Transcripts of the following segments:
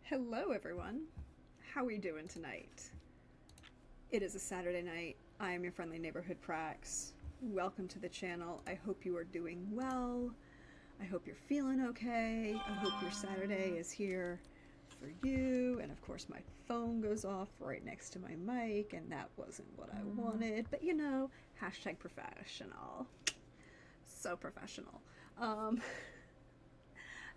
Hello everyone. How are we doing tonight? It is a Saturday night. I am your friendly neighborhood Prax. Welcome to the channel. I hope you are doing well. I hope you're feeling okay. I hope your Saturday is here for you. And of course my phone goes off right next to my mic and that wasn't what I wanted. But you know, hashtag professional. So professional. Um,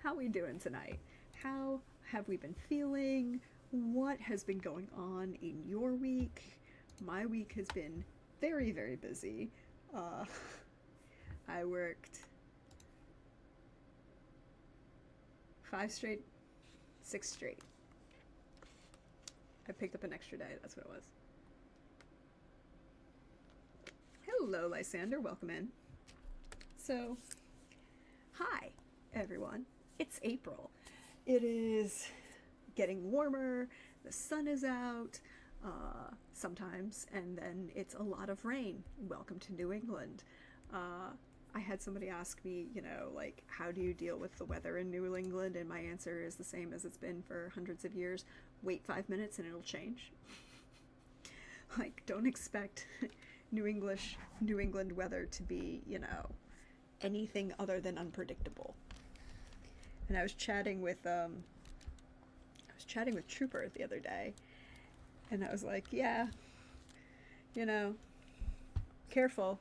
how are we doing tonight? How have we been feeling? What has been going on in your week? My week has been very, very busy. I worked 5 straight, 6 straight. I picked up an extra day, that's what it was. Hello, Lysander, welcome in. So, hi, everyone. It's April. It is getting warmer, the sun is out sometimes, and then it's a lot of rain. Welcome to New England. I had somebody ask me, like, how do you deal with the weather in New England? And my answer is the same as it's been for hundreds of years. Wait 5 minutes and it'll change. Like, don't expect New England weather to be, anything other than unpredictable. And I was chatting with Trooper the other day, and I was like, yeah, careful.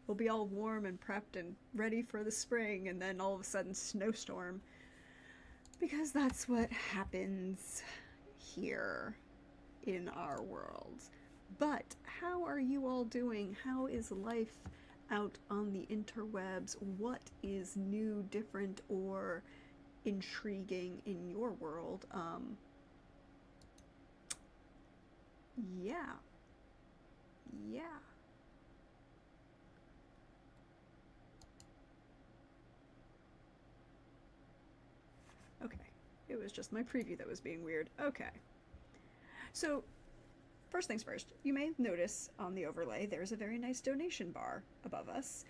We'll be all warm and prepped and ready for the spring, and then all of a sudden snowstorm. Because that's what happens here in our world. But how are you all doing? How is life out on the interwebs? What is new, different, or intriguing in your world? Yeah. Okay, it was just my preview that was being weird. Okay, so first things first, you may notice on the overlay there's a very nice donation bar above us.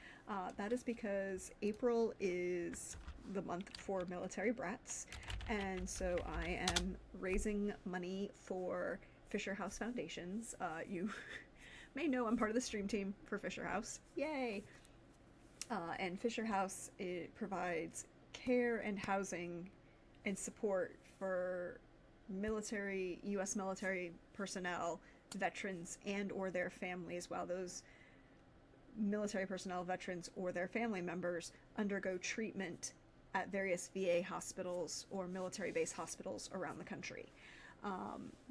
That is because April is the month for military brats, and so I am raising money for Fisher House Foundations. You may know I'm part of the stream team for Fisher House. Yay! And Fisher House, it provides care and housing and support for U.S. military personnel, veterans, and or their families, while those military personnel, veterans, or their family members undergo treatment at various VA hospitals or military base hospitals around the country.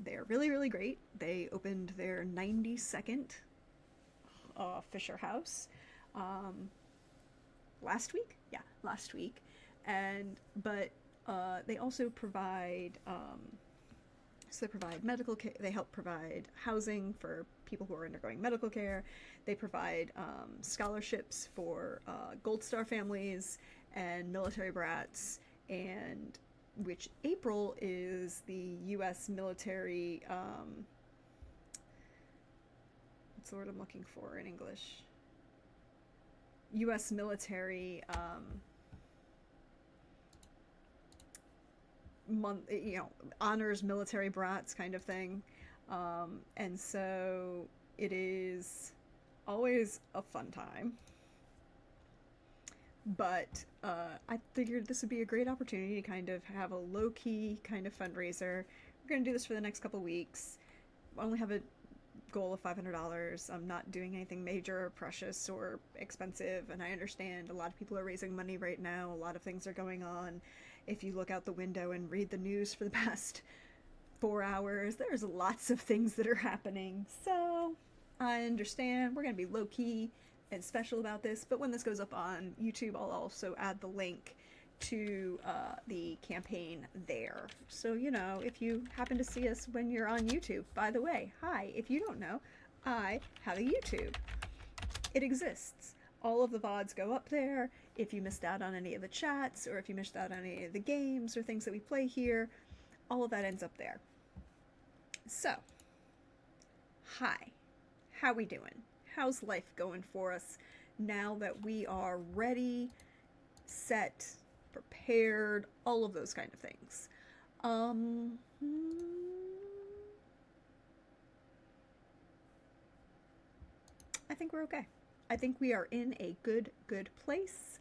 They're really, really great. They opened their 92nd Fisher House last week. Yeah, last week. But they also provide they provide medical care. They help provide housing for people who are undergoing medical care. They provide scholarships for Gold Star families and military brats, and which April is the U.S. military. What's the word I'm looking for in English? U.S. military month, honors military brats kind of thing. And so it is always a fun time. But I figured this would be a great opportunity to kind of have a low-key kind of fundraiser. We're going to do this for the next couple weeks. I only have a goal of $500. I'm not doing anything major or precious or expensive, and I understand a lot of people are raising money right now. A lot of things are going on. If you look out the window and read the news for the past 4 hours, there's lots of things that are happening. So I understand we're going to be low-key and special about this, but when this goes up on YouTube, I'll also add the link to the campaign there. So, if you happen to see us when you're on YouTube, by the way, hi, if you don't know, I have a YouTube. It exists. All of the VODs go up there. If you missed out on any of the chats, or if you missed out on any of the games or things that we play here, all of that ends up there. So, hi, how we doing? How's life going for us now that we are ready, set, prepared, all of those kind of things? Um, I think we're okay. I think we are in a good place.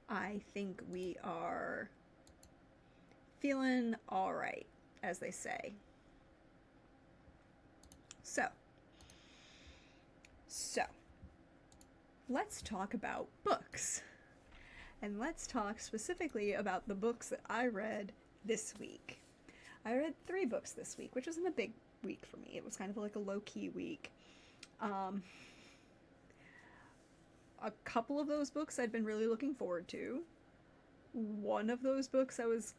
I think we are feeling all right, as they say. So, so let's talk about books. And let's talk specifically about the books that I read this week. I read 3 books this week, which wasn't a big week for me. It was kind of like a low-key week. Um, a couple of those books I'd been really looking forward to. One of those books I was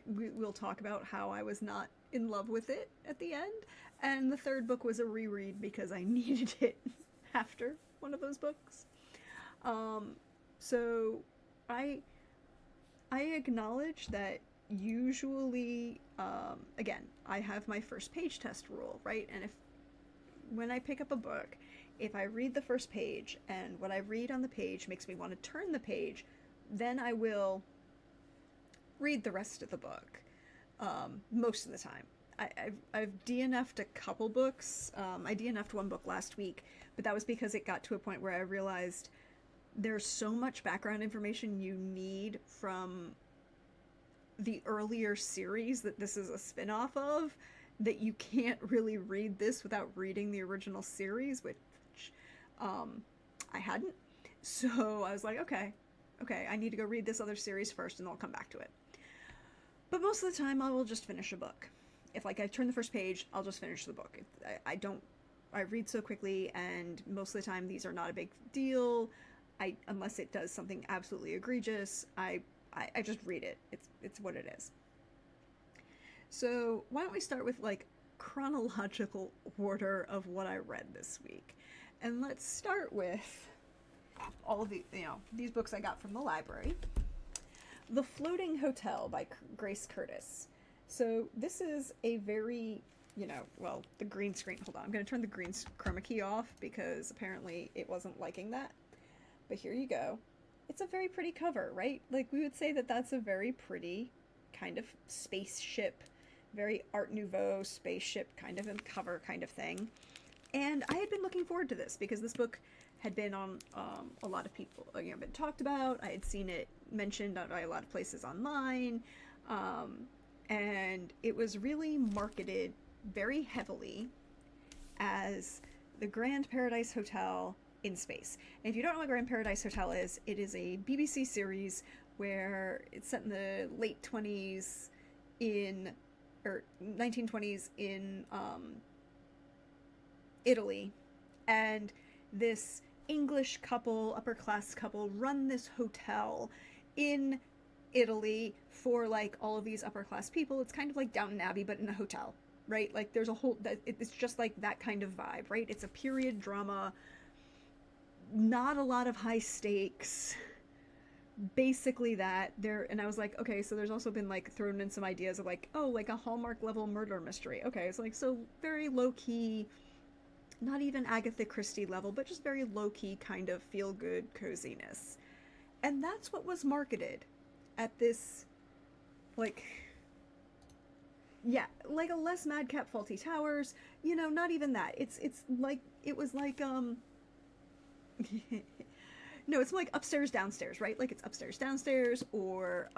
we'll talk about how I was not in love with it at the end. And the third book was a reread because I needed it after one of those books. So I acknowledge that usually, again, I have my first page test rule, right? And when I pick up a book, if I read the first page and what I read on the page makes me want to turn the page, then I will read the rest of the book, most of the time. I've DNF'd a couple books. I DNF'd one book last week, but that was because it got to a point where I realized there's so much background information you need from the earlier series that this is a spin-off of, that you can't really read this without reading the original series, which I hadn't. So I was like, okay, I need to go read this other series first and then I'll come back to it. But most of the time I will just finish a book. If I turn the first page, I'll just finish the book. I read so quickly, and most of the time these are not a big deal. Unless it does something absolutely egregious, I just read it. It's what it is. So why don't we start with like chronological order of what I read this week, and let's start with all of these books I got from the library. The Floating Hotel by Grace Curtis. So this is a very, the green screen. Hold on, I'm going to turn the green chroma key off because apparently it wasn't liking that. But here you go. It's a very pretty cover, right? Like, we would say that that's a very pretty kind of spaceship, very Art Nouveau spaceship kind of cover kind of thing. And I had been looking forward to this because this book had been on a lot of people, been talked about. I had seen it mentioned by a lot of places online. And it was really marketed very heavily as the Grand Paradise Hotel in space. And if you don't know what Grand Paradise Hotel is, it is a BBC series where it's set in the late 20s or 1920s in Italy. And this English couple, upper class couple, run this hotel in Italy for like all of these upper class people. It's kind of like Downton Abbey, but in a hotel, right? Like there's a whole, it's just like that kind of vibe, right? It's a period drama, not a lot of high stakes, basically that there. And I was like, okay, so there's also been like thrown in some ideas of like, oh, like a Hallmark level murder mystery. Okay, it's like, so very low key, not even Agatha Christie level, but just very low key kind of feel good coziness. And that's what was marketed at this, like a less Madcap Faulty Towers, not even that. It's like, it was like, no, it's like upstairs, downstairs, right? Like it's upstairs, downstairs, or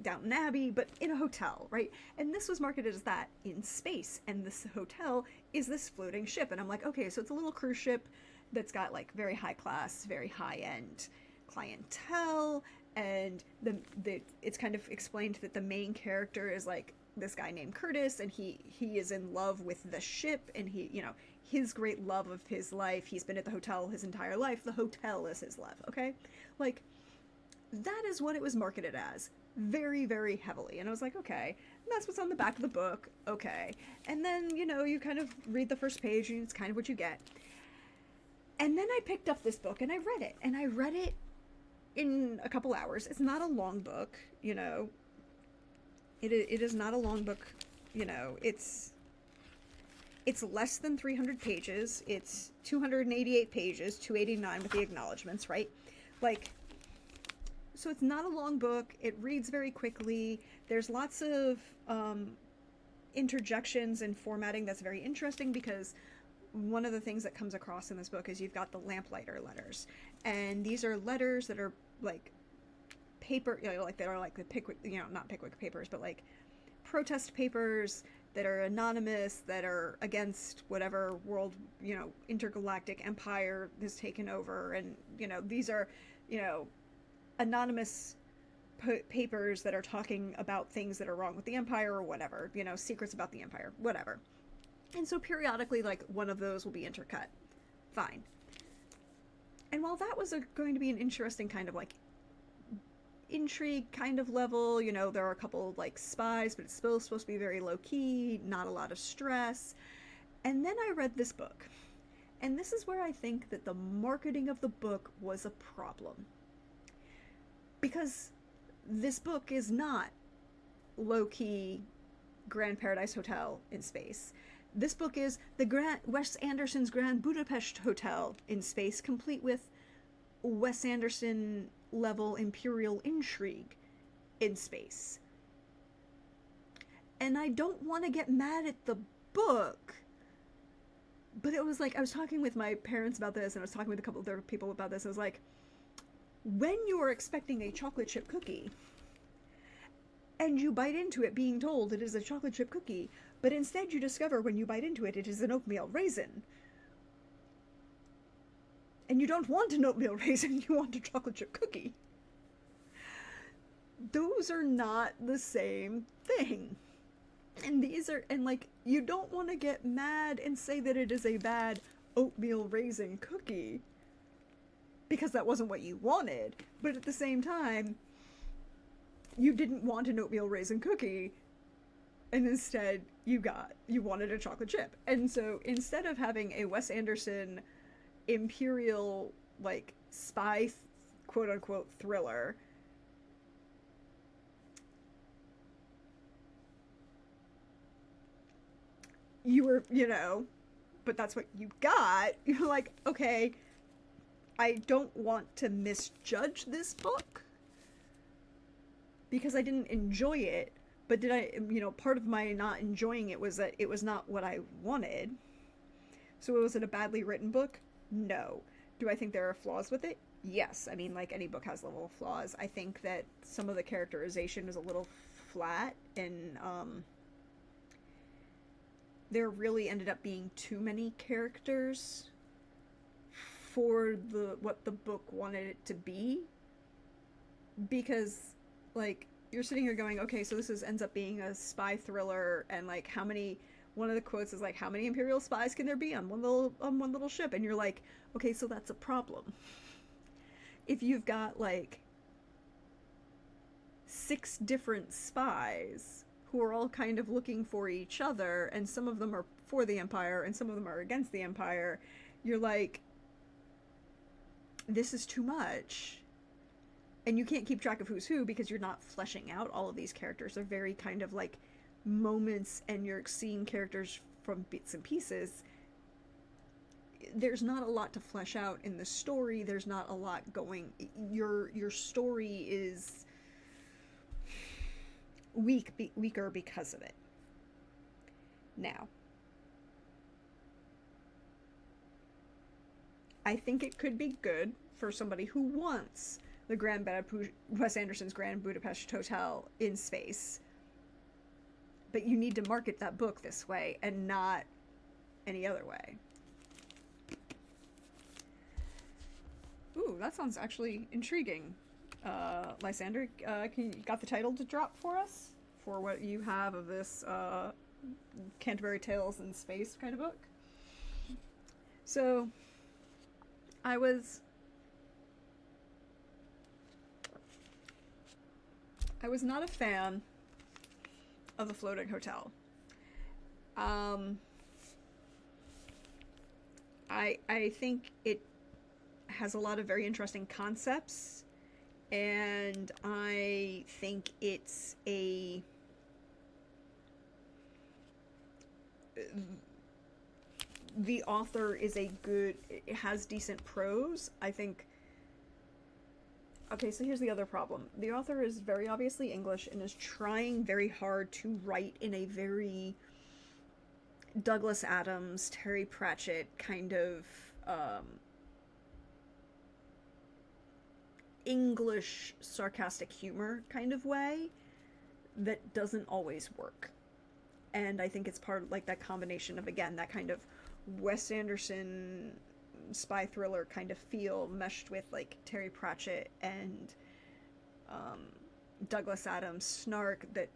Downton Abbey, but in a hotel, right? And this was marketed as that in space, and this hotel is this floating ship. And I'm like, okay, so it's a little cruise ship that's got like very high class, very high end clientele, and it's kind of explained that the main character is like this guy named Curtis, and he is in love with the ship, and he, his great love of his life, he's been at the hotel his entire life, the hotel is his love, okay? Like, that is what it was marketed as, very, very heavily. And I was like, okay, that's what's on the back of the book, okay. And then, you kind of read the first page, and it's kind of what you get. And then I picked up this book, and I read it, in a couple hours. It's not a long book, it is not a long book, it's less than 300 pages. It's 288 pages, 289 with the acknowledgments, right? Like, So it's not a long book. It reads very quickly. There's lots of interjections and formatting that's very interesting, because one of the things that comes across in this book is you've got the lamplighter letters, and these are letters that are like paper, like that are like the Pickwick, not Pickwick papers, but like protest papers that are anonymous, that are against whatever world, intergalactic empire has taken over, and these are, anonymous papers that are talking about things that are wrong with the empire or whatever, secrets about the empire, whatever. And so periodically, like, one of those will be intercut. Fine. And while that was going to be an interesting kind of like intrigue kind of level, there are a couple like spies, but it's still supposed to be very low key, not a lot of stress. And then I read this book. And this is where I think that the marketing of the book was a problem. Because this book is not low-key Grand Paradise Hotel in space. This book is the Wes Anderson's Grand Budapest Hotel in space, complete with Wes Anderson level imperial intrigue in space. And I don't want to get mad at the book, but it was like, I was talking with my parents about this, and I was talking with a couple of other people about this, and I was like, when you are expecting a chocolate chip cookie, and you bite into it being told it is a chocolate chip cookie, but instead you discover when you bite into it, it is an oatmeal raisin. And you don't want an oatmeal raisin, you want a chocolate chip cookie. Those are not the same thing. And these are, and like, you don't want to get mad and say that it is a bad oatmeal raisin cookie, because that wasn't what you wanted. But at the same time, you didn't want an oatmeal raisin cookie, and instead you wanted a chocolate chip. And so instead of having a Wes Anderson imperial, like, spy quote-unquote thriller, you were, but that's what you got. You're like, okay, I don't want to misjudge this book because I didn't enjoy it, but did I, part of my not enjoying it was that it was not what I wanted. So was it a badly written book? No. Do I think there are flaws with it? Yes. I mean, like, any book has little flaws. I think that some of the characterization is a little flat, and there really ended up being too many characters for what the book wanted it to be, because, like, you're sitting here going, okay, so this ends up being a spy thriller, and like, one of the quotes is like, how many Imperial spies can there be on one little ship? And you're like, okay, so that's a problem. If you've got like 6 different spies who are all kind of looking for each other, and some of them are for the Empire and some of them are against the Empire, you're like, this is too much. And you can't keep track of who's who because you're not fleshing out all of these characters. They're very kind of like moments, and you're seeing characters from bits and pieces. There's not a lot to flesh out in the story. There's not a lot going. Your story is weaker because of it. Now, I think it could be good for somebody who wants the Wes Anderson's Grand Budapest Hotel in space. But you need to market that book this way and not any other way. Ooh, that sounds actually intriguing. Lysander, you got the title to drop for us? For what you have of this Canterbury Tales in Space kind of book? So, I was not a fan of the floating hotel. I think it has a lot of very interesting concepts, and I think it's the author is it has decent prose. I think Okay, so here's the other problem. The author is very obviously English and is trying very hard to write in a very Douglas Adams, Terry Pratchett kind of English sarcastic humor kind of way that doesn't always work. And I think it's part of like that combination of, again, that kind of Wes Anderson spy thriller kind of feel meshed with like Terry Pratchett and um, Douglas Adams snark, that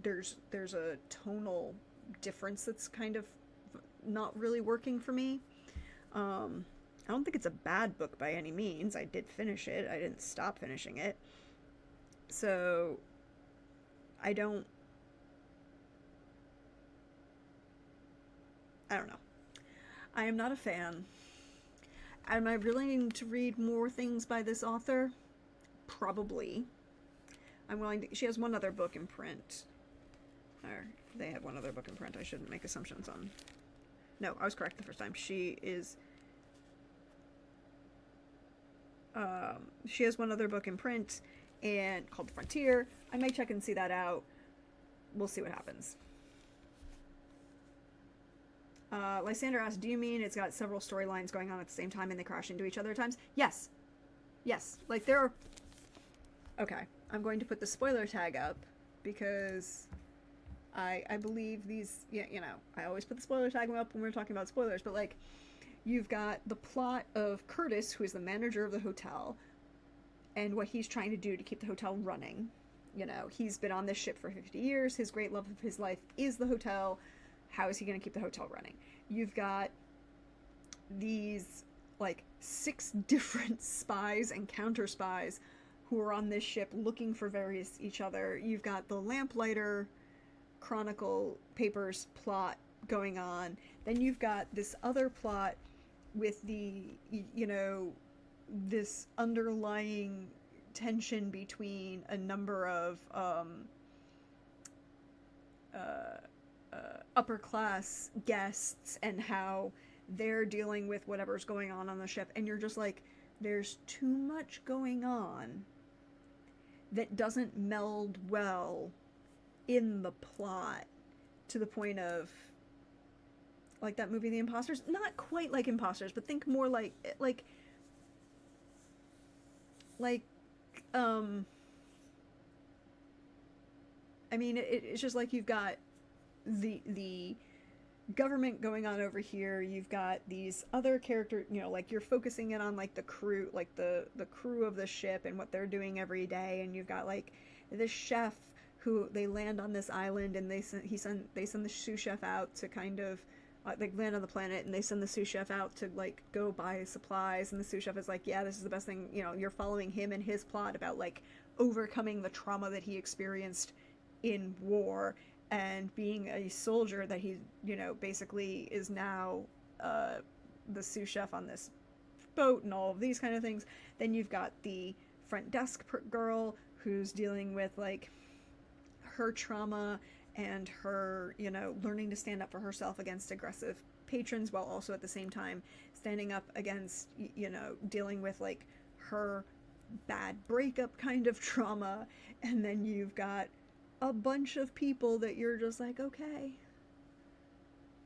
there's a tonal difference that's kind of not really working for me. I don't think it's a bad book by any means. I did finish it. I didn't stop finishing it. So I don't know. I am not a fan. Am I really needing to read more things by this author? Probably. I'm willing to. She has one other book in print. Or they have one other book in print. I shouldn't make assumptions on. No, I was correct the first time. She has one other book in print, and called Frontier. I might check and see that out. We'll see what happens. Lysander asks, do you mean it's got several storylines going on at the same time and they crash into each other at times? Yes. Yes. Like, there are... Okay. I'm going to put the spoiler tag up because I believe these... Yeah, you know, I always put the spoiler tag up when we're talking about spoilers, but, like, you've got the plot of Curtis, who is the manager of the hotel, and what he's trying to do to keep the hotel running. You know, he's been on this ship for 50 years. His great love of his life is the hotel. How is he going to keep the hotel running? You've got these, like, 6 different spies and counter spies who are on this ship looking for various each other. You've got the Lamplighter Chronicle Papers plot going on. Then you've got this other plot with the, you know, this underlying tension between a number of upper class guests and how they're dealing with whatever's going on the ship, and you're just like, there's too much going on that doesn't meld well in the plot to the point of, like that movie The Imposters, not quite like Imposters, but think more like I mean, it's just like you've got the government going on over here. You've got these other characters, you know, like you're focusing in on like the crew, like the crew of the ship and what they're doing every day. And you've got like this chef who they land on this island, and they send the sous chef out to kind of they land on the planet, and they send the sous chef out to like go buy supplies, and the sous chef is like, yeah, this is the best thing, you know. You're following him and his plot about like overcoming the trauma that he experienced in war and being a soldier that he, you know, basically is now the sous chef on this boat and all of these kind of things. Then you've got the front desk girl who's dealing with like her trauma and her, you know, learning to stand up for herself against aggressive patrons, while also at the same time standing up against, you know, dealing with like her bad breakup kind of trauma. And then you've got a bunch of people that you're just like, okay.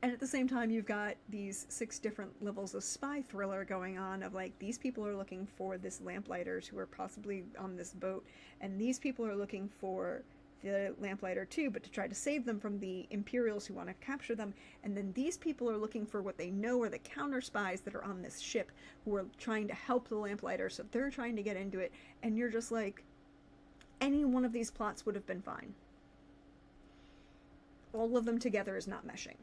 And at the same time, you've got these 6 different levels of spy thriller going on of like, these people are looking for this Lamplighters who are possibly on this boat, and these people are looking for the Lamplighter too, but to try to save them from the Imperials who want to capture them. And then these people are looking for what they know are the counter spies that are on this ship who are trying to help the Lamplighter, so they're trying to get into it. And you're just like, any one of these plots would have been fine. All of them together is not meshing.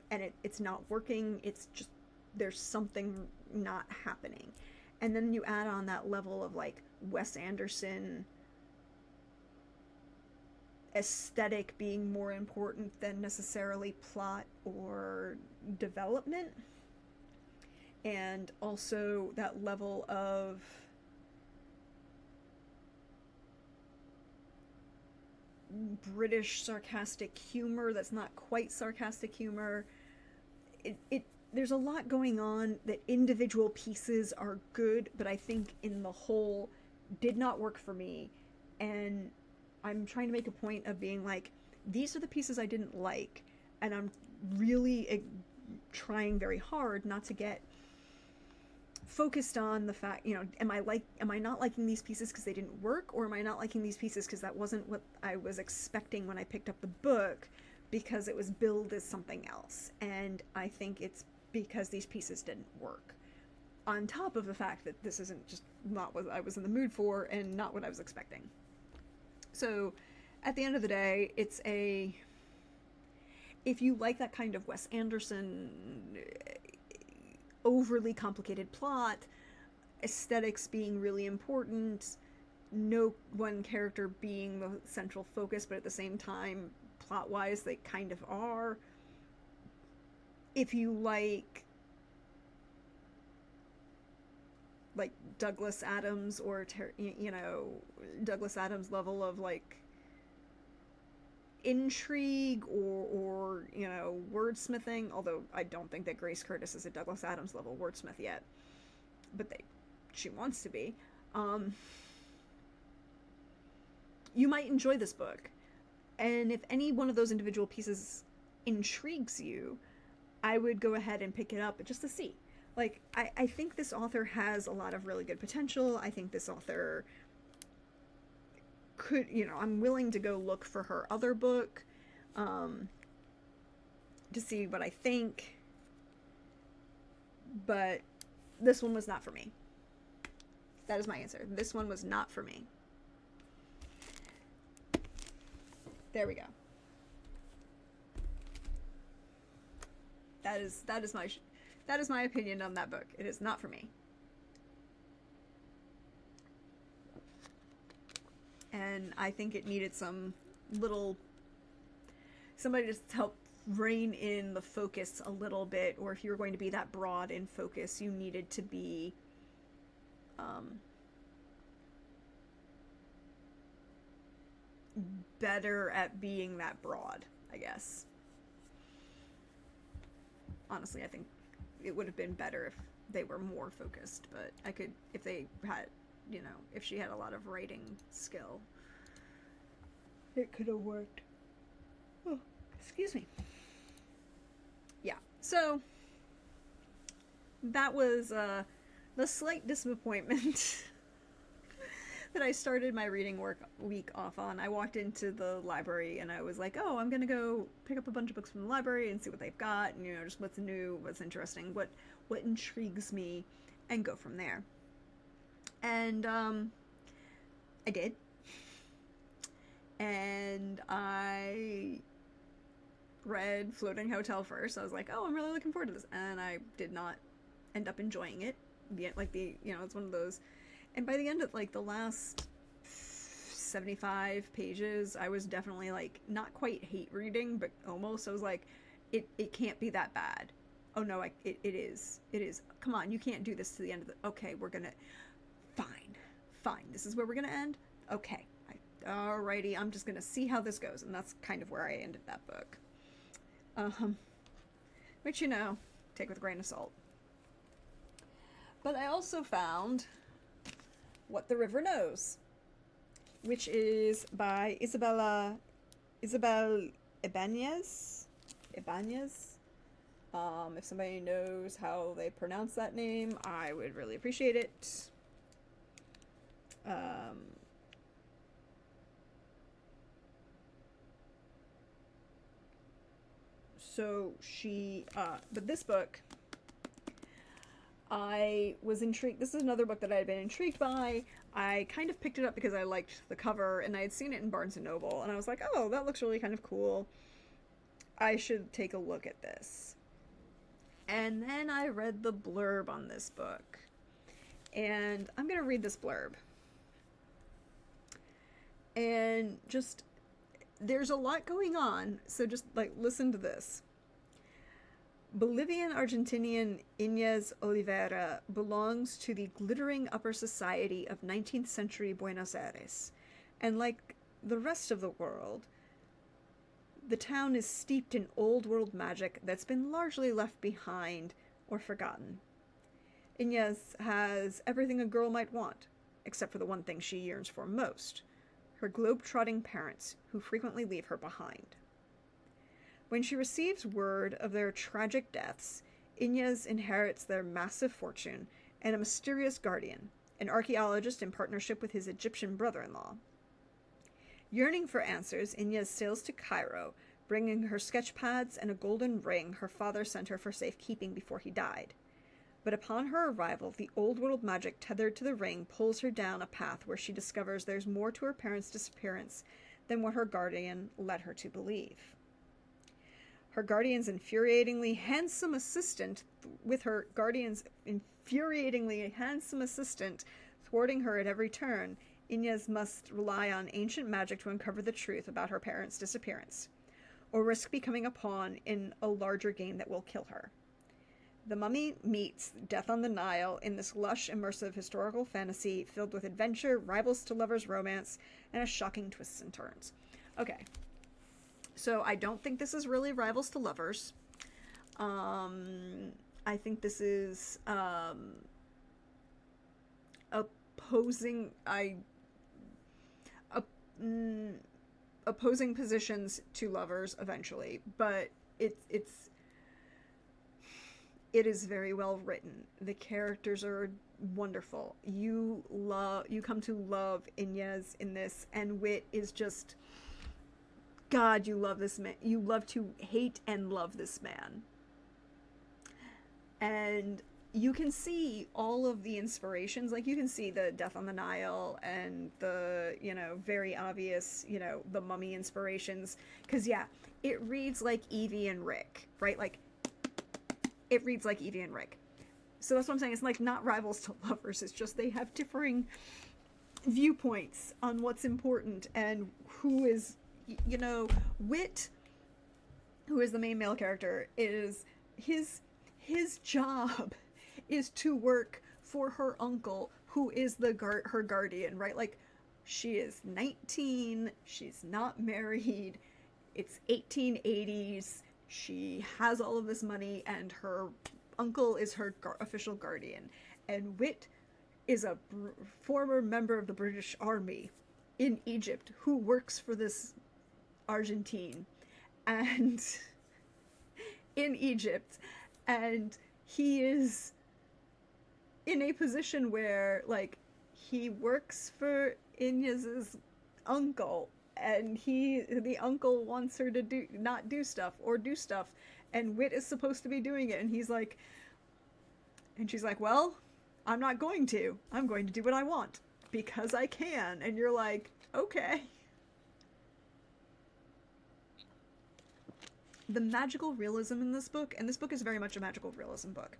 And it's not working. It's just, there's something not happening. And then you add on that level of like Wes Anderson aesthetic being more important than necessarily plot or development. And also that level of British sarcastic humor that's not quite sarcastic humor. There's a lot going on that individual pieces are good, but I think in the whole did not work for me. And I'm trying to make a point of being like, these are the pieces I didn't like. And I'm really trying very hard not to get focused on the fact, am I not liking these pieces because they didn't work, or am I not liking these pieces because that wasn't what I was expecting when I picked up the book, because it was billed as something else. And I think it's because these pieces didn't work, on top of the fact that this isn't just not what I was in the mood for and not what I was expecting. So at the end of the day, if you like that kind of Wes Anderson overly complicated plot, aesthetics being really important, no one character being the central focus, but at the same time, plot-wise, they kind of are. If you like Douglas Adams, or Douglas Adams level of like intrigue or wordsmithing, although I don't think that Grace Curtis is a Douglas Adams level wordsmith yet, but she wants to be. You might enjoy this book, and if any one of those individual pieces intrigues you, I would go ahead and pick it up just to see. Like, I think this author has a lot of really good potential. I think this author could, I'm willing to go look for her other book to see what I think. But this one was not for me. That is my answer. This one was not for me. There we go. That is my opinion on that book. It is not for me. And I think it needed somebody to help rein in the focus a little bit, or if you were going to be that broad in focus, you needed to be better at being that broad, I guess. Honestly, I think it would have been better if they were more focused, but if they had, if she had a lot of writing skill, it could have worked. Oh, excuse me. Yeah, so that was the slight disappointment that I started my reading week off on. I walked into the library and I was like, oh, I'm gonna go pick up a bunch of books from the library and see what they've got, and just what's new, what's interesting, what intrigues me, and go from there. And I did. And I read Floating Hotel first. I was like, oh, I'm really looking forward to this. And I did not end up enjoying it. It's one of those. And by the end of the last 75 pages, I was definitely not quite hate reading, but almost. I was like, it can't be that bad. Oh no, it is. It is. Come on, you can't do this to the end of the. Okay, we're gonna. Fine. This is where we're gonna end. Okay. Alrighty, I'm just gonna see how this goes, and that's kind of where I ended that book. Which take with a grain of salt. But I also found What the River Knows, which is by Isabel Ibanez. If somebody knows how they pronounce that name, I would really appreciate it. So but this book, I was intrigued. This is another book that I had been intrigued by. I kind of picked it up because I liked the cover, and I had seen it in Barnes & Noble, and I was like, oh, that looks really kind of cool. I should take a look at this. And then I read the blurb on this book. And I'm going to read this blurb. And there's a lot going on, so just listen to this. Bolivian-Argentinian Inés Oliveira belongs to the glittering upper society of 19th century Buenos Aires, and like the rest of the world, the town is steeped in old world magic that's been largely left behind or forgotten. Inés has everything a girl might want: except for the one thing she yearns for most, her globe-trotting parents, who frequently leave her behind. When she receives word of their tragic deaths, Inez inherits their massive fortune and a mysterious guardian, an archaeologist in partnership with his Egyptian brother-in-law. Yearning for answers, Inez sails to Cairo, bringing her sketch pads and a golden ring her father sent her for safekeeping before he died. But upon her arrival, the old-world magic tethered to the ring pulls her down a path where she discovers there's more to her parents' disappearance than what her guardian led her to believe. Her guardian's infuriatingly handsome assistant thwarting her at every turn, Inez must rely on ancient magic to uncover the truth about her parents' disappearance, or risk becoming a pawn in a larger game that will kill her. The Mummy meets Death on the Nile in this lush, immersive historical fantasy filled with adventure, rivals to lovers romance, and a shocking twists and turns. Okay. So I don't think this is really rivals to lovers. I think this is opposing positions to lovers eventually, but it is very well written. The characters are wonderful. You come to love Inez in this, and Wit is just, God, you love this man. You love to hate and love this man. And you can see all of the inspirations. Like, you can see the Death on the Nile and the, very obvious, the Mummy inspirations. Because, yeah, it reads like Evie and Rick, right? Like, it reads like Evie and Rick. So that's what I'm saying. It's like not rivals to lovers. It's just they have differing viewpoints on what's important and who is, Wit, who is the main male character, is his job is to work for her uncle, who is her guardian, right? Like, she is 19, she's not married, it's 1880s, she has all of this money, and her uncle is her official guardian. And Wit is a former member of the British Army in Egypt who works for this Argentine and in Egypt, and he is in a position where, like, he works for Inez's uncle, and the uncle wants her to not do stuff, or do stuff, and Wit is supposed to be doing it, and she's like, well, I'm not going to. I'm going to do what I want, because I can. And you're like, okay. The magical realism in this book, and this book is very much a magical realism book.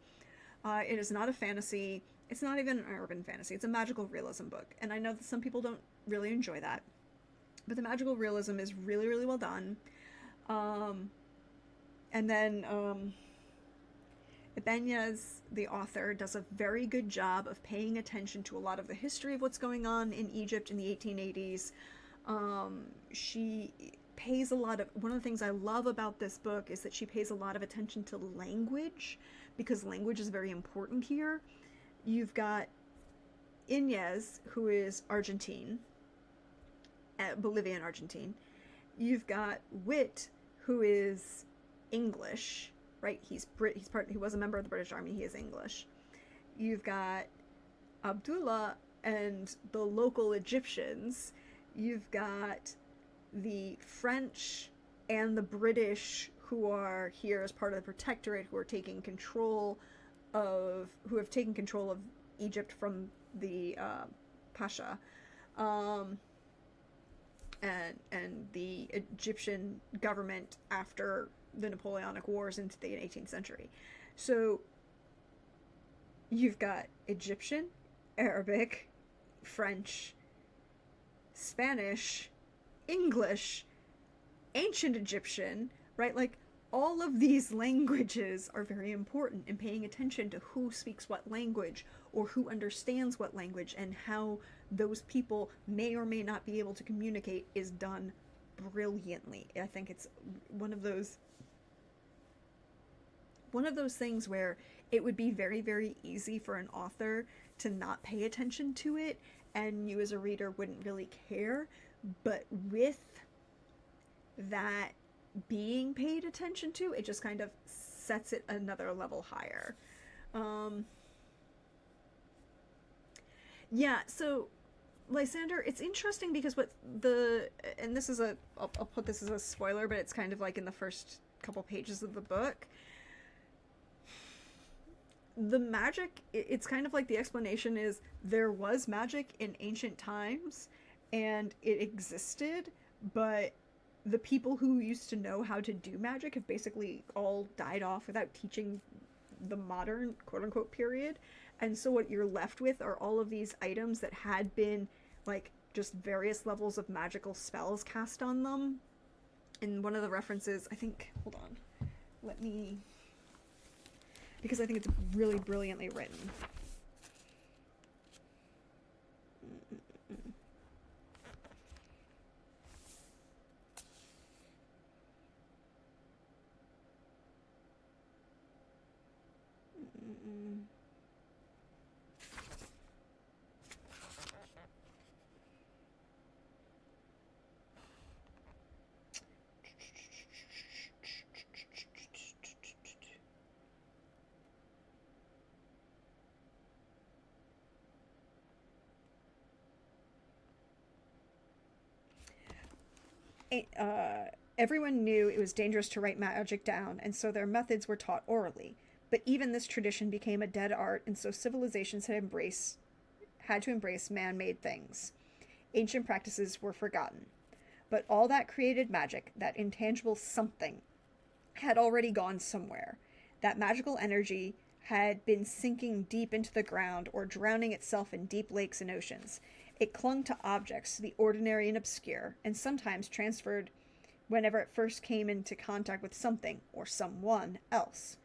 It is not a fantasy. It's not even an urban fantasy. It's a magical realism book. And I know that some people don't really enjoy that. But the magical realism is really, really well done. And then Ibanez, the author, does a very good job of paying attention to a lot of the history of what's going on in Egypt in the 1880s. She pays a lot of... One of the things I love about this book is that she pays a lot of attention to language, because language is very important here. You've got Inez, who is Argentine, Bolivian Argentine. You've got Wit, who is English, right? He was a member of the British Army. He is English. You've got Abdullah and the local Egyptians. You've got the French and the British, who are here as part of the Protectorate, who have taken control of Egypt from the Pasha, and the Egyptian government after the Napoleonic Wars into the 18th century. So you've got Egyptian, Arabic, French, Spanish, English, ancient Egyptian, right? Like, all of these languages are very important in paying attention to who speaks what language, or who understands what language, and how those people may or may not be able to communicate is done brilliantly. I think it's one of those things where it would be very, very easy for an author to not pay attention to it and you as a reader wouldn't really care. But with that being paid attention to, it just kind of sets it another level higher. Um, yeah, so Lysander, it's interesting because what the, and this is I'll put this as a spoiler, but it's kind of like in the first couple pages of the book. The magic, it's kind of like the explanation is there was magic in ancient times and it existed, but the people who used to know how to do magic have basically all died off without teaching the modern quote unquote period. And so what you're left with are all of these items that had been like just various levels of magical spells cast on them. And one of the references, I think, hold on, let me, because I think it's really brilliantly written. Everyone knew it was dangerous to write magic down, and so their methods were taught orally. But even this tradition became a dead art, and so civilizations had to embrace man-made things. Ancient practices were forgotten. But all that created magic, that intangible something, had already gone somewhere. That magical energy had been sinking deep into the ground or drowning itself in deep lakes and oceans. It clung to objects, the ordinary and obscure, and sometimes transferred whenever it first came into contact with something or someone else.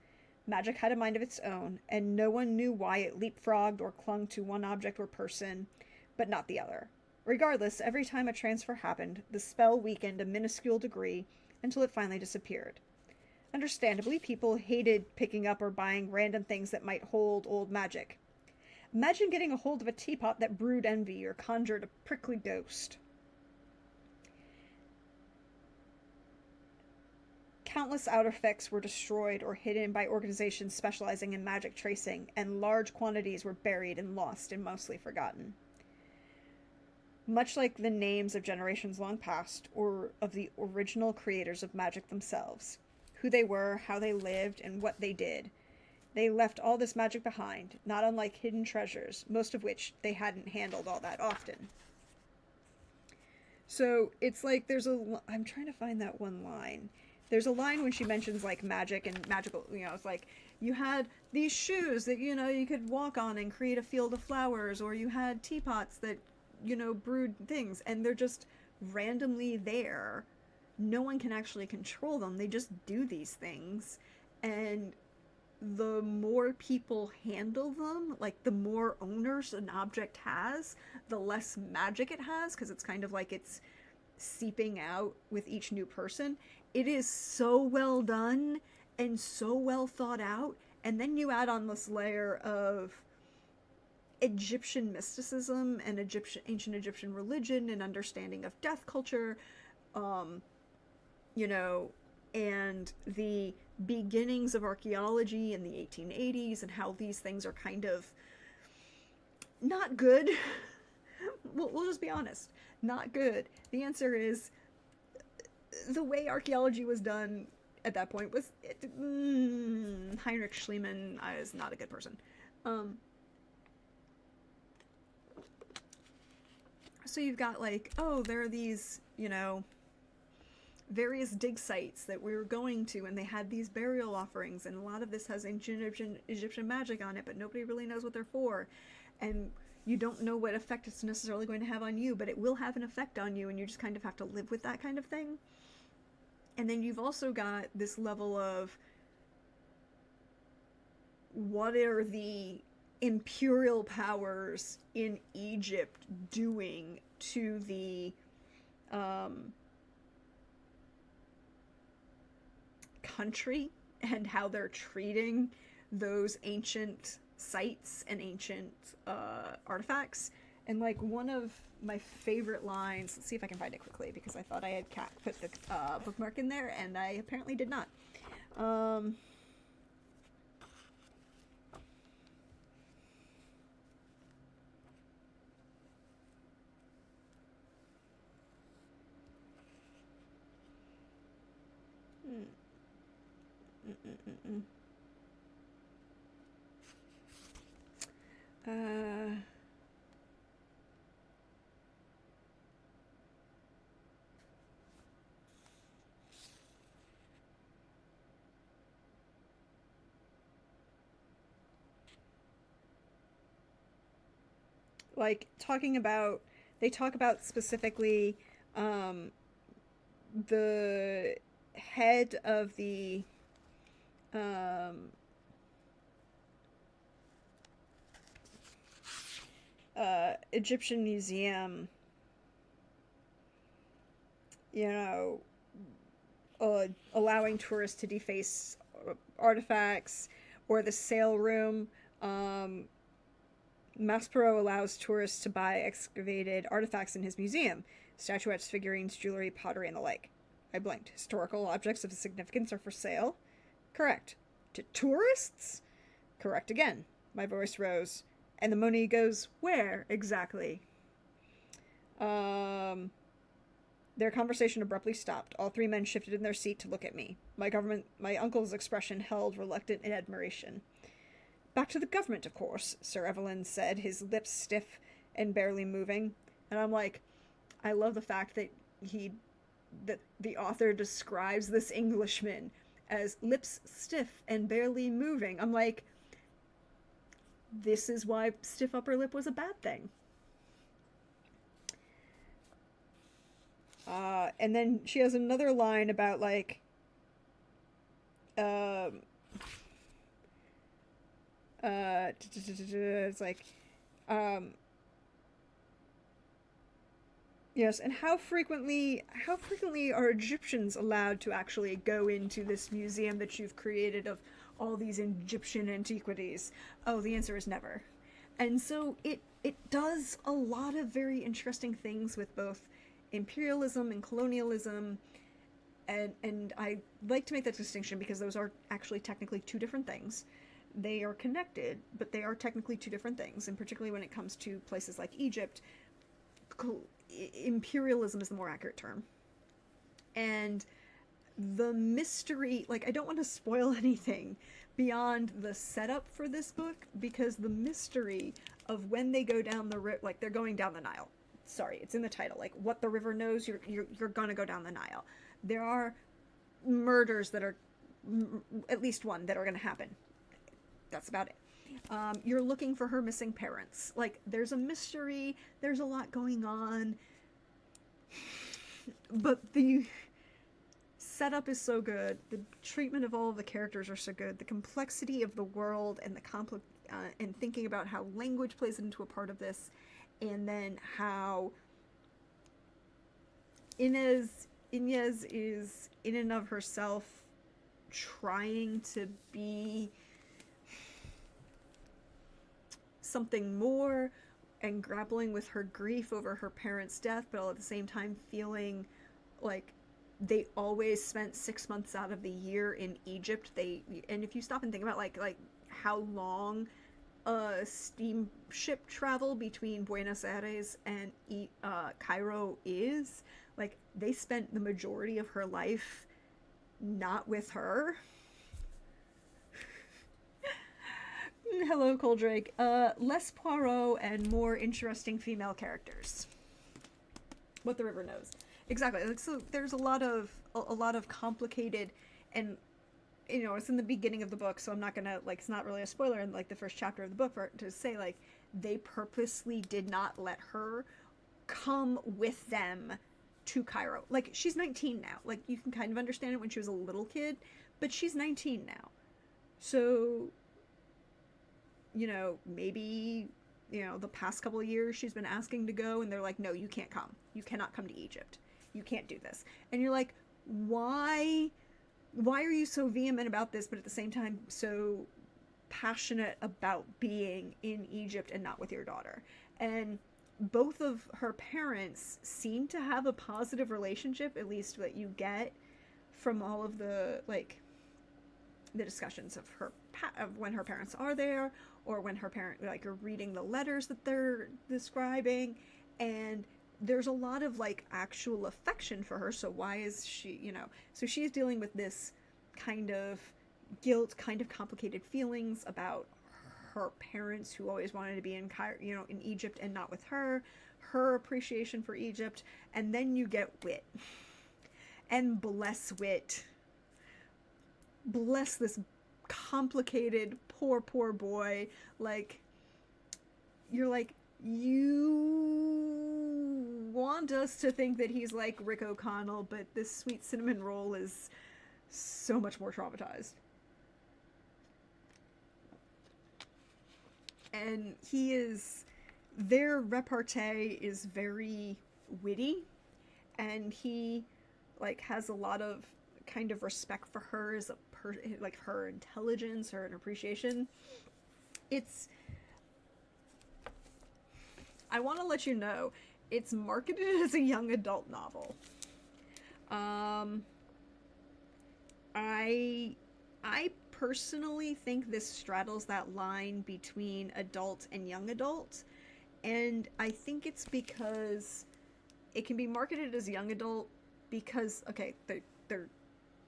Magic had a mind of its own, and no one knew why it leapfrogged or clung to one object or person, but not the other. Regardless, every time a transfer happened, the spell weakened a minuscule degree until it finally disappeared. Understandably, people hated picking up or buying random things that might hold old magic. Imagine getting a hold of a teapot that brewed envy or conjured a prickly ghost. Countless artifacts were destroyed or hidden by organizations specializing in magic tracing, and large quantities were buried and lost and mostly forgotten. Much like the names of generations long past, or of the original creators of magic themselves. Who they were, how they lived, and what they did. They left all this magic behind, not unlike hidden treasures, most of which they hadn't handled all that often. So it's like I'm trying to find that one line. There's a line when she mentions like magic and magical, it's like you had these shoes that, you could walk on and create a field of flowers, or you had teapots that, brewed things, and they're just randomly there. No one can actually control them. They just do these things. And the more people handle them, like the more owners an object has, the less magic it has, because it's kind of like it's seeping out with each new person. It is so well done and so well thought out. And then you add on this layer of Egyptian mysticism and ancient Egyptian religion and understanding of death culture, and the beginnings of archaeology in the 1880s and how these things are kind of not good. We'll just be honest, not good. The answer is the way archaeology was done at that point was Heinrich Schliemann is not a good person. So you've got like, there are these, various dig sites that we were going to, and they had these burial offerings, and a lot of this has ancient Egyptian magic on it, but nobody really knows what they're for. And you don't know what effect it's necessarily going to have on you, but it will have an effect on you, and you just kind of have to live with that kind of thing. And then you've also got this level of what are the imperial powers in Egypt doing to the country, and how they're treating those ancient sites and ancient artifacts And like one of my favorite lines, let's see if I can find it quickly because I thought I had put the bookmark in there and I apparently did not. Um, mm, mm, mm, mm, mm. Uh, like talking about, they talk about specifically um, the head of the um, Egyptian museum, you know, allowing tourists to deface artifacts, or the sale room. Um, Maspero allows tourists to buy excavated artifacts in his museum, statuettes, figurines, jewelry, pottery, and the like. I blinked. Historical objects of significance are for sale? Correct. To tourists? Correct again. My voice rose. And the money goes where exactly? Um, their conversation abruptly stopped. All three men shifted in their seat to look at me. My uncle's expression held reluctant in admiration. Back to the government, of course, Sir Evelyn said, his lips stiff and barely moving. And I'm like, I love the fact that the author describes this Englishman as lips stiff and barely moving. I'm like, this is why stiff upper lip was a bad thing. And then she has another line about like, it's like, yes, and how frequently are Egyptians allowed to actually go into this museum that you've created of all these Egyptian antiquities? Oh, the answer is never. And so it does a lot of very interesting things with both imperialism and colonialism, and I like to make that distinction because those are actually technically two different things. They are connected, but they are technically two different things, and particularly when it comes to places like Egypt, imperialism is the more accurate term. And the mystery, like, I don't want to spoil anything beyond the setup for this book, because the mystery of when they go down the like, they're going down the Nile. Sorry, it's in the title. Like, what the river knows, you're gonna go down the Nile. There are murders that are, at least one, that are gonna happen. That's about it. You're looking for her missing parents. Like, there's a mystery, there's a lot going on, but the setup is so good, the treatment of all of the characters are so good, the complexity of the world and and thinking about how language plays into a part of this, and then how Inez is in and of herself trying to be something more and grappling with her grief over her parents' death, but all at the same time feeling like they always spent 6 months out of the year in Egypt. And if you stop and think about like how long steamship travel between Buenos Aires and Cairo is, like, they spent the majority of her life not with her. Hello, Coldrake. Less Poirot and more interesting female characters. What the River Knows. Exactly. Like, so there's a lot of complicated, and you know, it's in the beginning of the book, so I'm not gonna, like, it's not really a spoiler in like the first chapter of the book to say like they purposely did not let her come with them to Cairo. Like, she's 19 now. Like, you can kind of understand it when she was a little kid, but she's 19 now. So, you know, maybe, you know, the past couple of years she's been asking to go, and they're like, no, you can't come. You cannot come to Egypt. You can't do this. And you're like, why are you so vehement about this, but at the same time so passionate about being in Egypt and not with your daughter? And both of her parents seem to have a positive relationship, at least what you get from all of the, like, the discussions of of when her parents are there, or when her parent, like, are reading the letters that they're describing, and there's a lot of, like, actual affection for her. So why is she, so she's dealing with this kind of guilt, kind of complicated feelings about her parents who always wanted to be in in Egypt and not with her appreciation for Egypt. And then you get Wit, and bless Wit, bless this complicated poor boy. Like, you're like, you want us to think that he's like Rick O'Connell, but this sweet cinnamon roll is so much more traumatized. And their repartee is very witty, and he, like, has a lot of kind of respect for her as like, her intelligence, her appreciation. I want to let you know, it's marketed as a young adult novel. I personally think this straddles that line between adult and young adult, and I think it's because it can be marketed as young adult because, okay, they're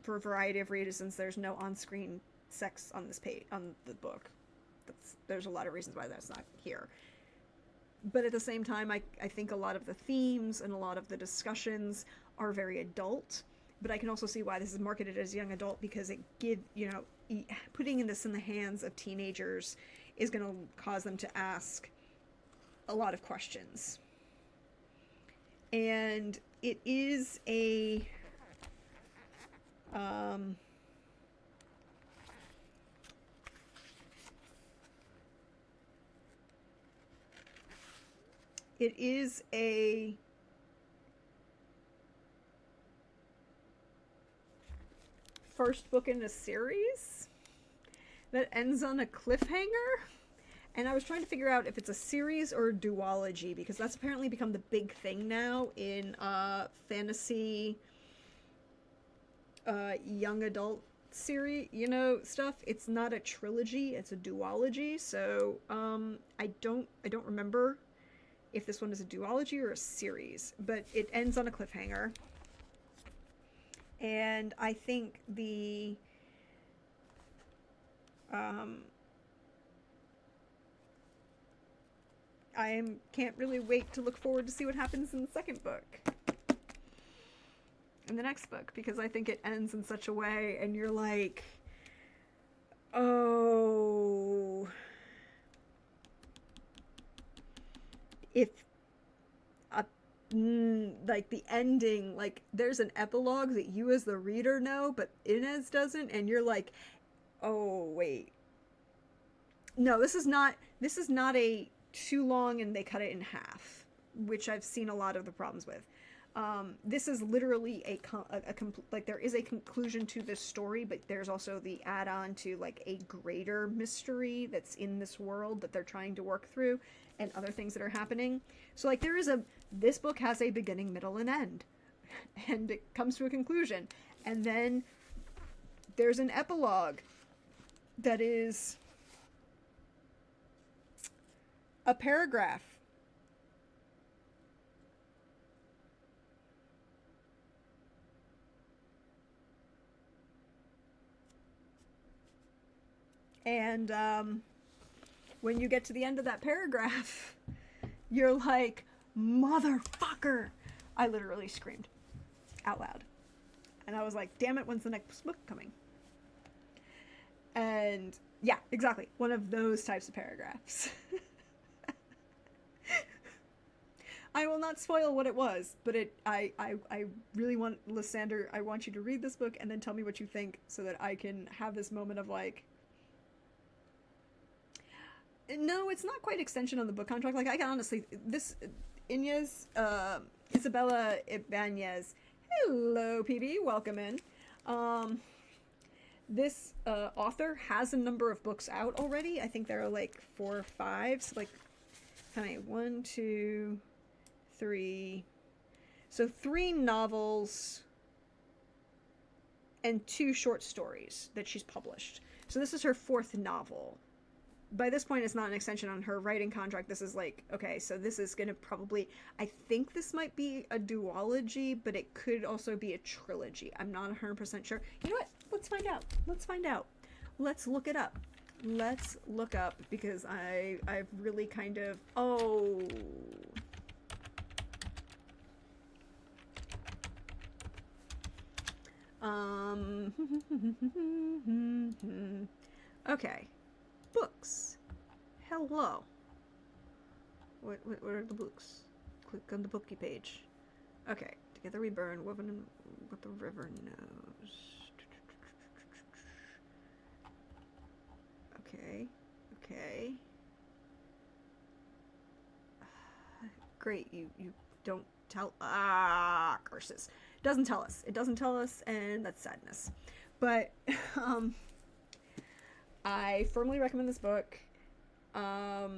for a variety of reasons, there's no on-screen sex on this page, on the book. There's a lot of reasons why that's not here. But at the same time, I think a lot of the themes and a lot of the discussions are very adult. But I can also see why this is marketed as young adult, because it putting this in the hands of teenagers is going to cause them to ask a lot of questions. And it is a it is a first book in a series that ends on a cliffhanger. And I was trying to figure out if it's a series or a duology, because that's apparently become the big thing now in fantasy young adult series, stuff. It's not a trilogy, it's a duology. So I don't remember if this one is a duology or a series, but it ends on a cliffhanger. And I think can't really wait to look forward to see what happens in the second book. In the next book, because I think it ends in such a way, and you're like, oh, if like the ending, like there's an epilogue that you as the reader know, but Inez doesn't, and you're like, oh wait, no, this is not a too long and they cut it in half, which I've seen a lot of the problems with. This is literally like, there is a conclusion to this story, but there's also the add-on to, like, a greater mystery that's in this world that they're trying to work through, and other things that are happening. So, like, this book has a beginning, middle, and end, and it comes to a conclusion, and then there's an epilogue that is a paragraph. And when you get to the end of that paragraph, you're like, motherfucker! I literally screamed out loud. And I was like, damn it, when's the next book coming? And yeah, exactly. One of those types of paragraphs. I will not spoil what it was, but I really want, Lysander, I want you to read this book and then tell me what you think, so that I can have this moment of, like, no, it's not quite extension on the book contract. Like, I can honestly, this, Isabella Ibanez, hello, PB, welcome in. This author has a number of books out already. I think there are like 4 or 5. So, like, how many? 1, 2, 3. So 3 novels and 2 short stories that she's published. So this is her 4th novel. By this point, it's not an extension on her writing contract. This is like, okay, so this is going to probably, I think this might be a duology, but it could also be a trilogy. I'm not 100% sure. You know what? Let's find out. Let's find out. Let's look it up. Let's look up, because I've really kind of, okay. Books. Hello. What are the books? Click on the bookie page. Okay. Together we burn, woven in what the river knows. Okay. Okay. Great. You don't tell. Curses. Doesn't tell us. It doesn't tell us, and that's sadness. But I firmly recommend this book. I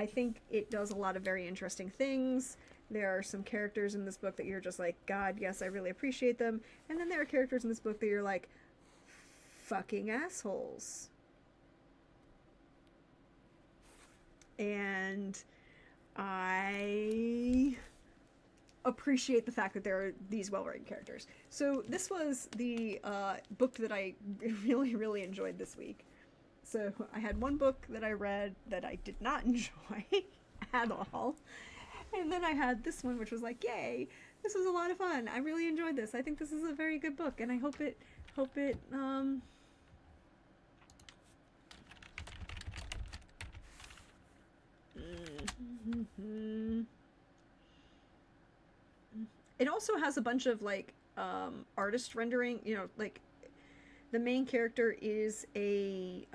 think it does a lot of very interesting things. There are some characters in this book that you're just like, God, yes, I really appreciate them. And then there are characters in this book that you're like, fucking assholes. And I appreciate the fact that there are these well-written characters. So this was the book that I really, really enjoyed this week. So I had one book that I read that I did not enjoy at all. And then I had this one, which was like, yay, this was a lot of fun. I really enjoyed this. I think this is a very good book, and I hope it it also has a bunch of like artist rendering, you know, like the main character is a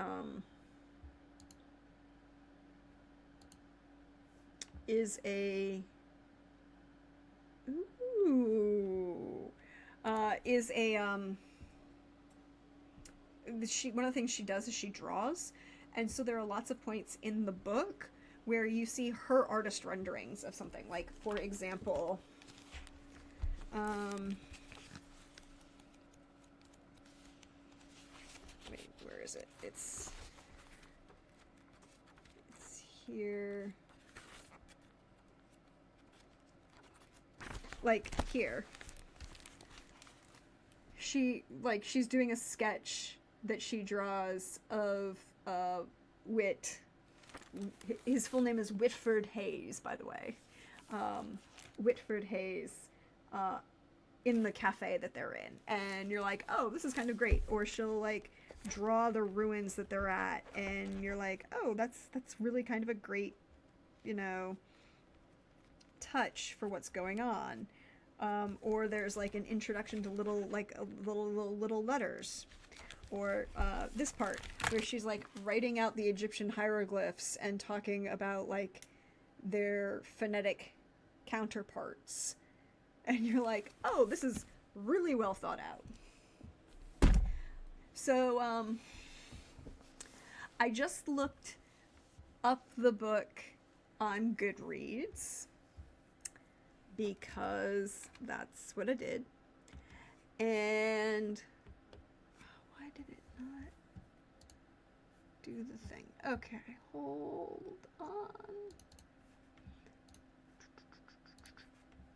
one of the things she does is she draws, and so there are lots of points in the book where you see her artist renderings of something. Like, for example, wait, where is it? It's here. Like, here. She's doing a sketch that she draws of Whit. His full name is Whitford Hayes, by the way. Whitford Hayes, in the cafe that they're in. And you're like, oh, this is kind of great. Or she'll, like, draw the ruins that they're at, and you're like, oh, that's really kind of a great, you know, touch for what's going on. Or there's like an introduction to little letters, or this part where she's like writing out the Egyptian hieroglyphs and talking about like their phonetic counterparts, and you're like, oh, this is really well thought out. So I just looked up the book on Goodreads, because that's what I did. And why did it not do the thing? Okay, hold on.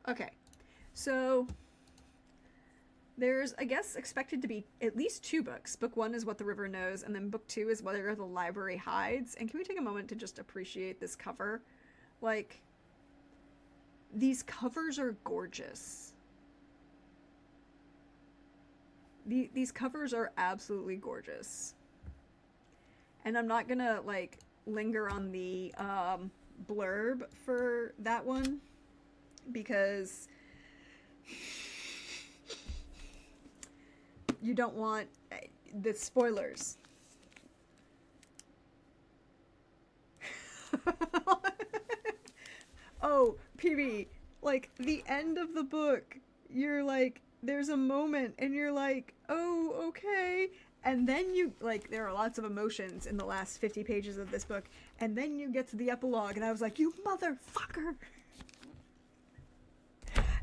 Okay, so there's, I guess, expected to be at least 2 books. Book 1 is What the River Knows, and then book 2 is Where the Library Hides. And can we take a moment to just appreciate this cover? Like, these covers are gorgeous. These covers are absolutely gorgeous. And I'm not gonna, like, linger on the blurb for that one, because you don't want the spoilers. Oh, PB, like, the end of the book, you're like, there's a moment, and you're like, oh, okay, And then you, like, there are lots of emotions in the last 50 pages of this book, and then you get to the epilogue, and I was like, you motherfucker!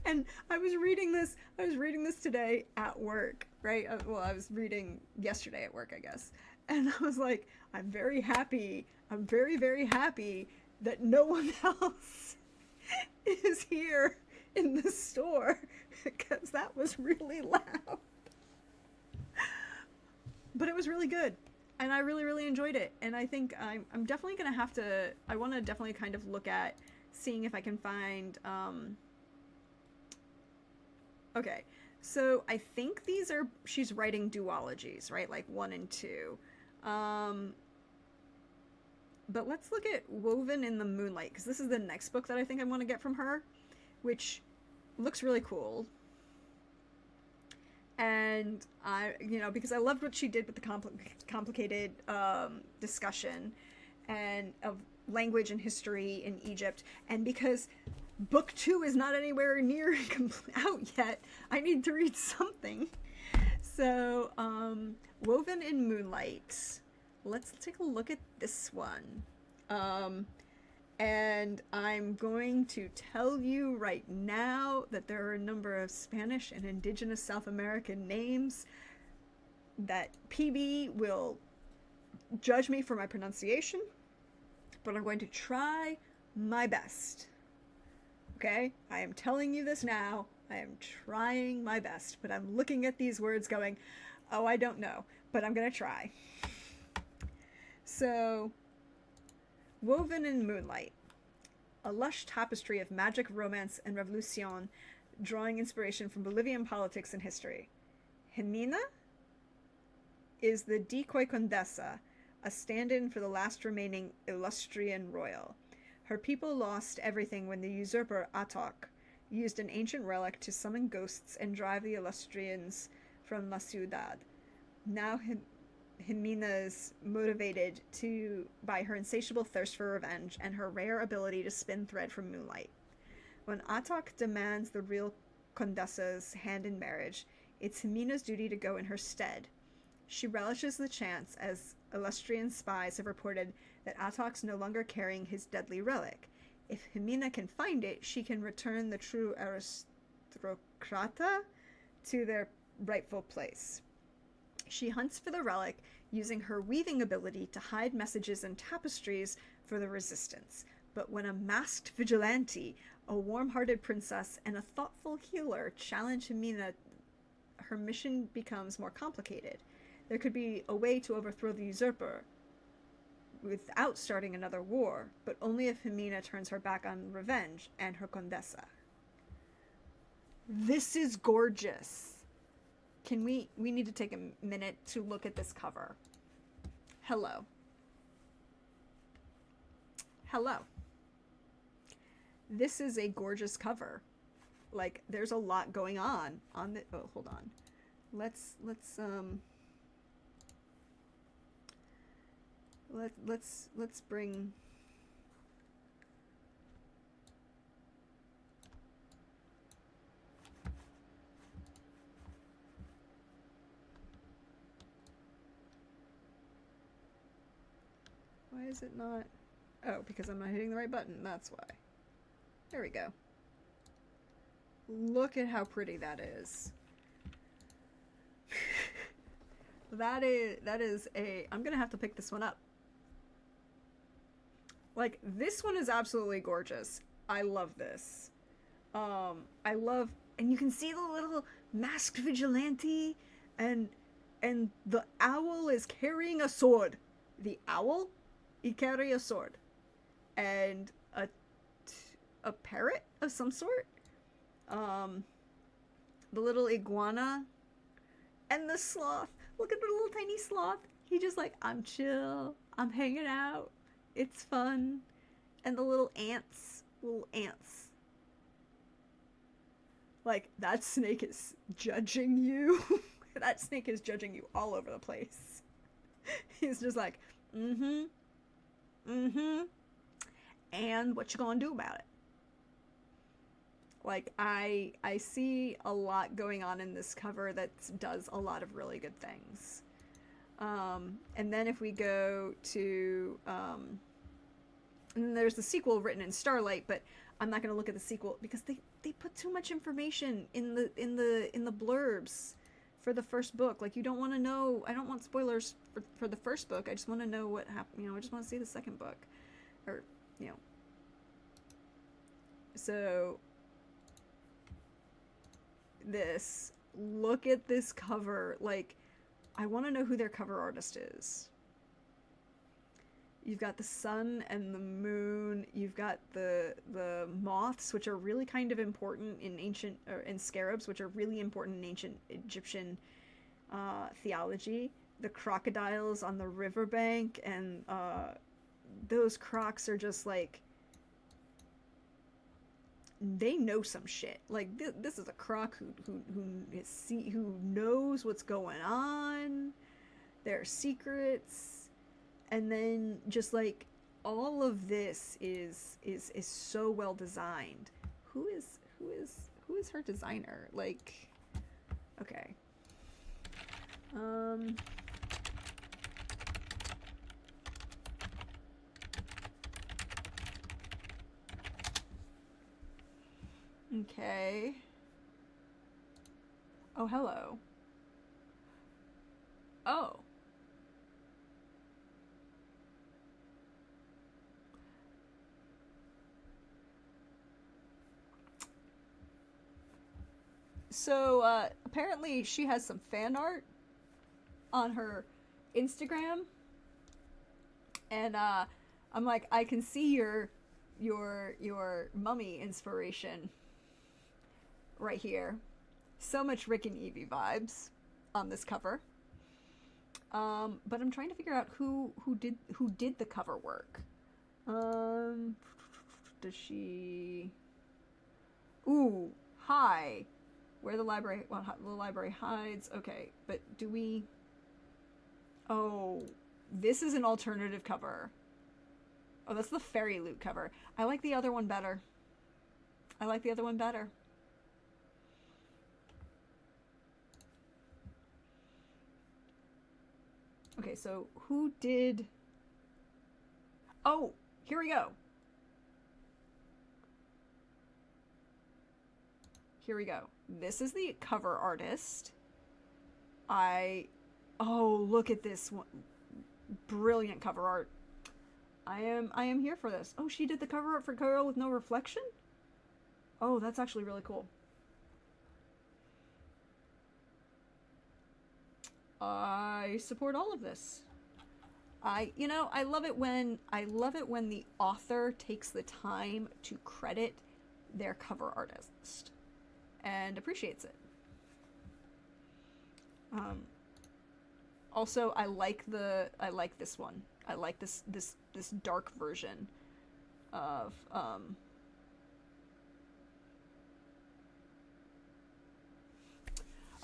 And I was reading this today at work, right? Well, I was reading yesterday at work, I guess. And I was like, I'm very happy. I'm very, very happy that no one else is here in the store, because that was really loud. But it was really good, and I really, really enjoyed it. And I think I'm definitely gonna have to. I want to definitely kind of look at seeing if I can find. Okay, so I think she's writing duologies, right? Like 1 and 2. But let's look at Woven in the Moonlight, because this is the next book that I think I want to get from her, which looks really cool. And because I loved what she did with the complicated discussion and of language and history in Egypt, and because book 2 is not anywhere near out yet, I need to read something. So, Woven in Moonlight. Let's take a look at this one. And I'm going to tell you right now that there are a number of Spanish and indigenous South American names that PB will judge me for my pronunciation, but I'm going to try my best. Okay? I am telling you this now. I am trying my best, but I'm looking at these words going, oh, I don't know, but I'm going to try. So, Woven in Moonlight. A lush tapestry of magic, romance, and revolution, drawing inspiration from Bolivian politics and history. Jimena is the decoy condesa, a stand-in for the last remaining Illustrian royal. Her people lost everything when the usurper Atok used an ancient relic to summon ghosts and drive the Illustrians from La Ciudad. Now Jimena is motivated by her insatiable thirst for revenge and her rare ability to spin thread from moonlight. When Atok demands the real Condesa's hand in marriage, it's Jimena's duty to go in her stead. She relishes the chance, as Illustrian spies have reported that Atok's no longer carrying his deadly relic. If Jimena can find it, she can return the true aristocrata to their rightful place. She hunts for the relic, using her weaving ability to hide messages and tapestries for the resistance. But when a masked vigilante, a warm-hearted princess, and a thoughtful healer challenge Jimena, her mission becomes more complicated. There could be a way to overthrow the usurper without starting another war, but only if Jimena turns her back on revenge and her condesa. This is gorgeous. We need to take a minute to look at this cover. Hello. Hello. This is a gorgeous cover. Like, there's a lot going on the, oh, hold on. Let's bring, why is it not? Oh, because I'm not hitting the right button. That's why. There we go. Look at how pretty that is. That is a, I'm gonna have to pick this one up. Like, this one is absolutely gorgeous. I love this. I love, and you can see the little masked vigilante, and the owl is carrying a sword. The owl, he carry a sword, and a parrot of some sort. The little iguana, and the sloth. Look at the little tiny sloth. He just like, I'm chill. I'm hanging out. It's fun. And the little ants. Like, that snake is judging you. That snake is judging you all over the place. He's just like, and what you gonna do about it? Like, I see a lot going on in this cover that does a lot of really good things. And then if we go to, and then there's the sequel written in Starlight, but I'm not going to look at the sequel because they put too much information in the blurbs for the first book. Like, you don't want to know. I don't want spoilers for the first book. I just want to know what happened. I just want to see the second book, or So look at this cover. Like, I want to know who their cover artist is. You've got the sun and the moon. You've got the moths, which are really kind of important in ancient, and scarabs, which are really important in ancient Egyptian theology. The crocodiles on the riverbank, and those crocs are just like, they know some shit. Like, this is a croc who knows what's going on. Their secrets. And then just like all of this is so well designed. Who is her designer? Like, okay. Okay. Oh, hello. Oh. So, apparently she has some fan art on her Instagram. And, I'm like, I can see your mummy inspiration right here. So much Rick and Evie vibes on this cover. But I'm trying to figure out who did the cover work. Does she... Ooh, hi. Where the library hides. Okay, but do we... Oh, this is an alternative cover. Oh, that's the Fairy Loot cover. I like the other one better. Okay, so who did... Oh, here we go. This is the cover artist. Oh, look at this one. Brilliant cover art. I am here for this. Oh, she did the cover art for Girl with No Reflection? Oh, that's actually really cool. I support all of this. I love it when the author takes the time to credit their cover artist and appreciates it. Also, I like this one. I like this dark version of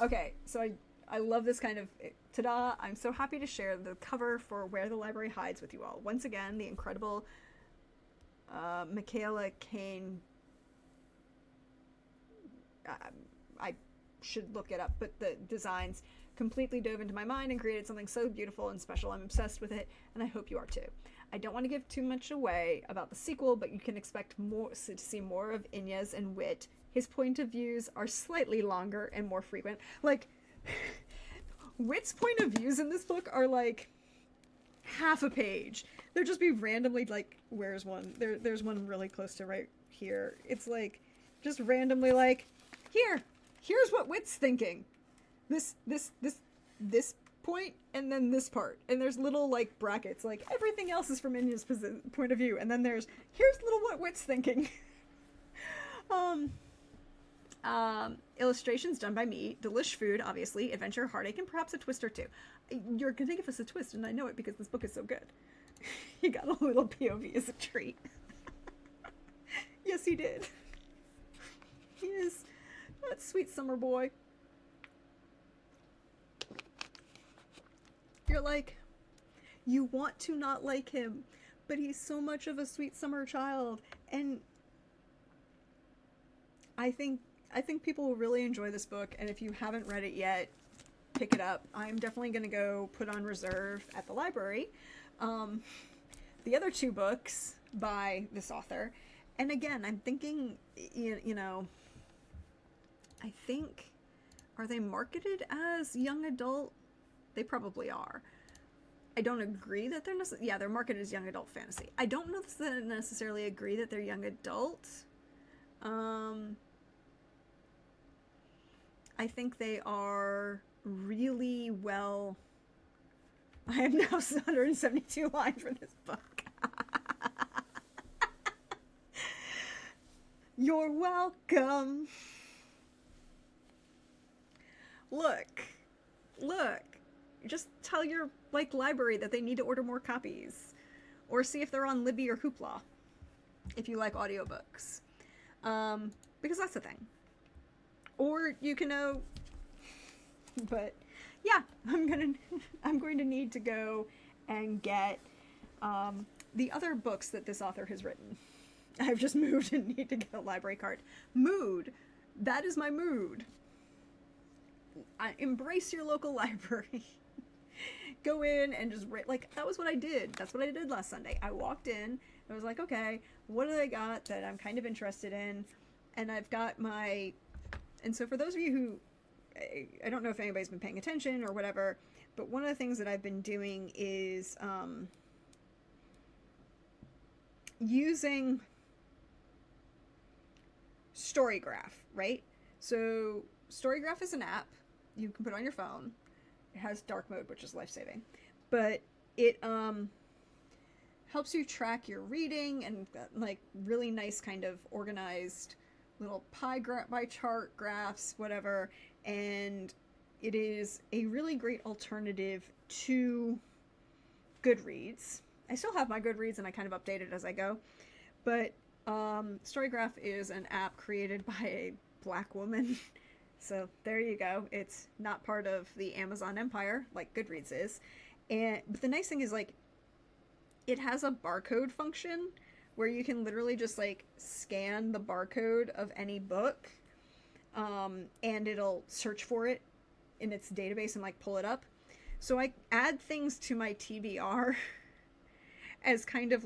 Okay, so I love this kind of ta-da. I'm so happy to share the cover for Where the Library Hides with you all. Once again, the incredible Michaela Kane. I should look it up, but the designs completely dove into my mind and created something so beautiful and special. I'm obsessed with it, and I hope you are too. I don't want to give too much away about the sequel, but you can expect to see more of Inya's and Wit. His point of views are slightly longer and more frequent. Like, Wit's point of views in this book are like half a page. They'll just be randomly like, where's one? There's one really close to right here. It's like, just randomly like, here's what Wit's thinking. This point, and then this part. And there's little, like, brackets. Like, everything else is from Inya's point of view. And then here's little what Wit's thinking. Illustrations done by me. Delish food, obviously. Adventure, heartache, and perhaps a twist or two. You're gonna give us a twist, and I know it because this book is so good. He got a little POV as a treat. Yes, he did. He is that sweet summer boy. You're like, you want to not like him, but he's so much of a sweet summer child, and I think people will really enjoy this book. And if you haven't read it yet, pick it up. I'm definitely going to go put on reserve at the library the other two books by this author. And again, I'm thinking, you know, I think, are they marketed as young adult? They probably are. I don't agree that they're they're marketed as young adult fantasy. I don't necessarily agree that they're young adult. I think they are really well. I have now 172 lines for this book. You're welcome. Look. Just tell your library that they need to order more copies, or see if they're on Libby or Hoopla if you like audiobooks, because that's the thing. Or you can know. But yeah, I'm going to need to go and get the other books that this author has written. I've just moved and need to get a library card. Mood. That is my mood. Embrace your local library. Go in and just that was what I did. That's what I did last Sunday. I walked in. I was like, okay, what do they got that I'm kind of interested in? And I've got my. And so for those of you who, I don't know if anybody's been paying attention or whatever, but one of the things that I've been doing is using Storygraph, right? So Storygraph is an app you can put on your phone. It has dark mode, which is life-saving, but it helps you track your reading and really nice kind of organized little pie chart graphs, whatever, and it is a really great alternative to Goodreads. I still have my Goodreads and I kind of update it as I go, but Storygraph is an app created by a Black woman. So there you go. It's not part of the Amazon empire like Goodreads is. But the nice thing is it has a barcode function where you can literally just scan the barcode of any book, and it'll search for it in its database and pull it up. So I add things to my TBR as kind of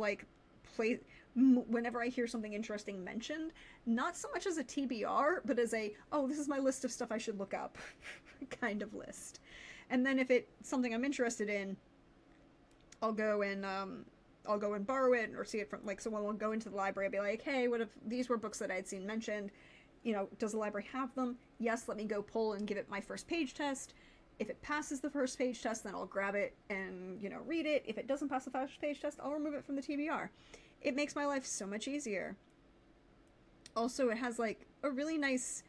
whenever I hear something interesting mentioned, not so much as a TBR, but as this is my list of stuff I should look up kind of list. And then if it's something I'm interested in, I'll go and borrow it or see it from someone will go into the library and be like, hey, what if these were books that I had seen mentioned? Does the library have them? Yes, let me go pull and give it my first page test. If it passes the first page test, then I'll grab it and, read it. If it doesn't pass the first page test, I'll remove it from the TBR. It makes my life so much easier. Also, it has a really nice,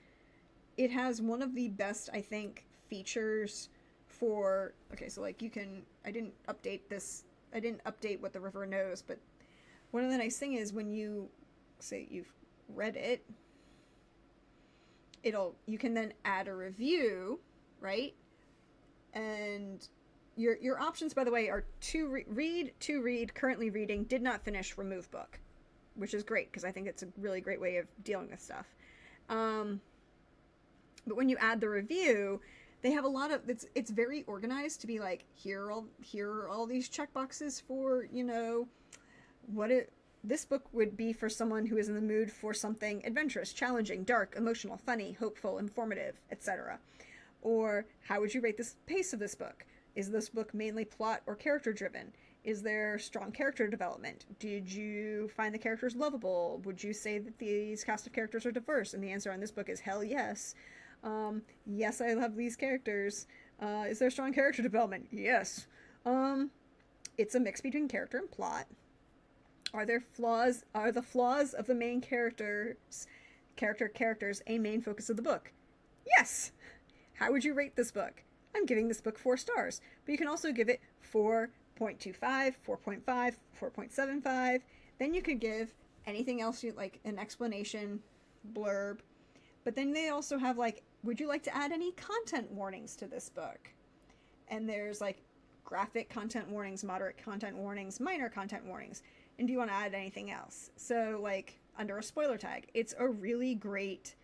it has one of the best, I think, features for, okay, so I didn't update what the river knows, but one of the nice thing is when you say you've read it, you can then add a review, right? And your options, by the way, are to read, currently reading, did not finish, remove book, which is great because I think it's a really great way of dealing with stuff. But when you add the review, they have a lot of, it's very organized to be here are all these checkboxes for, this book would be for someone who is in the mood for something adventurous, challenging, dark, emotional, funny, hopeful, informative, etc. Or how would you rate the pace of this book? Is this book mainly plot or character driven? Is there strong character development? Did you find the characters lovable? Would you say that these cast of characters are diverse? And the answer on this book is hell yes. Yes, I love these characters. Is there strong character development? Yes. It's a mix between character and plot. Are there flaws? Are the flaws of the main characters a main focus of the book? Yes. How would you rate this book? I'm giving this book 4 stars, but you can also give it 4.25, 4.5, 4.75. Then you could give anything else you like, an explanation, blurb. But then they also have would you like to add any content warnings to this book? And there's graphic content warnings, moderate content warnings, minor content warnings. And do you want to add anything else? So under a spoiler tag, it's a really great,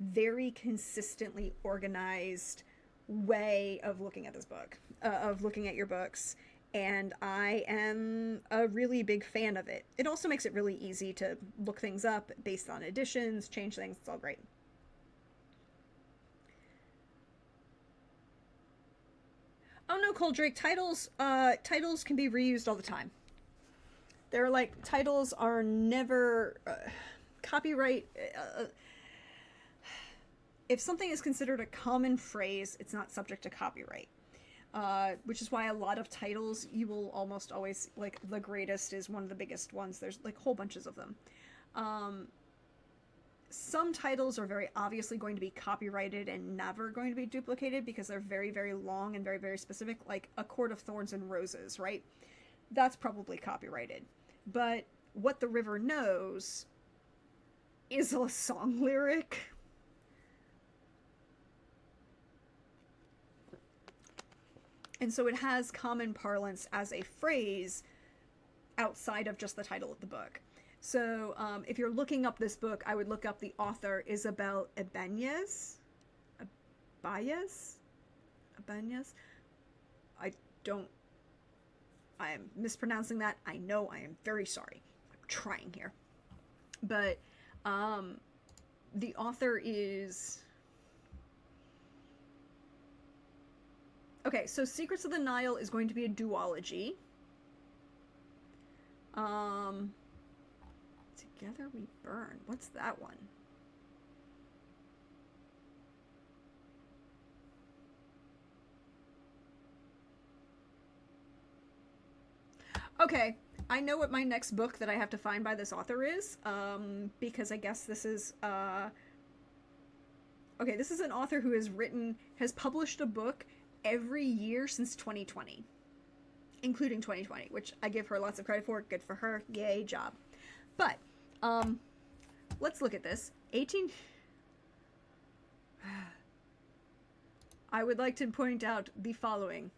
very consistently organized way of looking at this book, of looking at your books, and I am a really big fan of it. It also makes it really easy to look things up based on editions, change things. It's all great. Oh no, Coldrake, titles can be reused all the time. They're like, titles are never copyright. If something is considered a common phrase, it's not subject to copyright. Which is why a lot of titles, you will almost always, like, The Greatest is one of the biggest ones. There's like whole bunches of them. Some titles are very obviously going to be copyrighted and never going to be duplicated because they're very, very long and very, very specific, like A Court of Thorns and Roses, right? That's probably copyrighted. But What the River Knows is a song lyric. And so it has common parlance as a phrase outside of just the title of the book. So if you're looking up this book, I would look up the author, Isabel Ibanez. Ibanez? I am mispronouncing that. I know, I am very sorry. I'm trying here. But the author is... Okay, so Secrets of the Nile is going to be a duology. Together We Burn. What's that one? Okay, I know what my next book that I have to find by this author is, because I guess this is, okay, this is an author who has published a book every year since 2020, including 2020, which I give her lots of credit for. Good for her. Yay, job. But, let's look at this. I would like to point out the following.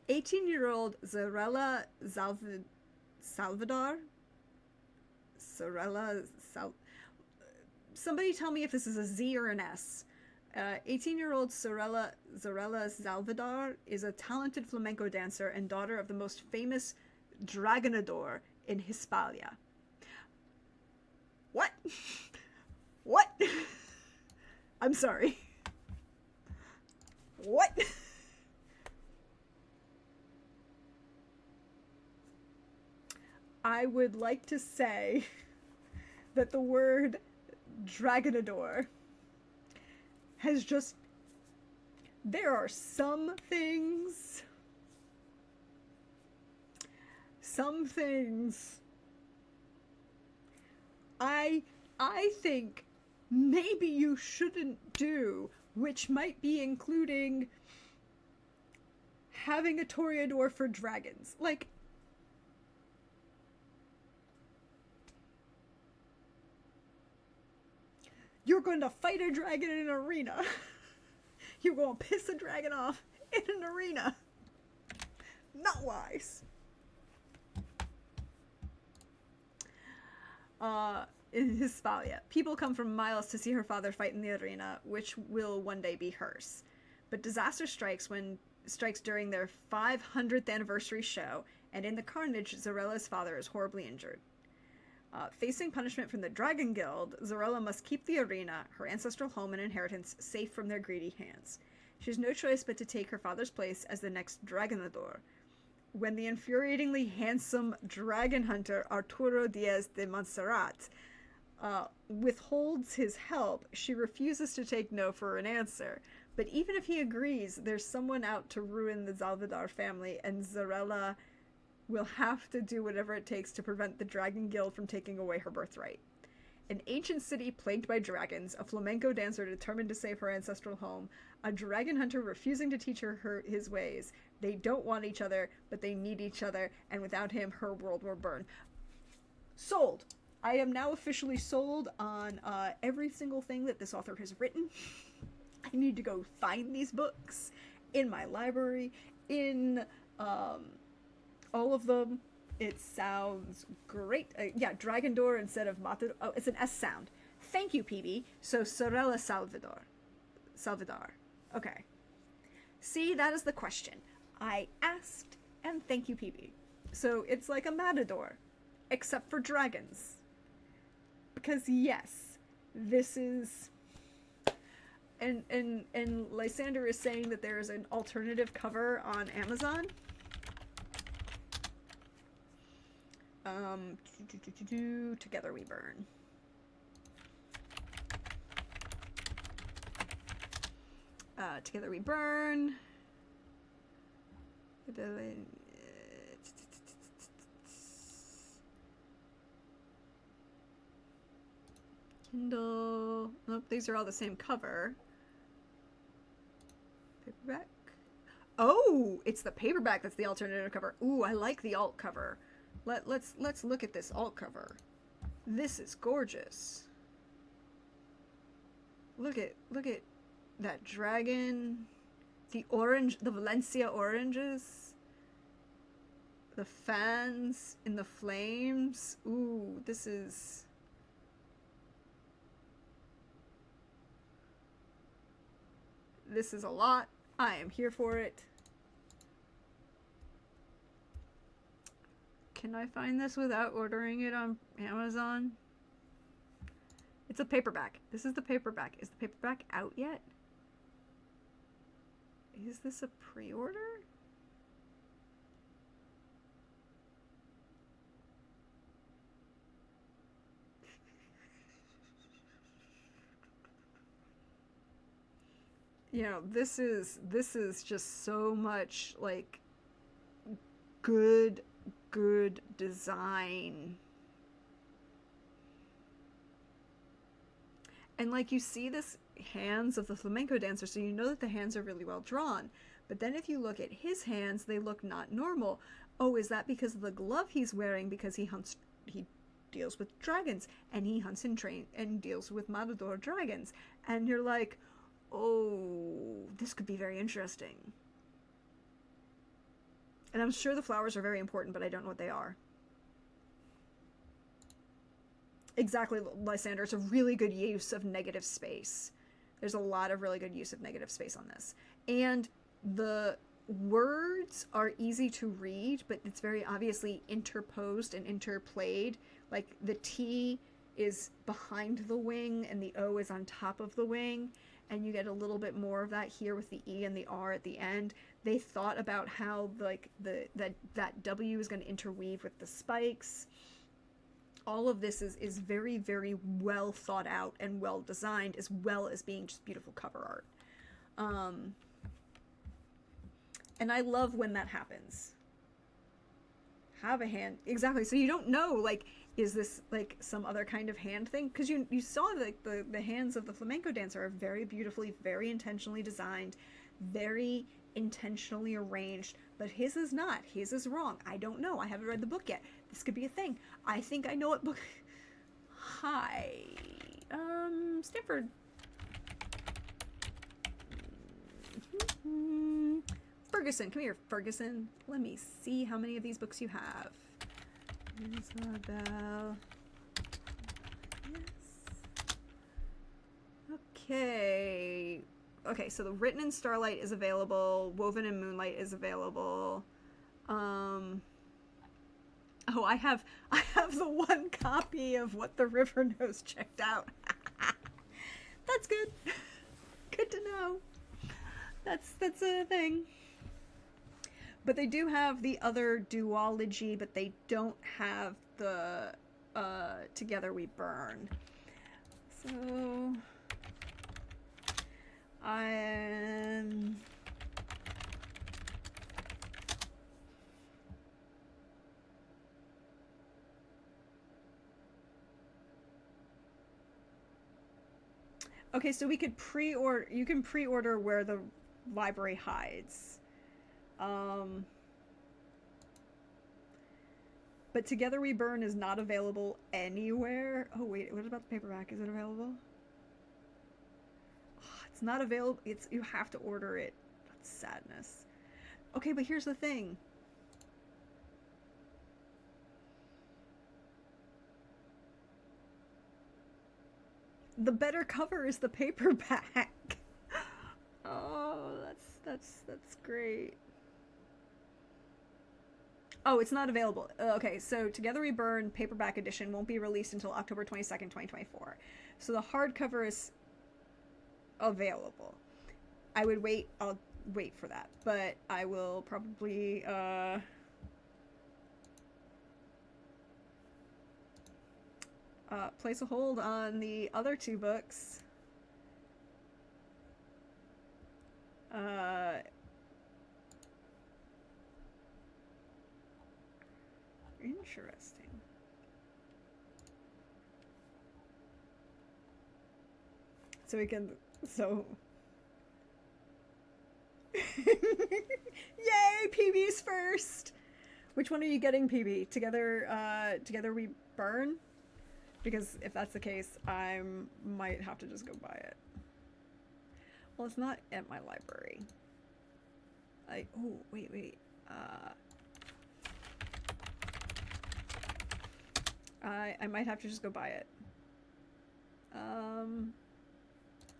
18-year-old Zarela Salvador. Somebody tell me if this is a Z or an S. 18-year-old Zarela Salvador is a talented flamenco dancer and daughter of the most famous dragonador in Hispalia. What? What? I'm sorry. What? I would like to say that the word dragonador has just... There are some things I think maybe you shouldn't do, which might be including having a toreador for dragons. Like, you're going to fight a dragon in an arena. You're going to piss a dragon off in an arena. Not wise. In Hispalia, people come from miles to see her father fight in the arena, which will one day be hers. But disaster strikes during their 500th anniversary show, and in the carnage, Zarela's father is horribly injured. Facing punishment from the Dragon Guild, Zarela must keep the arena, her ancestral home and inheritance, safe from their greedy hands. She has no choice but to take her father's place as the next Dragonador. When the infuriatingly handsome dragon hunter Arturo Diaz de Montserrat withholds his help, she refuses to take no for an answer. But even if he agrees, there's someone out to ruin the Salvador family, and Zarela will have to do whatever it takes to prevent the Dragon Guild from taking away her birthright. An ancient city plagued by dragons, a flamenco dancer determined to save her ancestral home, a dragon hunter refusing to teach her his ways. They don't want each other, but they need each other, and without him, her world will burn. Sold! I am now officially sold on every single thing that this author has written. I need to go find these books in my library, in all of them. It sounds great. Yeah, Dragondor instead of Matador. Oh, it's an S sound. Thank you, PB. So, Sorella Salvador. Okay. See, that is the question. I asked, and thank you, PB. So it's like a Matador, except for dragons. Because yes, this is... And Lysander is saying that there is an alternative cover on Amazon. Together We Burn. Together We Burn. Kindle. Nope, these are all the same cover. Paperback. Oh, it's the paperback that's the alternative cover. Ooh, I like the alt cover. Let's look at this alt cover. This is gorgeous. Look at that dragon. The orange, the Valencia oranges. The fans in the flames. Ooh, this is... This is a lot. I am here for it. Can I find this without ordering it on Amazon? It's a paperback. This is the paperback. Is the paperback out yet? Is this a pre-order? You know, this is just so much like good design. And like you see this hands of the flamenco dancer, so you know that the hands are really well drawn. But then if you look at his hands, they look not normal. Oh, is that because of the glove he's wearing? Because he deals with dragons, and he hunts and deals with Matador dragons. And you're like, oh, this could be very interesting. And I'm sure the flowers are very important, but I don't know what they are. Exactly, Lysander. It's a really good use of negative space. There's a lot of really good use of negative space on this. And the words are easy to read, but it's very obviously interposed and interplayed. Like the T is behind the wing and the O is on top of the wing. And you get a little bit more of that here with the E and the R at the end. They thought about how like that W is going to interweave with the spikes. All of this is very, very well thought out and well designed, as well as being just beautiful cover art. And I love when that happens. Have a hand. Exactly. So you don't know, like, is this like some other kind of hand thing? Because you saw like the hands of the flamenco dancer are very beautifully, very intentionally designed, very intentionally arranged, but his is not. His is wrong. I don't know. I haven't read the book yet. This could be a thing. I think I know what book. Hi. Stanford. Ferguson, come here, Ferguson. Let me see how many of these books you have. Isabel. Yes. Okay. Okay, so the Written in Starlight is available. Woven in Moonlight is available. Oh, I have the one copy of What the River Knows checked out. That's good. Good to know. That's a thing. But they do have the other duology, but they don't have the Together We Burn. So okay, so we could pre-order. You can pre-order Where the Library Hides. But Together We Burn is not available anywhere. Oh wait, what about the paperback? Is it available? Oh, it's not available. You have to order it. That's sadness. Okay, but here's the thing. The better cover is the paperback. Oh, That's great. Oh, it's not available. Okay, so Together We Burn paperback edition won't be released until October 22nd, 2024. So the hardcover is available. I would wait. I'll wait for that, but I will probably place a hold on the other two books. Interesting. So we can. So. Yay! PB's first! Which one are you getting, PB? Together We Burn? Because if that's the case, I might have to just go buy it. Well, it's not at my library. Oh, wait. I might have to just go buy it.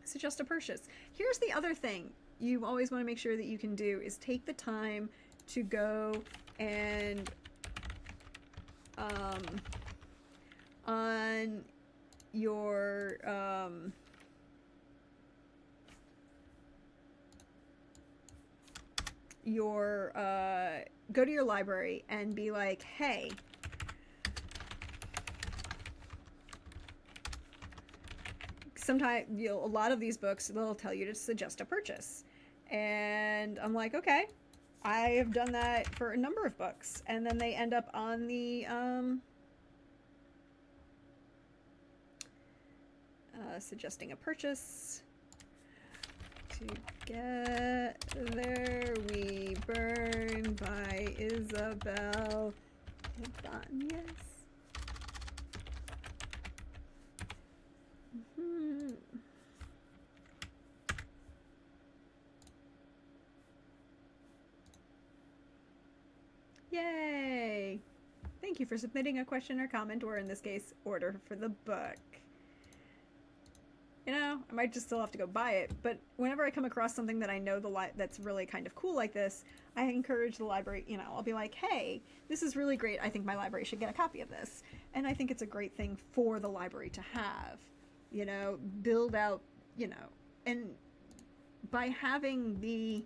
Suggest a purchase. Here's the other thing you always want to make sure that you can do is take the time to go and on your go to your library and be like, hey, sometimes a lot of these books they'll tell you to suggest a purchase, and I'm like, okay, I have done that for a number of books, and then they end up on the suggesting a purchase. Together We Burn by Isabel Ibanez. Yay! Thank you for submitting a question or comment, or in this case, order for the book. You know, I might just still have to go buy it, but whenever I come across something that I know that's really kind of cool like this, I encourage the library, you know, I'll be like, hey, this is really great. I think my library should get a copy of this. And I think it's a great thing for the library to have, you know, build out, you know, and by having the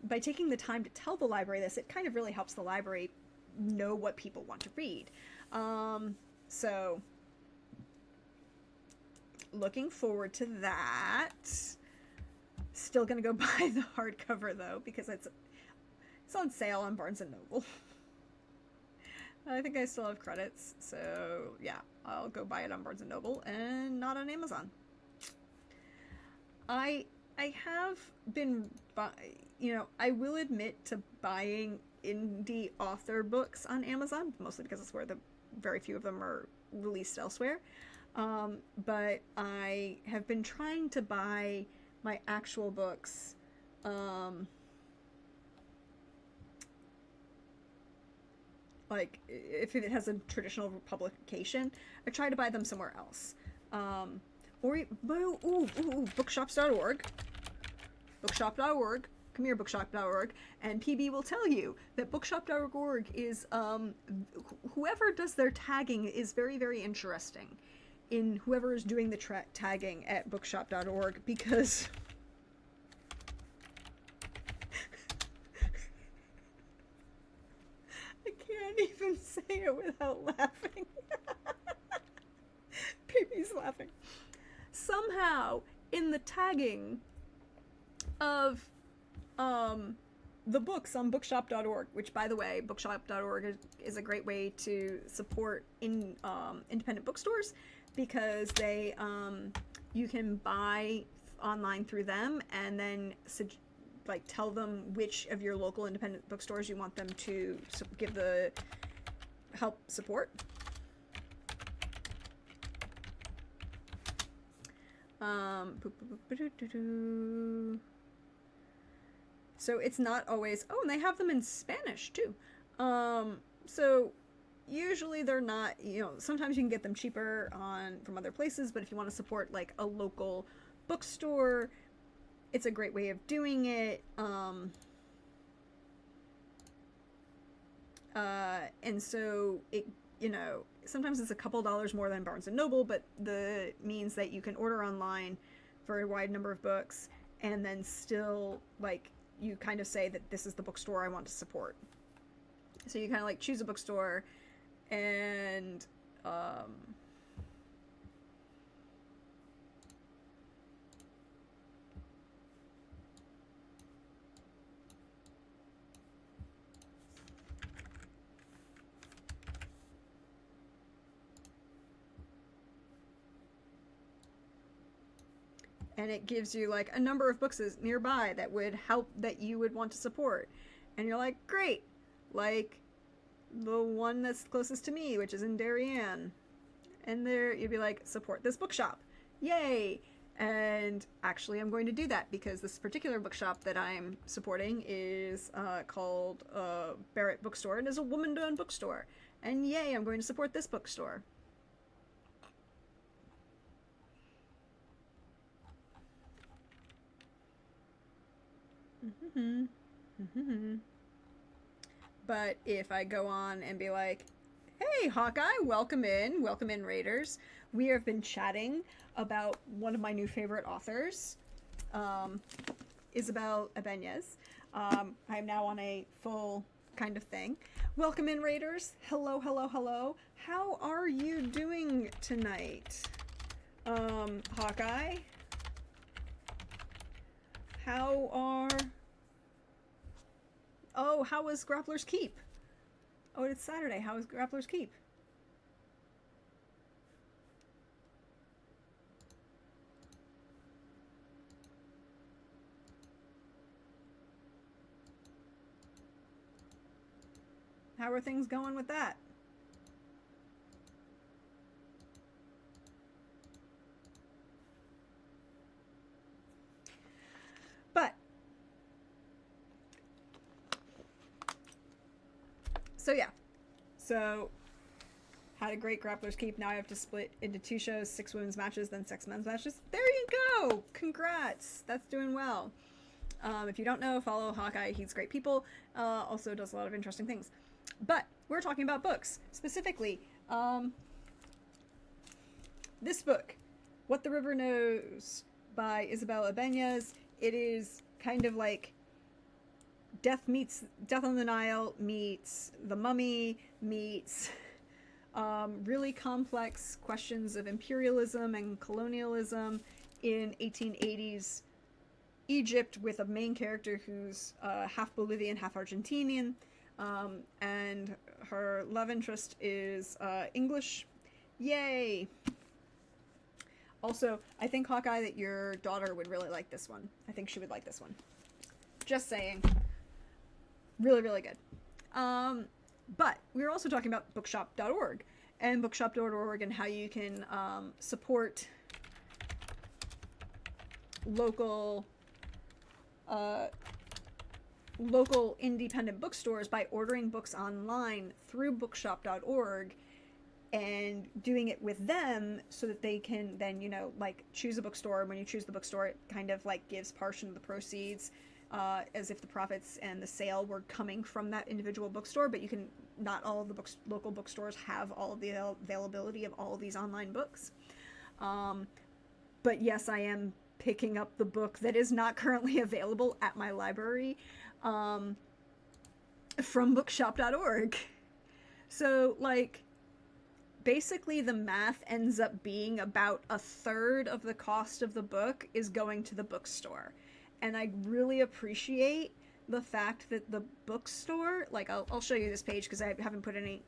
by taking the time to tell the library this, it kind of really helps the library know what people want to read. So looking forward to that. Still gonna go buy the hardcover though, because it's on sale on Barnes and Noble. I think I still have credits, so yeah, I'll go buy it on Barnes and Noble and not on Amazon. I have been, you know, I will admit to buying indie author books on Amazon, mostly because it's where the very few of them are released elsewhere. But I have been trying to buy my actual books like if it has a traditional publication, I try to buy them somewhere else. Bookshops.org. Bookshop.org. Come here, bookshop.org, and PB will tell you that bookshop.org is, whoever does their tagging is very, very interesting in whoever is doing the tagging at bookshop.org, because I can't even say it without laughing. PB's laughing. Somehow, in the tagging of the books on bookshop.org, which, by the way, bookshop.org is a great way to support independent bookstores, because they you can buy online through them and then like tell them which of your local independent bookstores you want them to give the help support. So it's not always, oh, and they have them in Spanish too. So usually they're not, sometimes you can get them cheaper from other places, but if you want to support like a local bookstore, it's a great way of doing it. And so it, sometimes it's a couple dollars more than Barnes and Noble, but the means that you can order online for a wide number of books, and then still, like, you kind of say that this is the bookstore I want to support. So you kind of like choose a bookstore, and and it gives you like a number of books nearby that would help, that you would want to support, and you're like, great, like the one that's closest to me, which is in Darien, and there you'd be like, support this bookshop, yay. And actually I'm going to do that because this particular bookshop that I'm supporting is called Barrett Bookstore, and is a woman-owned bookstore, and yay, I'm going to support this bookstore. But if I go on and be like, hey, Hawkeye, welcome in, Raiders. We have been chatting about one of my new favorite authors, Isabel Ibanez. I'm now on a full kind of thing. Welcome in, Raiders. Hello, hello, hello. How are you doing tonight? Hawkeye? How was Grappler's Keep? Oh, it's Saturday. How was Grappler's Keep? How are things going with that? But so yeah, so had a great Grappler's Keep. Now I have to split into 2 shows, 6 women's matches, then 6 men's matches. There you go. Congrats. That's doing well. If you don't know, follow Hawkeye. He's great people. Also does a lot of interesting things. But we're talking about books. Specifically, this book, What the River Knows by Isabel Ibanez. It is kind of like Death on the Nile meets The Mummy meets really complex questions of imperialism and colonialism in 1880s Egypt, with a main character who's half Bolivian, half Argentinian, and her love interest is English. Yay! Also, I think, Hawkeye, that your daughter would really like this one. I think she would like this one. Just saying. Really, really good. But we were also talking about bookshop.org and bookshop.org and how you can support local independent bookstores by ordering books online through bookshop.org and doing it with them, so that they can then, like, choose a bookstore. And when you choose the bookstore, it kind of like gives portion of the proceeds, as if the profits and the sale were coming from that individual bookstore. But not all of the local bookstores have all of the availability of all of these online books. But yes, I am picking up the book that is not currently available at my library, from bookshop.org. So, like, basically the math ends up being about 1/3 of the cost of the book is going to the bookstore. And I really appreciate the fact that the bookstore, like, I'll show you this page because I haven't put any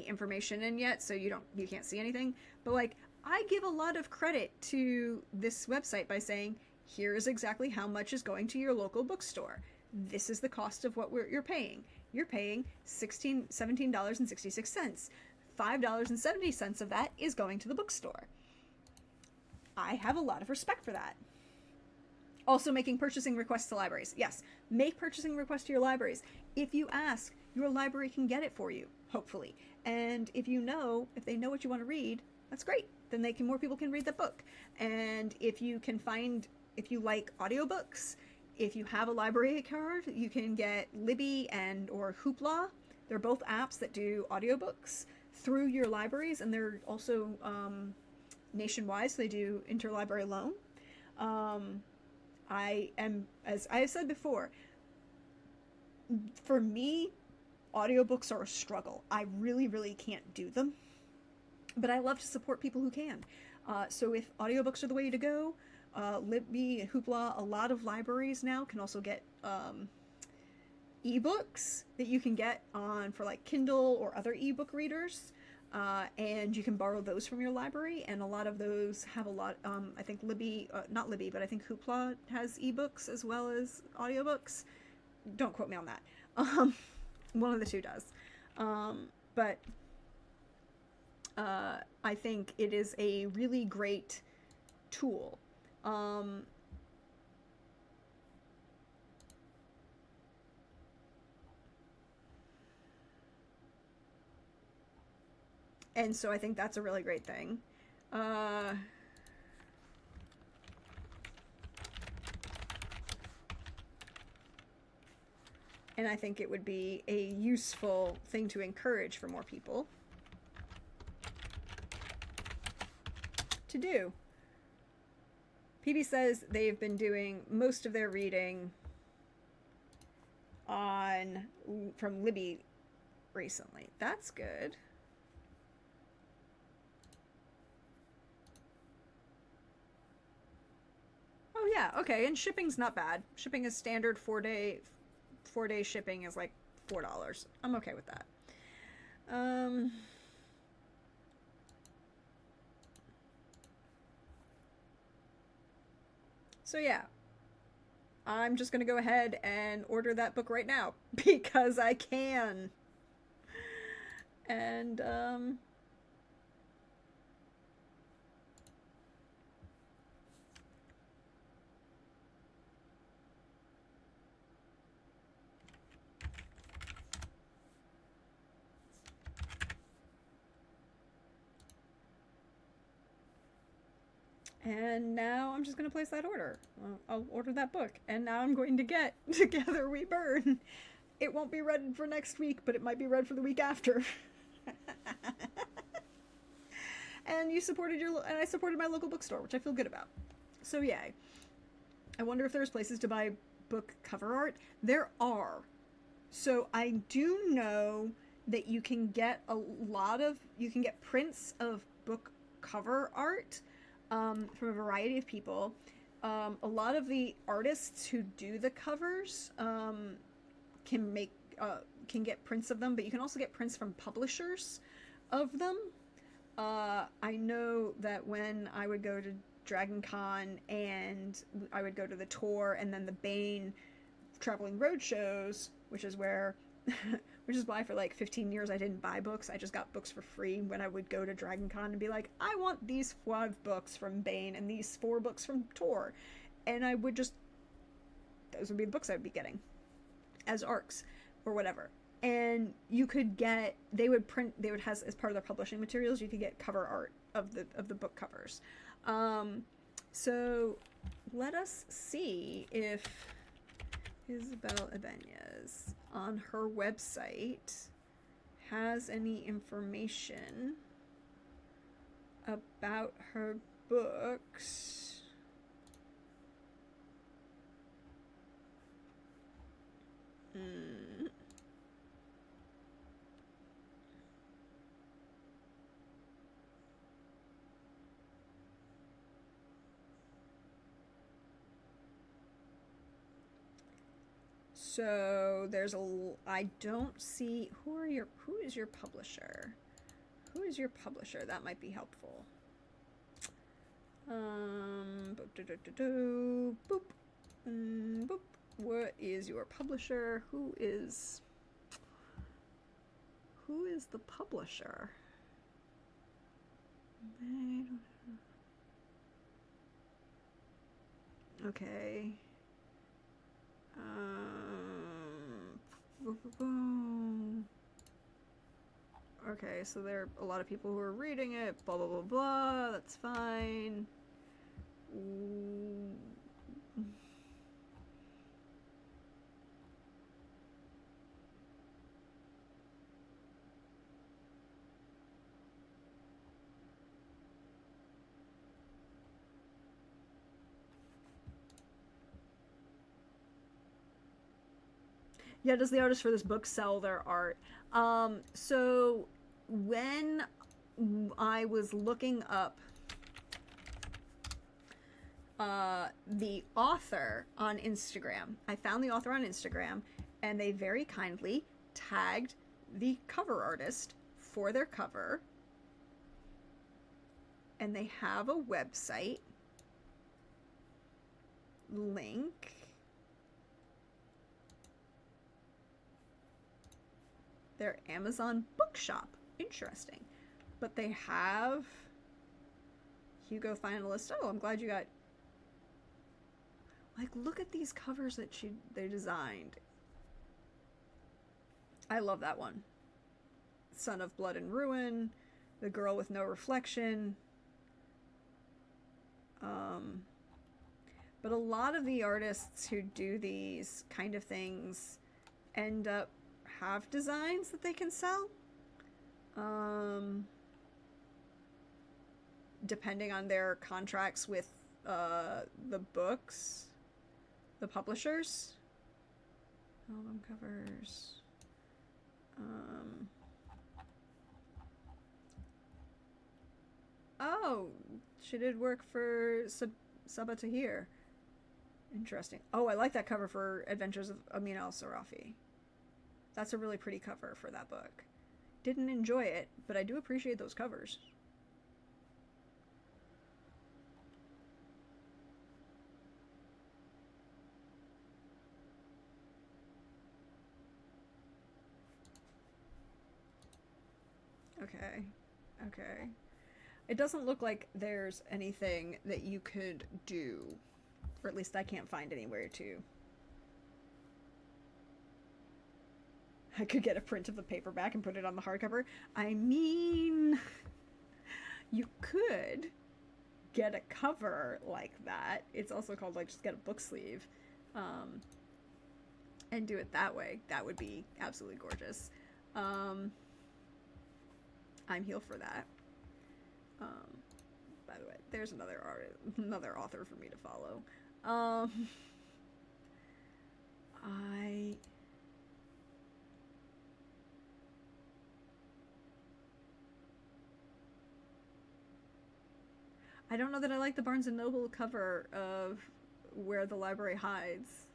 information in yet, so you can't see anything. But, like, I give a lot of credit to this website by saying, here's exactly how much is going to your local bookstore. This is the cost of what you're paying. You're paying $17.66. $5.70 of that is going to the bookstore. I have a lot of respect for that. Also, making purchasing requests to libraries. Yes, make purchasing requests to your libraries. If you ask your library can get it for you, hopefully. And if they know what you want to read, that's great. Then more people can read the book. And if you like audiobooks, if you have a library card, you can get Libby or Hoopla. They're both apps that do audiobooks through your libraries, and they're also nationwide, so they do interlibrary loan. As I have said before, for me, audiobooks are a struggle. I really, really can't do them, but I love to support people who can. So if audiobooks are the way to go, Libby, Hoopla, a lot of libraries now can also get ebooks that you can get for like Kindle or other ebook readers, and you can borrow those from your library. And a lot of those have a lot. I think Libby, not Libby, but I think Hoopla has ebooks as well as audiobooks. Don't quote me on that. One of the two does, but I think it is a really great tool. And so I think that's a really great thing. And I think it would be a useful thing to encourage for more people to do. PB says they've been doing most of their reading from Libby recently. That's good. Oh yeah, okay, and shipping's not bad. Shipping is standard 4-day shipping is like $4. I'm okay with that. So yeah, I'm just gonna go ahead and order that book right now because I can. And now I'm just going to place that order. I'll order that book. And now I'm going to get Together We Burn. It won't be read for next week, but it might be read for the week after. And I supported my local bookstore, which I feel good about. So yay. I wonder if there's places to buy book cover art. There are. So I do know that you can get prints of book cover art from a variety of people. A lot of the artists who do the covers can get prints of them, but you can also get prints from publishers of them. I know that when I would go to Dragon Con and I would go to the tour and then the Bane traveling road shows, which is why for like 15 years I didn't buy books. I just got books for free when I would go to Dragon Con and be like, I want these 5 books from Bane and these 4 books from Tor. And those would be the books I would be getting as ARCs or whatever. And they would have, as part of their publishing materials, you could get cover art of the book covers. So let us see if Isabel Ibanez on her website has any information about her books. So I don't see, who is your publisher? Who is your publisher? That might be helpful. Boop. Boop. What is your publisher? Who is the publisher? Okay. Okay, so there are a lot of people who are reading it, blah blah blah blah, that's fine. Ooh. Yeah, does the artist for this book sell their art? So when I was looking up the author on Instagram, I found the author on Instagram, and they very kindly tagged the cover artist for their cover, and they have a website link. Their Amazon bookshop. Interesting. But they have Hugo finalist. Oh, I'm glad you got. Like, look at these covers that they designed. I love that one. Son of Blood and Ruin, The Girl with No Reflection. But a lot of the artists who do these kind of things end up have designs that they can sell. Depending on their contracts with the books, the publishers. Album covers. Oh, she did work for Sabaa Tahir. Interesting. Oh, I like that cover for Adventures of Amin al-Sarafi. That's a really pretty cover for that book. Didn't enjoy it, but I do appreciate those covers. Okay. Okay. It doesn't look like there's anything that you could do. Or at least I can't find anywhere to. I could get a print of the paperback and put it on the hardcover. I mean, you could get a cover like that. It's also called, like, just get a book sleeve. And do it that way. That would be absolutely gorgeous. I'm here for that. By the way, there's another author for me to follow. I don't know that I like the Barnes & Noble cover of Where the Library Hides.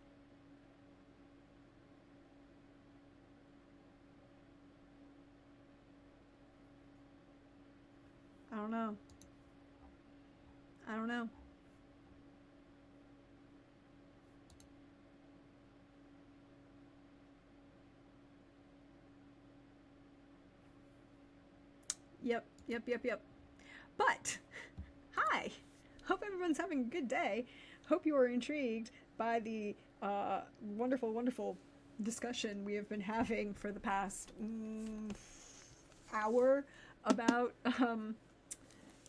I don't know. I don't know. Yep. But, hi! Hope everyone's having a good day. Hope you are intrigued by the wonderful, wonderful discussion we have been having for the past hour about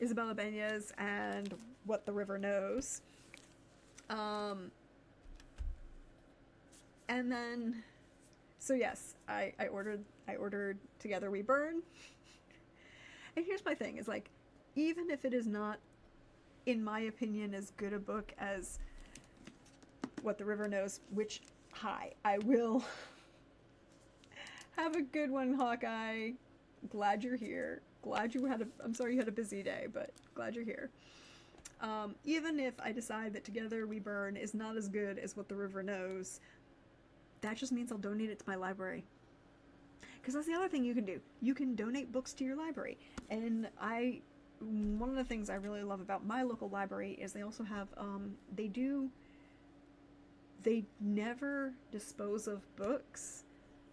Isabella Beñez and What the River Knows. And then, so yes, I ordered Together We Burn. And here's my thing, is like, even if it is not, in my opinion, as good a book as What the River Knows, which, hi, I will have a good one, Hawkeye. Glad you're here. Glad you had I'm sorry you had a busy day, but glad you're here. Even if I decide that Together We Burn is not as good as What the River Knows, that just means I'll donate it to my library. Because that's the other thing you can do. You can donate books to your library. And one of the things I really love about my local library is they also have, they never dispose of books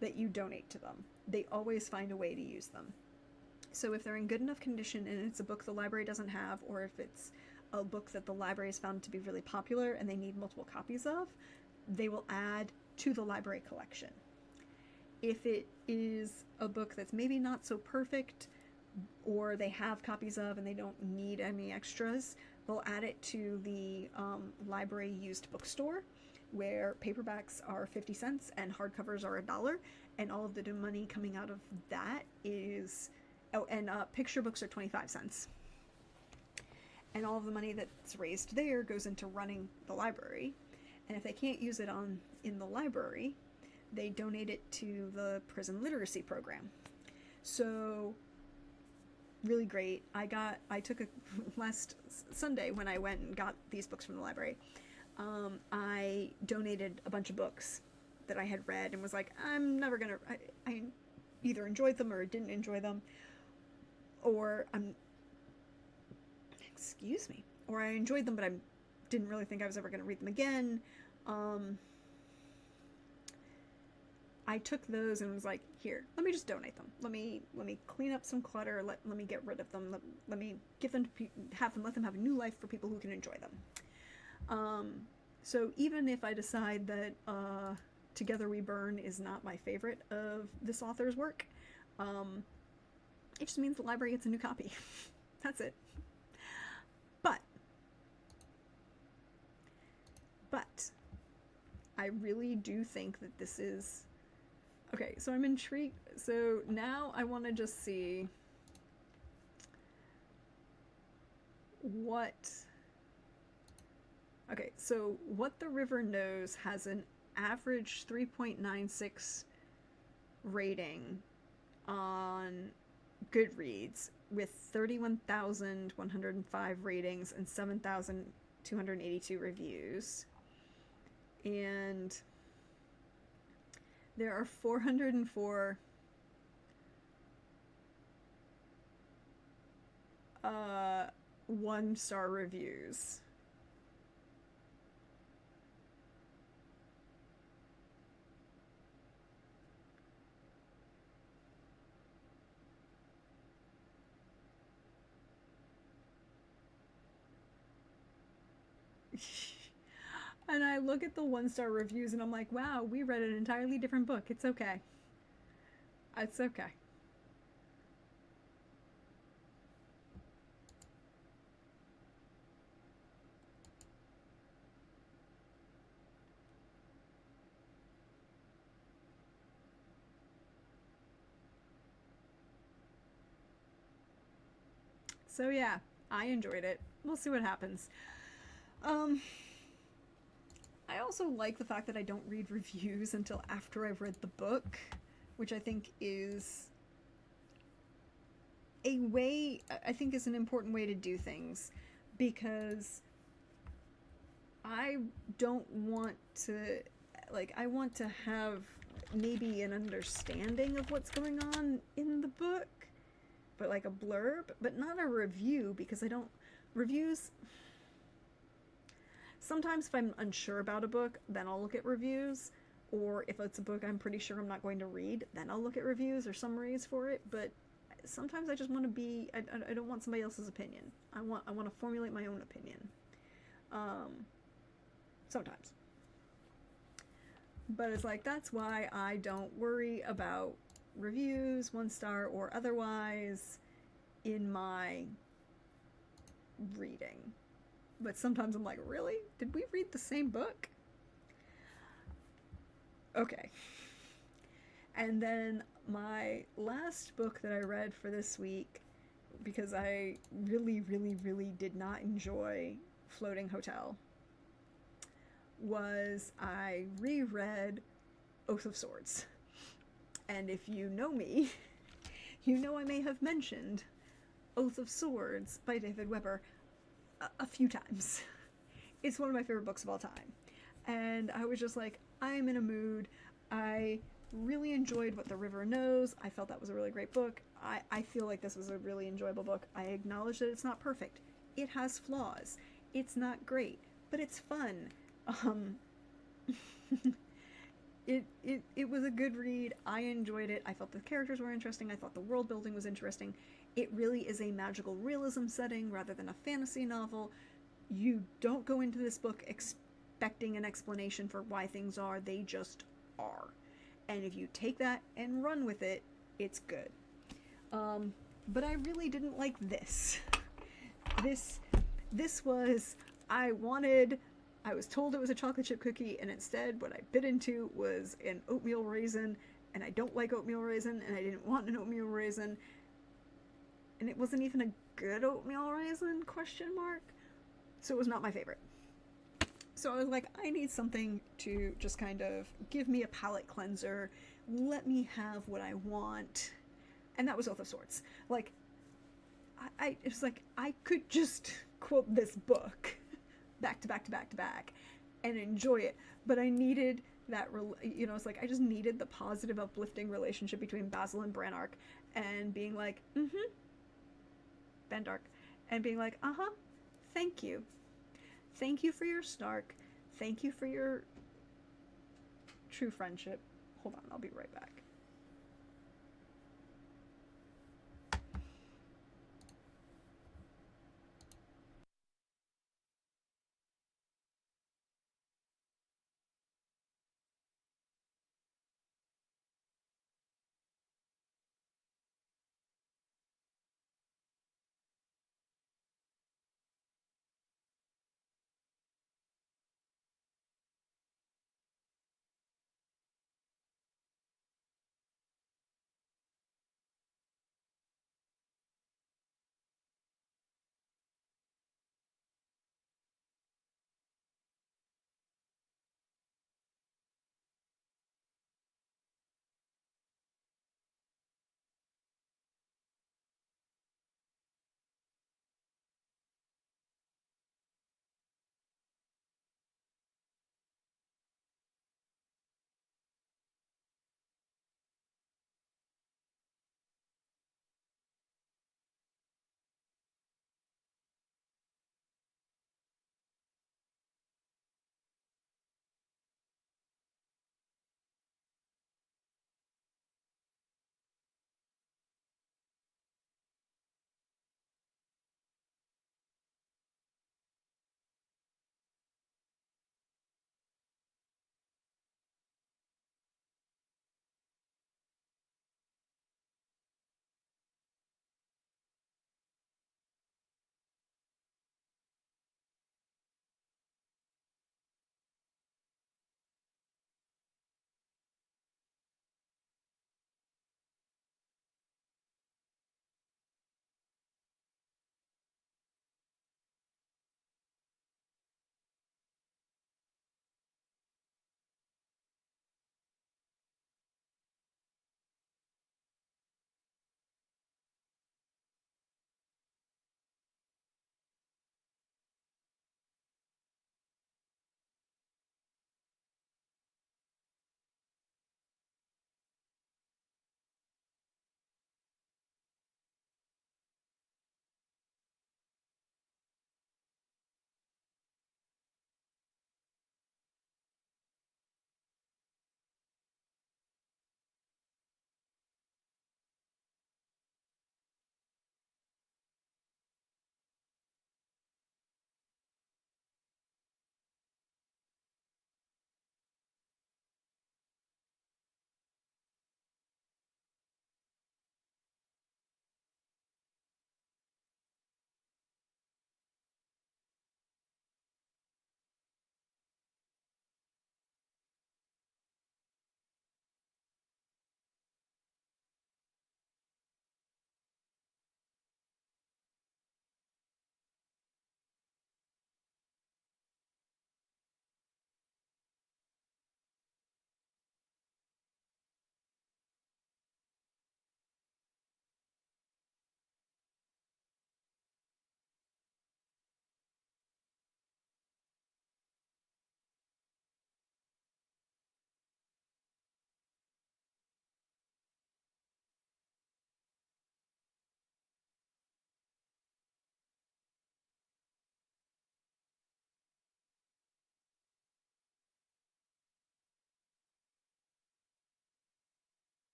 that you donate to them. They always find a way to use them. So if they're in good enough condition and it's a book the library doesn't have, or if it's a book that the library has found to be really popular and they need multiple copies of, they will add to the library collection. If it is a book that's maybe not so perfect, or they have copies of and they don't need any extras, they'll add it to the library used bookstore, where paperbacks are 50 cents and hardcovers are $1, and all of the money coming out of that is, oh, and picture books are 25 cents. And all of the money that's raised there goes into running the library. And if they can't use it in the library, they donate it to the prison literacy program. So really great. I took a last Sunday when I went and got these books from the library. I donated a bunch of books that I had read and was like, I'm never gonna. I either enjoyed them or didn't enjoy them, or excuse me, or I enjoyed them but I didn't really think I was ever gonna read them again. I took those and was like, here, let me just donate them. Let me clean up some clutter. Let me get rid of them. Let me give them to let them have a new life for people who can enjoy them. So even if I decide that Together We Burn is not my favorite of this author's work, it just means the library gets a new copy. That's it. But I really do think that this is okay. So I'm intrigued. So now I want to just see what. Okay, so What the River Knows has an average 3.96 rating on Goodreads with 31,105 ratings and 7,282 reviews. And there are 404 one-star reviews. And I look at the one-star reviews and I'm like, wow, we read an entirely different book. It's okay. It's okay. So yeah, I enjoyed it. We'll see what happens. I also like the fact that I don't read reviews until after I've read the book, which I think is a way, I think is an important way to do things, because I don't want to, like, I want to have maybe an understanding of what's going on in the book, but like a blurb, but not a review, because I don't, reviews, sometimes if I'm unsure about a book, then I'll look at reviews, or if it's a book I'm pretty sure I'm not going to read, then I'll look at reviews or summaries for it. But sometimes I just want to be, I don't want somebody else's opinion. I want to formulate my own opinion. Sometimes. But it's like, that's why I don't worry about reviews, 1-star or otherwise, in my reading. But sometimes I'm like, really? Did we read the same book? Okay. And then my last book that I read for this week, because I really, really, really did not enjoy Floating Hotel, was I reread Oath of Swords. And if you know me, you know I may have mentioned Oath of Swords by David Weber a few times. It's one of my favorite books of all time. And I was just like, I'm in a mood. I really enjoyed What the River Knows. I felt that was a really great book. I feel like this was a really enjoyable book. I acknowledge that it's not perfect. It has flaws. It's not great, but it's fun. It was a good read. I enjoyed it. I felt the characters were interesting. I thought the world building was interesting. It really is a magical realism setting rather than a fantasy novel. You don't go into this book expecting an explanation for why things are. They just are. And if you take that and run with it, it's good. But I really didn't like this. This this was I wanted I was told it was a chocolate chip cookie, and instead what I bit into was an oatmeal raisin, and I don't like oatmeal raisin, and I didn't want an oatmeal raisin, and it wasn't even a good oatmeal raisin, question mark. So it was not my favorite. So I was like, I need something to just kind of give me a palate cleanser, let me have what I want. And that was Oath of Swords. Like, it was like, I could just quote this book back to back to back to back and enjoy it. But I needed that, it's like I just needed the positive, uplifting relationship between Basil and Branark, and being like, Bendark, and being like, thank you. Thank you for your snark. Thank you for your true friendship. Hold on, I'll be right back.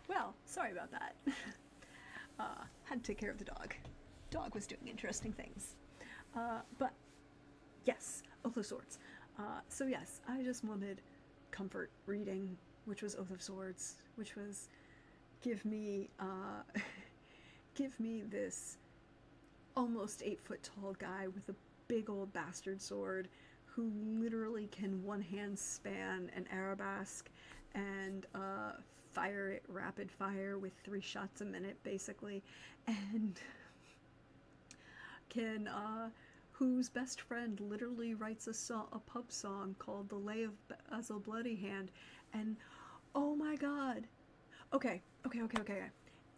Well, sorry about that. Had to take care of the dog. Dog was doing interesting things. But yes, Oath of Swords. So yes, I just wanted comfort reading, which was Oath of Swords, which was give me give me this almost 8 foot tall guy with a big old bastard sword who literally can one hand span an arabesque and fire it rapid fire with 3 shots a minute basically, and can whose best friend literally writes a pub song called The Lay of Basil Bloodyhand. And oh my god. Okay.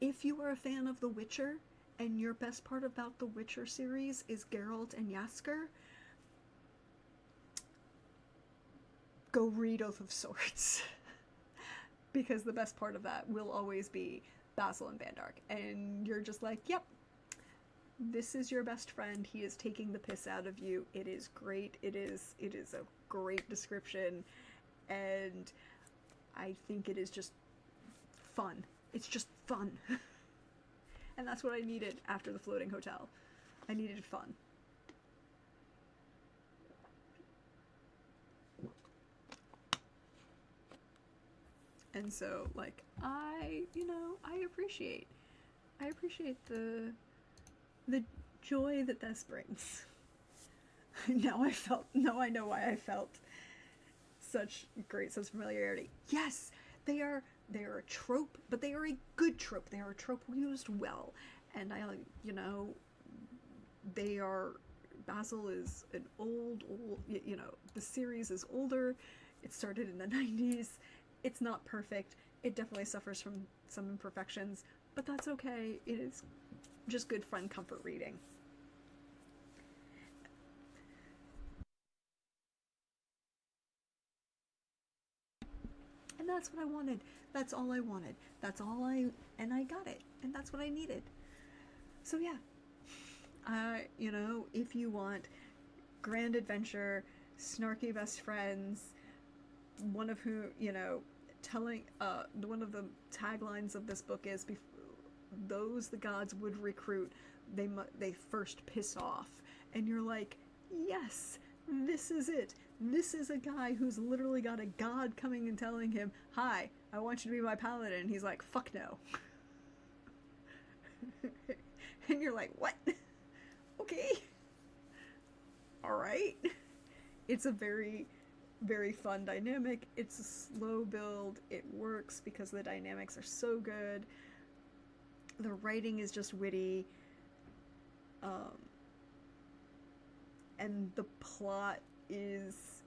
If you are a fan of The Witcher and your best part about the Witcher series is Geralt and Jaskier, go read Oath of Swords. Because the best part of that will always be Basil and Vandark. And you're just like, yep, this is your best friend. He is taking the piss out of you. It is great. It is a great description. And I think it is just fun. It's just fun. And that's what I needed after the floating hotel. I needed fun. And so, like, I appreciate the joy that this brings. Now I know why I felt such great sense of familiarity. Yes, they are a trope, but they are a good trope. They are a trope used well. And Basil is an old, the series is older. It started in the 90s. It's not perfect. It definitely suffers from some imperfections, but that's okay. It is just good, fun, comfort reading. And that's what I wanted. That's all I wanted. And I got it. And that's what I needed. So yeah. If you want grand adventure, snarky best friends, one of who, telling one of the taglines of this book is those the gods would recruit, they first piss off. And you're like, yes, this is it. This is a guy who's literally got a god coming and telling him, hi, I want you to be my paladin. And he's like, fuck no. And you're like, what? Okay. Alright. It's a very, very fun dynamic. It's a slow build. It works because the dynamics are so good. The writing is just witty. And the plot is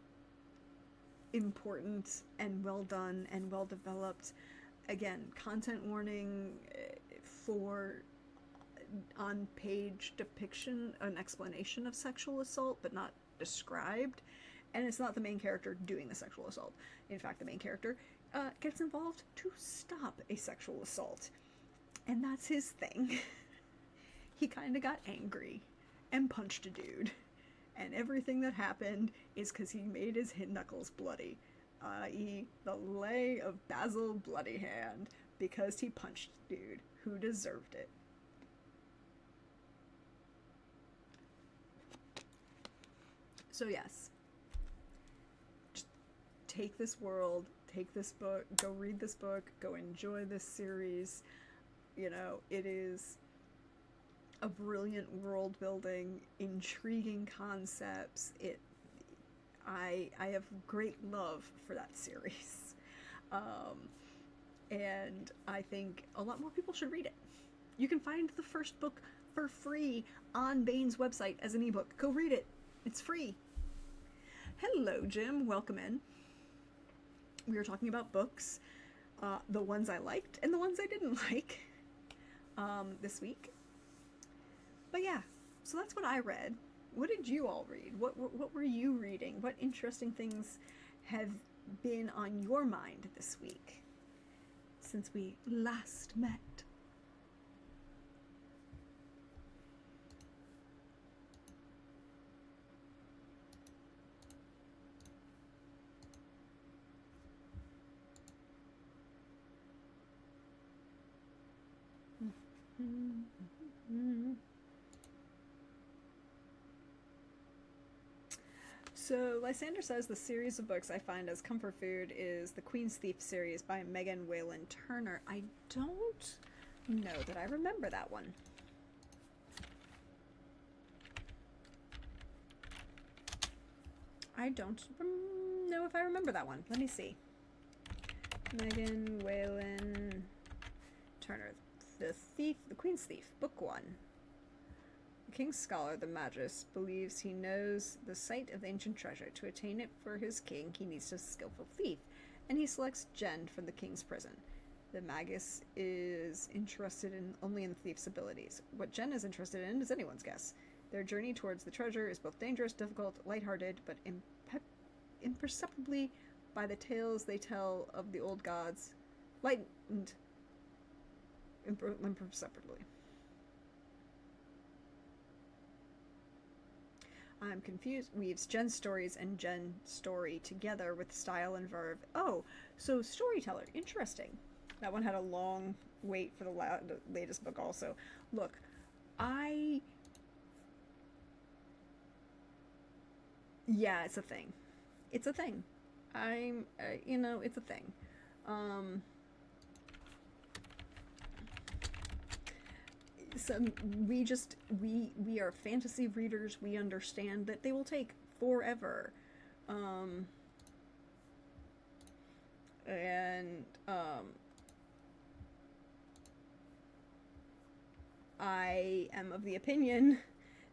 important and well done and well developed. Again, content warning for on-page depiction, an explanation of sexual assault, but not described. And it's not the main character doing the sexual assault. In fact, the main character gets involved to stop a sexual assault. And that's his thing. He kind of got angry and punched a dude. And everything that happened is because he made his knuckles bloody. I.e., the Lay of Basil Bloodyhand, because he punched a dude who deserved it. So yes, just take this world, take this book, go read this book, go enjoy this series. It is a brilliant world building, intriguing concepts. I have great love for that series. And I think a lot more people should read it. You can find the first book for free on Bane's website as an ebook. Go read it. It's free. Hello, Jim. Welcome in. We were talking about books, the ones I liked and the ones I didn't like this week. But yeah, so that's what I read. What did you all read? What were you reading? What interesting things have been on your mind this week since we last met? So, Lysander says the series of books I find as comfort food is the Queen's Thief series by Megan Whalen Turner. I don't know that I remember that one. I don't know if I remember that one. Let me see. Megan Whalen Turner. The Thief, the Queen's Thief, Book 1. The King's Scholar, the Magus, believes he knows the site of the ancient treasure. To attain it for his king, he needs a skillful thief, and he selects Jen from the king's prison. The Magus is interested only in the thief's abilities. What Jen is interested in is anyone's guess. Their journey towards the treasure is both dangerous, difficult, lighthearted, but imperceptibly by the tales they tell of the old gods, lightened imperceptibly. I'm confused. Weaves Jen's stories and Jen's story together with style and verb. Oh, so storyteller. Interesting. That one had a long wait for the latest book also. Look, yeah, it's a thing. It's a thing. It's a thing. So we are fantasy readers. We understand that they will take forever. I am of the opinion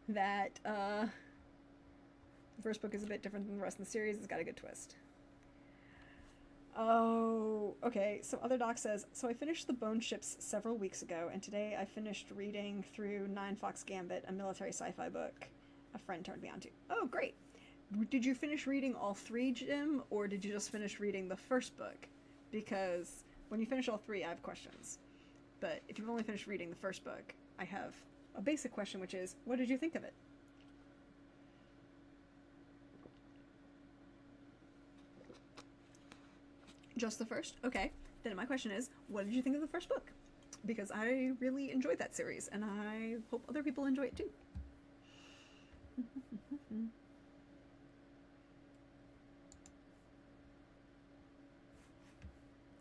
that the first book is a bit different than the rest of the series. It's got a good twist. Oh, okay. So Other Doc says, so I finished The Bone Ships several weeks ago, and today I finished reading through Nine Fox Gambit, a military sci-fi book a friend turned me on to. Oh, great. Did you finish reading all three, Jim, or did you just finish reading the first book? Because when you finish all three, I have questions. But if you've only finished reading the first book, I have a basic question, which is, what did you think of it? Just the first? Okay. Then my question is, what did you think of the first book? Because I really enjoyed that series, and I hope other people enjoy it too.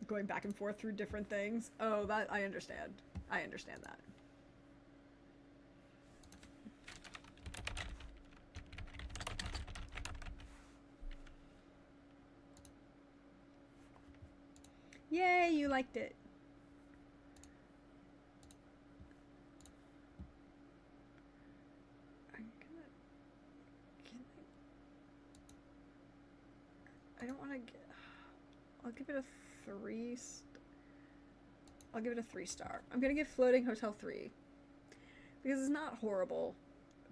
Going back and forth through different things. Oh, that I understand. I understand that. Yay, you liked it. I don't want to get... I'll give it a 3... I'll give it a 3-star. I'm going to give Floating Hotel 3. Because it's not horrible,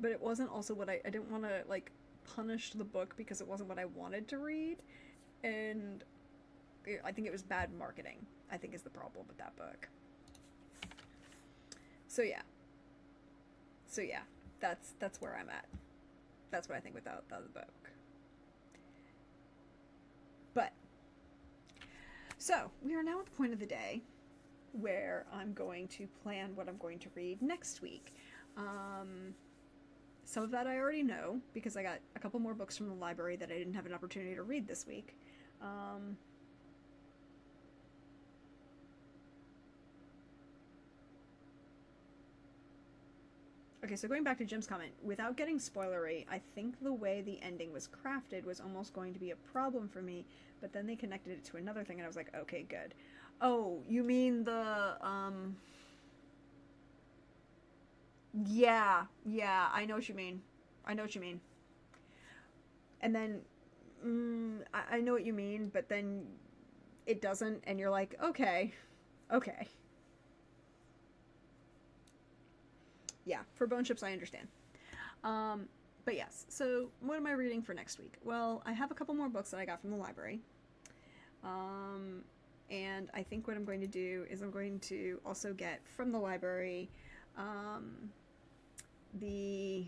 but it wasn't also what I didn't want to, like, punish the book because it wasn't what I wanted to read. And I think it was bad marketing, I think is the problem with that book. So yeah. That's where I'm at. That's what I think without the book. But, so, we are now at the point of the day where I'm going to plan what I'm going to read next week. Some of that I already know, because I got a couple more books from the library that I didn't have an opportunity to read this week. Okay, so going back to Jim's comment, without getting spoilery, I think the way the ending was crafted was almost going to be a problem for me, but then they connected it to another thing, and I was like, okay, good. Oh, you mean the, yeah, I know what you mean. And then, I know what you mean, but then it doesn't, and you're like, okay. Yeah, for Bone Ships, I understand. But yes, so what am I reading for next week? Well, I have a couple more books that I got from the library. And I think what I'm going to do is I'm going to also get from the library the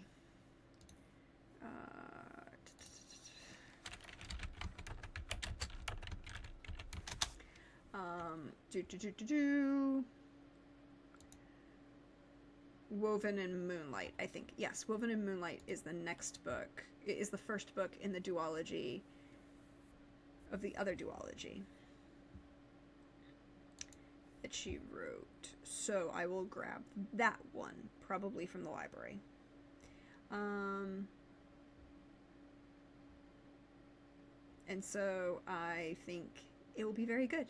Woven in Moonlight, I think. Yes, Woven in Moonlight is the next book. It is the first book in the duology of the other duology that she wrote. So I will grab that one, probably from the library. And so I think it will be very good.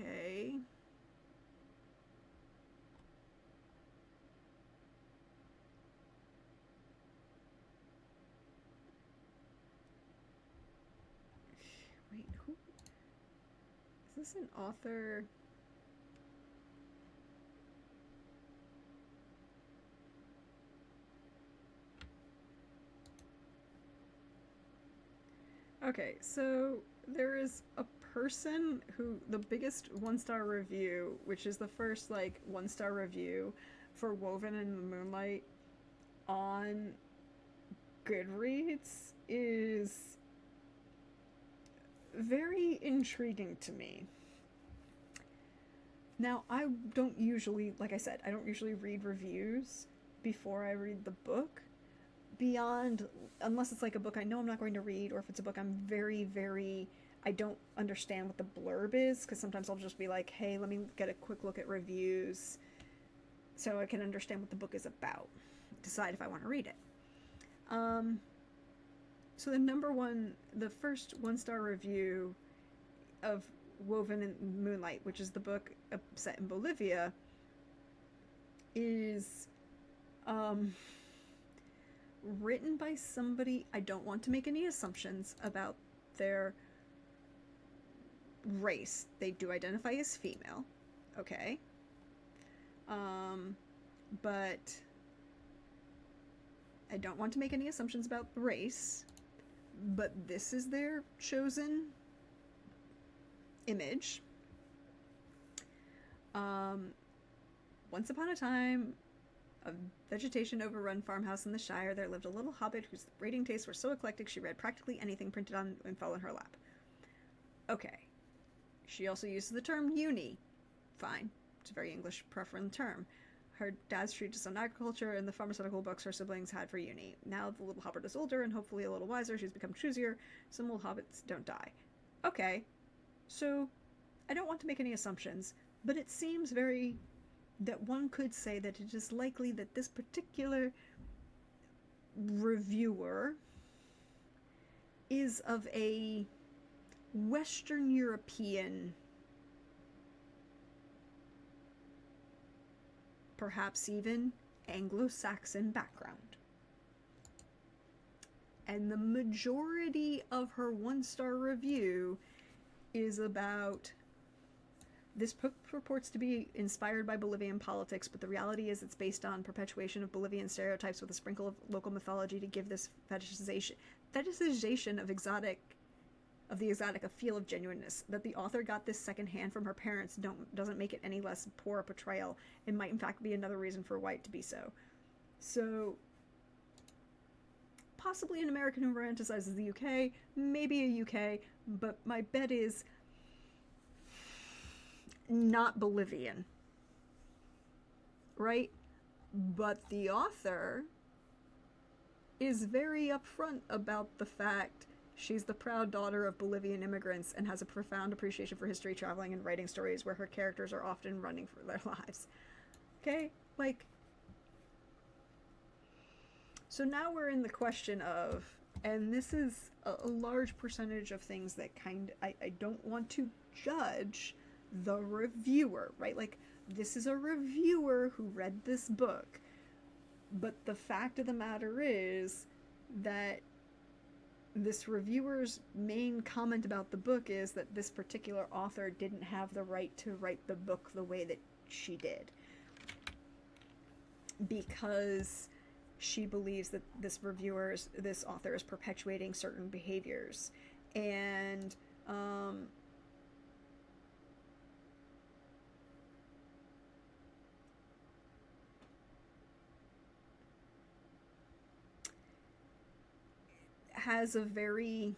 Okay. Wait, who? Is this an author? Okay, so there is a person who, the biggest 1-star review, which is the first, like, 1-star review for Woven in the Moonlight on Goodreads, is very intriguing to me. Now, I don't usually, like I said, I don't usually read reviews before I read the book, beyond, unless it's like a book I know I'm not going to read, or if it's a book I'm very, I don't understand what the blurb is, because sometimes I'll just be like, hey, let me get a quick look at reviews so I can understand what the book is about, decide if I want to read it. So the first 1-star review of Woven in Moonlight, which is the book set in Bolivia, is written by somebody, I don't want to make any assumptions about their race. They do identify as female, okay? But I don't want to make any assumptions about the race, but this is their chosen image. Once upon a time, a vegetation overrun farmhouse in the Shire, there lived a little hobbit whose reading tastes were so eclectic she read practically anything printed on and fell in her lap. Okay. She also uses the term uni. Fine. It's a very English preferred term. Her dad's treatise on agriculture and the pharmaceutical books her siblings had for uni. Now the little hobbit is older and hopefully a little wiser. She's become choosier. Some little hobbits don't die. Okay. So, I don't want to make any assumptions, but it seems that one could say that it is likely that this particular reviewer is of a Western European, perhaps even Anglo-Saxon background. And the majority of her 1-star review is about, this book purports to be inspired by Bolivian politics, but the reality is it's based on perpetuation of Bolivian stereotypes with a sprinkle of local mythology to give this fetishization of the exotic a feel of genuineness. That the author got this secondhand from her parents doesn't make it any less poor a portrayal. It might in fact be another reason for white to be so. So, possibly an American who romanticizes the UK, maybe a UK, but my bet is not Bolivian, right? But the author is very upfront about the fact she's the proud daughter of Bolivian immigrants and has a profound appreciation for history, traveling, and writing stories where her characters are often running for their lives. Okay? Like, so now we're in the question of, and this is a large percentage of things that I don't want to judge the reviewer, right? Like, this is a reviewer who read this book. But the fact of the matter is that this reviewer's main comment about the book is that this particular author didn't have the right to write the book the way that she did, because she believes that this author is perpetuating certain behaviors. And has a very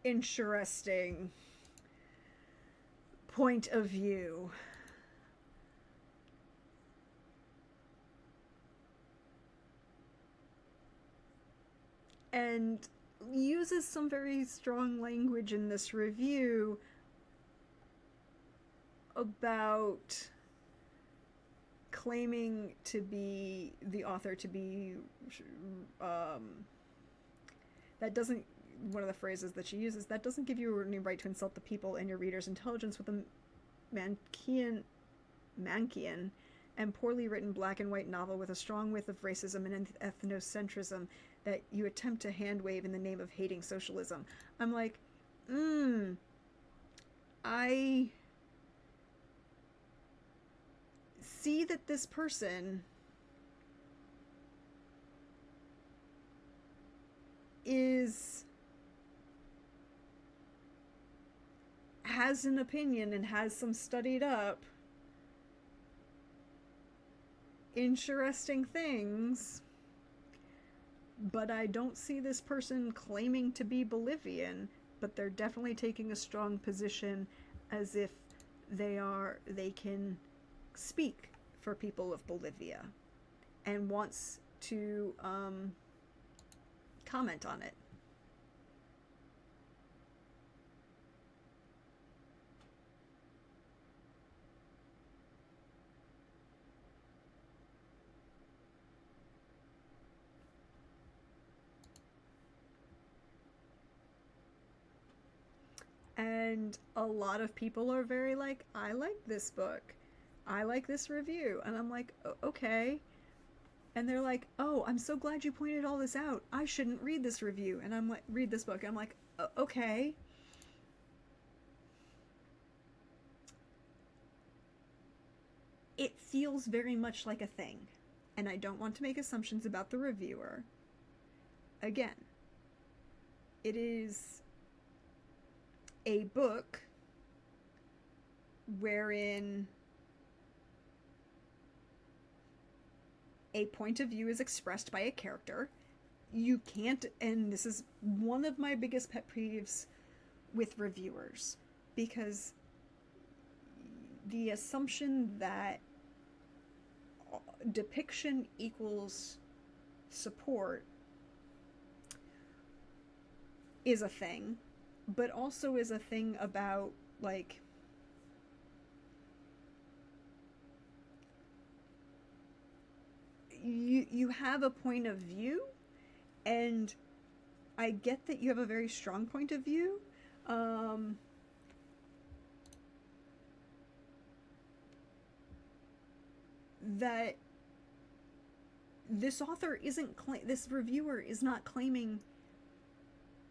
interesting point of view. And uses some very strong language in this review about claiming to be the author to be that doesn't one of the phrases that she uses, that doesn't give you any right to insult the people and your readers' intelligence with a Mankian and poorly written black and white novel with a strong whiff of racism and ethnocentrism that you attempt to hand wave in the name of hating socialism. I'm like, I see that this person has an opinion and has some studied up interesting things, but I don't see this person claiming to be Bolivian, but they're definitely taking a strong position as if they can speak for people of Bolivia and wants to comment on it. And a lot of people are very like, I like this book, I like this review, and I'm like, okay. And they're like, oh, I'm so glad you pointed all this out, I shouldn't read this review. And I'm like, read this book. And I'm like, okay. It feels very much like a thing, and I don't want to make assumptions about the reviewer. Again, it is a book wherein a point of view is expressed by a character. You can't, and this is one of my biggest pet peeves with reviewers, because the assumption that depiction equals support is a thing, but also is a thing about, like, you have a point of view, and I get that you have a very strong point of view. That this author isn't this reviewer is not claiming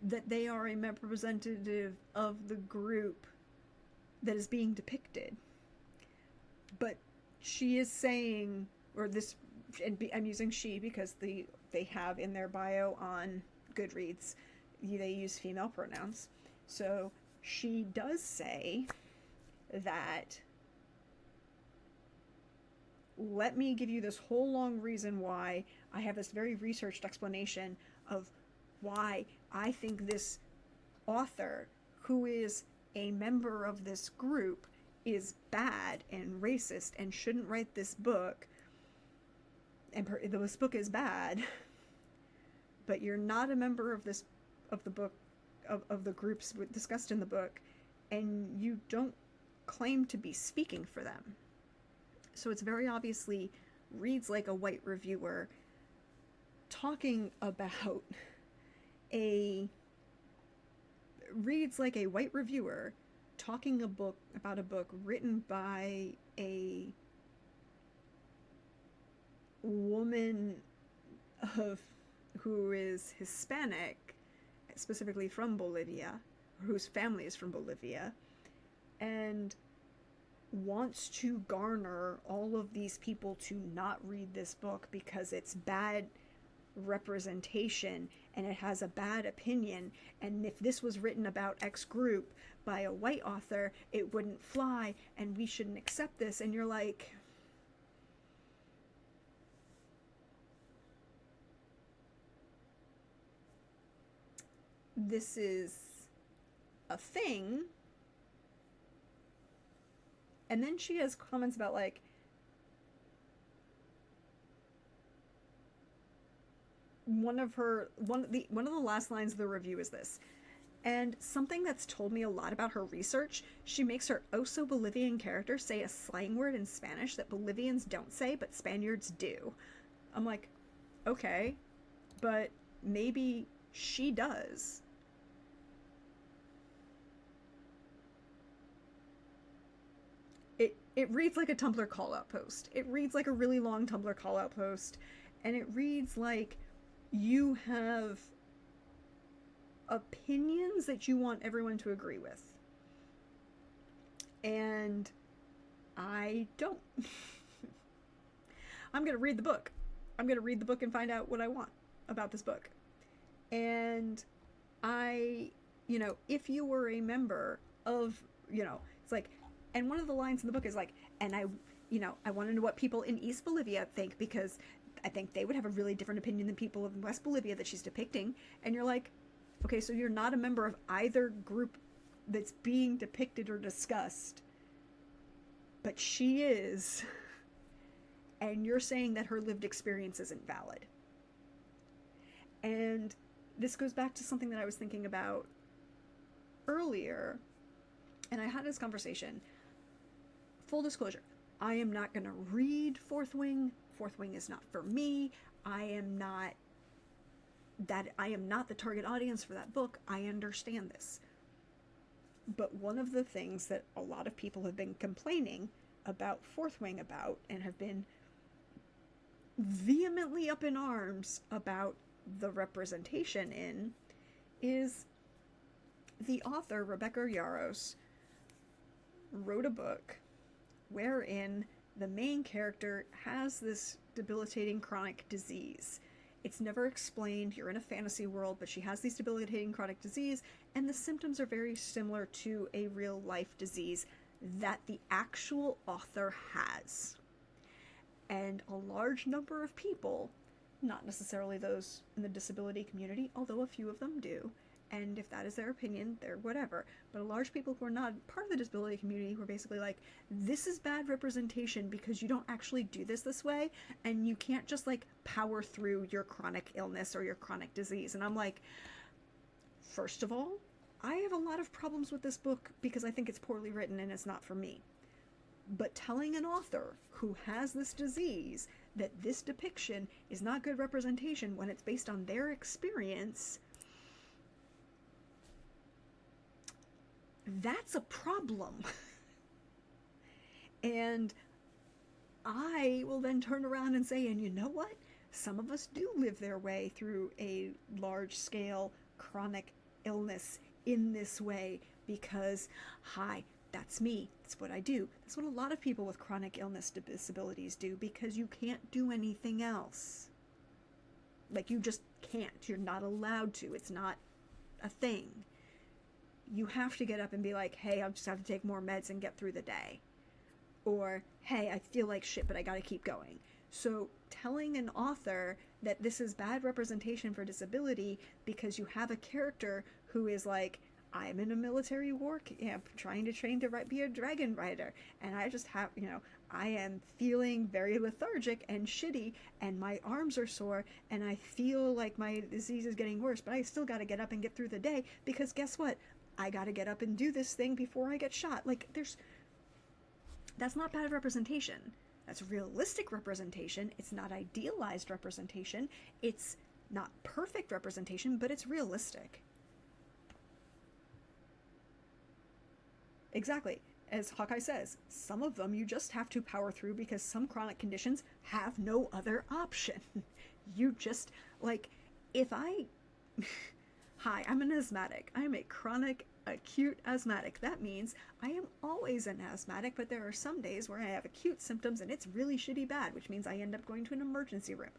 that they are a representative of the group that is being depicted, but she is saying, or this, and I'm using she because they have in their bio on Goodreads, they use female pronouns, so she does say that, let me give you this whole long reason why I have this very researched explanation of why I think this author, who is a member of this group, is bad and racist and shouldn't write this book, and this book is bad, but you're not a member of this, of the book, of the groups discussed in the book, and you don't claim to be speaking for them. So it's very obviously reads like a white reviewer talking about a reads like a white reviewer talking about a book written by a woman of who is Hispanic, specifically from Bolivia, whose family is from Bolivia, and wants to garner all of these people to not read this book because it's bad representation and it has a bad opinion, and if this was written about X group by a white author it wouldn't fly and we shouldn't accept this. And you're like, this is a thing. And then she has comments about like, one of the last lines of the review is this, and something that's told me a lot about her research: she makes her oh-so Bolivian character say a slang word in Spanish that Bolivians don't say but Spaniards do. I'm like, okay, but maybe she does. It reads like a Tumblr call-out post. It reads like a really long Tumblr call-out post, and it reads like you have opinions that you want everyone to agree with. And I don't. I'm going to read the book. I'm going to read the book and find out what I want about this book. And if you were a member of, it's like, and one of the lines in the book is like, and I want to know what people in East Bolivia think, because I think they would have a really different opinion than people in West Bolivia that she's depicting. And you're like, okay, so you're not a member of either group that's being depicted or discussed, but she is, and you're saying that her lived experience isn't valid. And this goes back to something that I was thinking about earlier, and I had this conversation. Full disclosure, I am not going to read Fourth Wing. Fourth Wing is not for me. I am not the target audience for that book. I understand this. But one of the things that a lot of people have been complaining about Fourth Wing about, and have been vehemently up in arms about the representation in, is the author, Rebecca Yarros, wrote a book wherein the main character has this debilitating chronic disease. It's never explained. You're in a fantasy world, but she has these debilitating chronic disease, and the symptoms are very similar to a real life disease that the actual author has. And a large number of people, not necessarily those in the disability community, although a few of them do, and if that is their opinion, they're whatever, but a large people who are not part of the disability community who are basically like, this is bad representation because you don't actually do this way, and you can't just like power through your chronic illness or your chronic disease. And I'm like, first of all, I have a lot of problems with this book because I think it's poorly written and it's not for me. But telling an author who has this disease that this depiction is not good representation when it's based on their experience, that's a problem. And I will then turn around and say, and you know what? Some of us do live their way through a large-scale chronic illness in this way because, hi, that's me. That's what I do. That's what a lot of people with chronic illness disabilities do, because you can't do anything else. Like, you just can't. You're not allowed to. It's not a thing. You have to get up and be like, hey, I'll just have to take more meds and get through the day. Or, hey, I feel like shit, but I gotta keep going. So telling an author that this is bad representation for disability because you have a character who is like, I'm in a military war camp trying to train to be a dragon rider, and I just have, I am feeling very lethargic and shitty, and my arms are sore, and I feel like my disease is getting worse, but I still gotta get up and get through the day, because guess what? I gotta get up and do this thing before I get shot. Like, that's not bad representation. That's realistic representation. It's not idealized representation. It's not perfect representation, but it's realistic. Exactly. As Hawkeye says, some of them you just have to power through because some chronic conditions have no other option. You just, like, if I. Hi, I'm an asthmatic. I'm a chronic acute asthmatic. That means I am always an asthmatic, but there are some days where I have acute symptoms and it's really shitty bad, which means I end up going to an emergency room.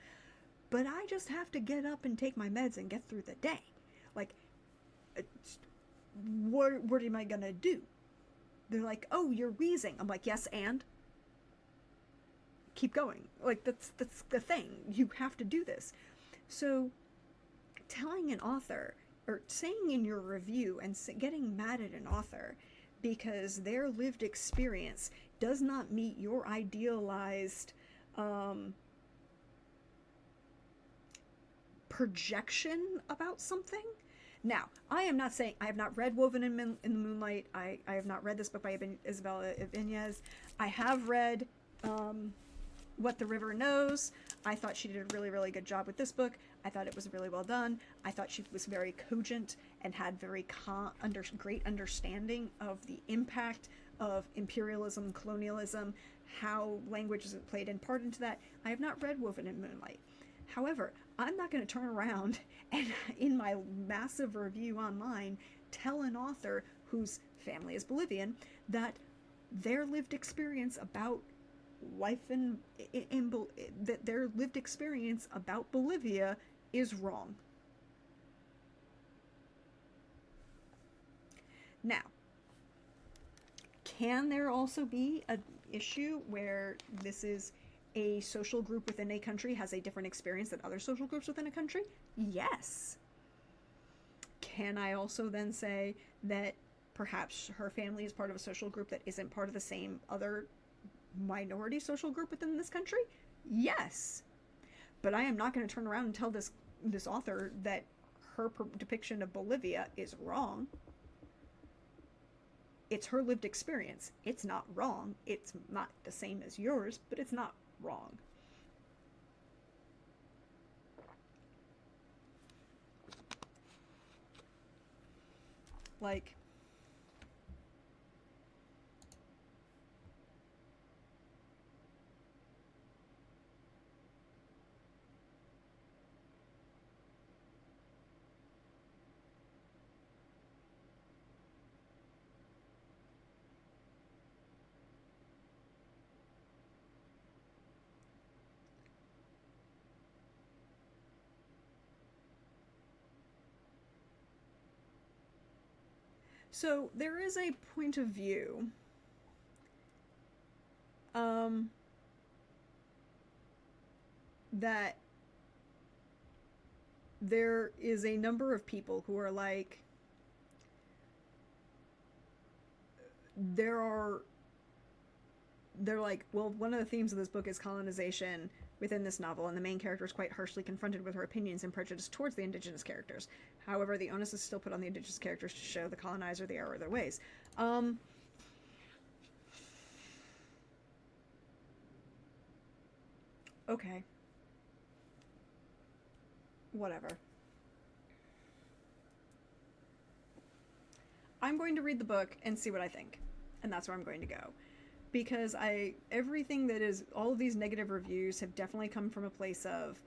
But I just have to get up and take my meds and get through the day. Like, what am I gonna do? They're like, oh, you're wheezing. I'm like, yes, and? Keep going. Like, that's the thing. You have to do this. So, telling an author, or saying in your review and getting mad at an author because their lived experience does not meet your idealized projection about something. Now, I am not saying I have not read Woven in the Moonlight. I have not read this book by Isabella Ibanez. I have read What the River Knows. I thought she did a really, really good job with this book. I thought it was really well done. I thought she was very cogent and had very great understanding of the impact of imperialism, colonialism, how language is played in part into that. I have not read Woven in Moonlight. However, I'm not going to turn around and, in my massive review online, tell an author whose family is Bolivian that their lived experience about life that their lived experience about Bolivia is wrong. Now, can there also be an issue where this is a social group within a country has a different experience than other social groups within a country? Yes. Can I also then say that perhaps her family is part of a social group that isn't part of the same other minority social group within this country? Yes. But I am not going to turn around and tell this author that her depiction of Bolivia is wrong. It's her lived experience. It's not wrong. It's not the same as yours, but it's not wrong. Like, so there is a point of view that there is a number of people who are like, they're like, well, one of the themes of this book is colonization within this novel, and the main character is quite harshly confronted with her opinions and prejudice towards the indigenous characters. However, the onus is still put on the indigenous characters to show the colonizer the error of their ways. Okay. Whatever. I'm going to read the book and see what I think. And that's where I'm going to go. Because everything that is, all of these negative reviews have definitely come from a place of,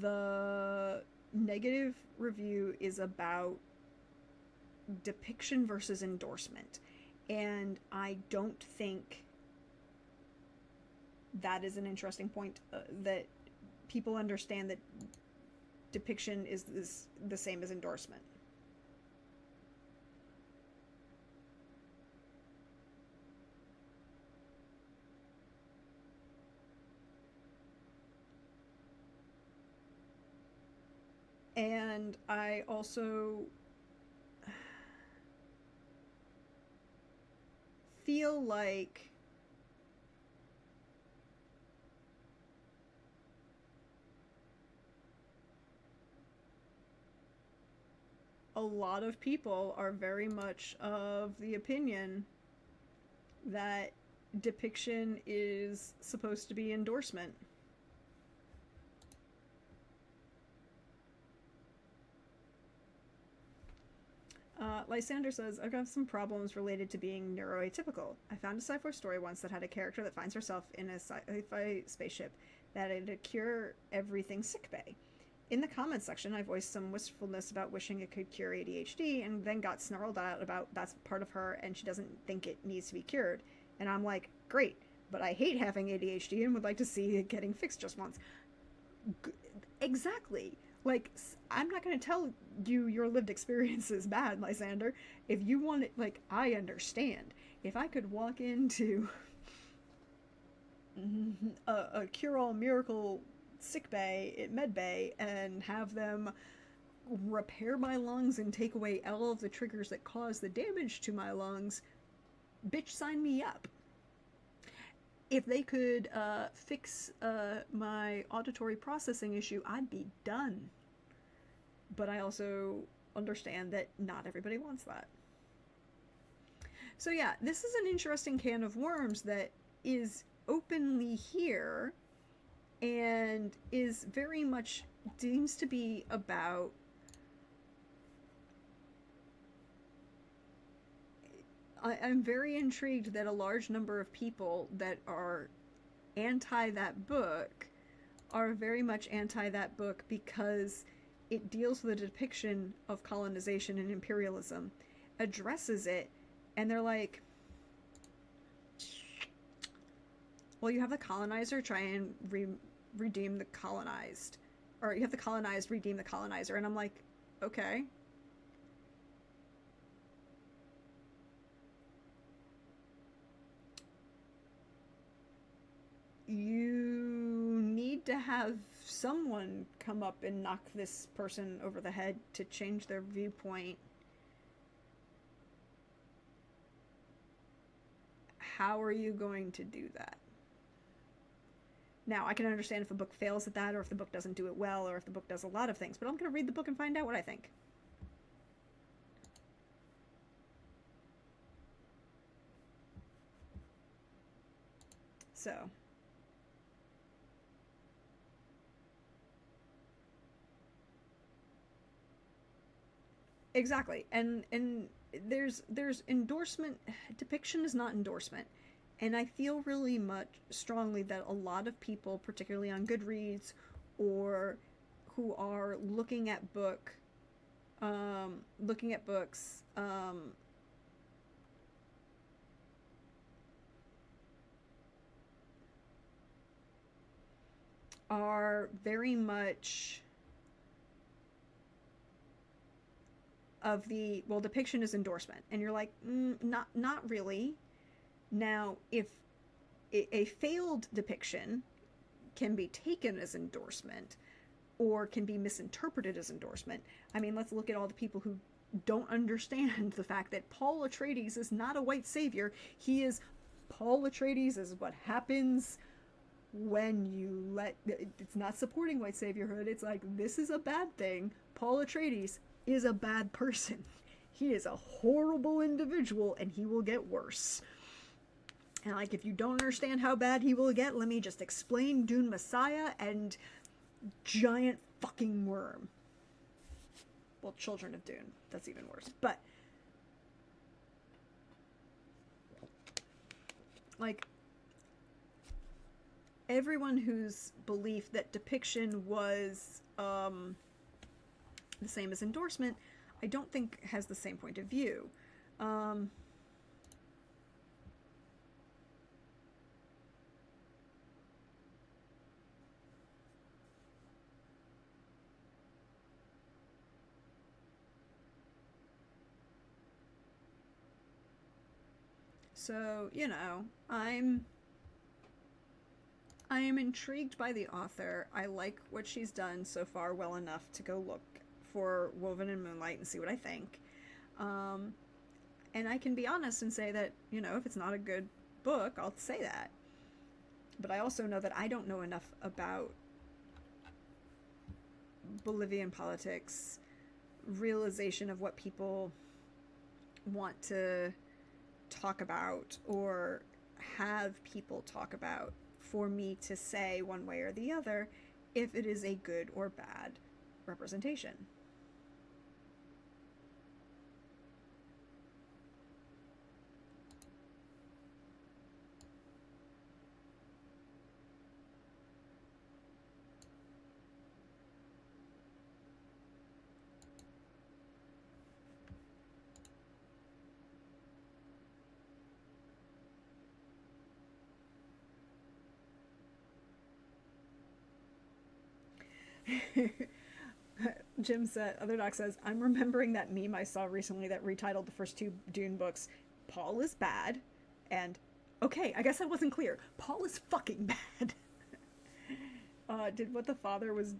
the negative review is about depiction versus endorsement. And I don't think that is an interesting point, that people understand that depiction is the same as endorsement. And I also feel like a lot of people are very much of the opinion that depiction is supposed to be endorsement. Lysander says, I've got some problems related to being neuroatypical. I found a sci-fi story once that had a character that finds herself in a sci-fi spaceship that had a cure everything sickbay. In the comments section, I voiced some wistfulness about wishing it could cure ADHD, and then got snarled out about that's part of her and she doesn't think it needs to be cured. And I'm like, great, but I hate having ADHD and would like to see it getting fixed just once. Exactly. Like, I'm not going to tell you your lived experience is bad, Lysander. If you want it, like, I understand. If I could walk into a cure-all miracle sick bay at med bay and have them repair my lungs and take away all of the triggers that cause the damage to my lungs, bitch, sign me up. If they could fix my auditory processing issue, I'd be done. But I also understand that not everybody wants that. So yeah, this is an interesting can of worms that is openly here and is very much seems to be about I'm very intrigued that a large number of people that are anti that book are very much anti that book because it deals with a depiction of colonization and imperialism, addresses it, and they're like, well, you have the colonizer try and redeem the colonized, or you have the colonized redeem the colonizer, and I'm like, okay. You need to have someone come up and knock this person over the head to change their viewpoint. How are you going to do that? Now, I can understand if a book fails at that, or if the book doesn't do it well, or if the book does a lot of things, but I'm going to read the book and find out what I think. So... exactly, and there's endorsement. Depiction is not endorsement, and I feel really much strongly that a lot of people, particularly on Goodreads, or who are looking at books, are very much of the, well, depiction is endorsement, and you're like, not really. Now, if a failed depiction can be taken as endorsement or can be misinterpreted as endorsement, I mean, let's look at all the people who don't understand the fact that Paul Atreides is not a white savior. He is, Paul Atreides is what happens when you let, it's not supporting white saviorhood. It's like, this is a bad thing. Paul Atreides is a bad person. He is a horrible individual, and he will get worse. And like, if you don't understand how bad he will get, let me just explain Dune Messiah and giant fucking worm. Well, Children of Dune. That's even worse. But like, everyone whose belief that depiction was the same as endorsement, I don't think has the same point of view. So, you know, I am intrigued by the author. I like what she's done so far well enough to go look for Woven in Moonlight and see what I think. And I can be honest and say that, you know, if it's not a good book, I'll say that. But I also know that I don't know enough about Bolivian politics, realization of what people want to talk about, or have people talk about for me to say one way or the other if it is a good or bad representation. Jim said, other doc says, I'm remembering that meme I saw recently that retitled the first two Dune books, Paul is bad, and, okay, I guess I wasn't clear. Paul is fucking bad. Did what the father was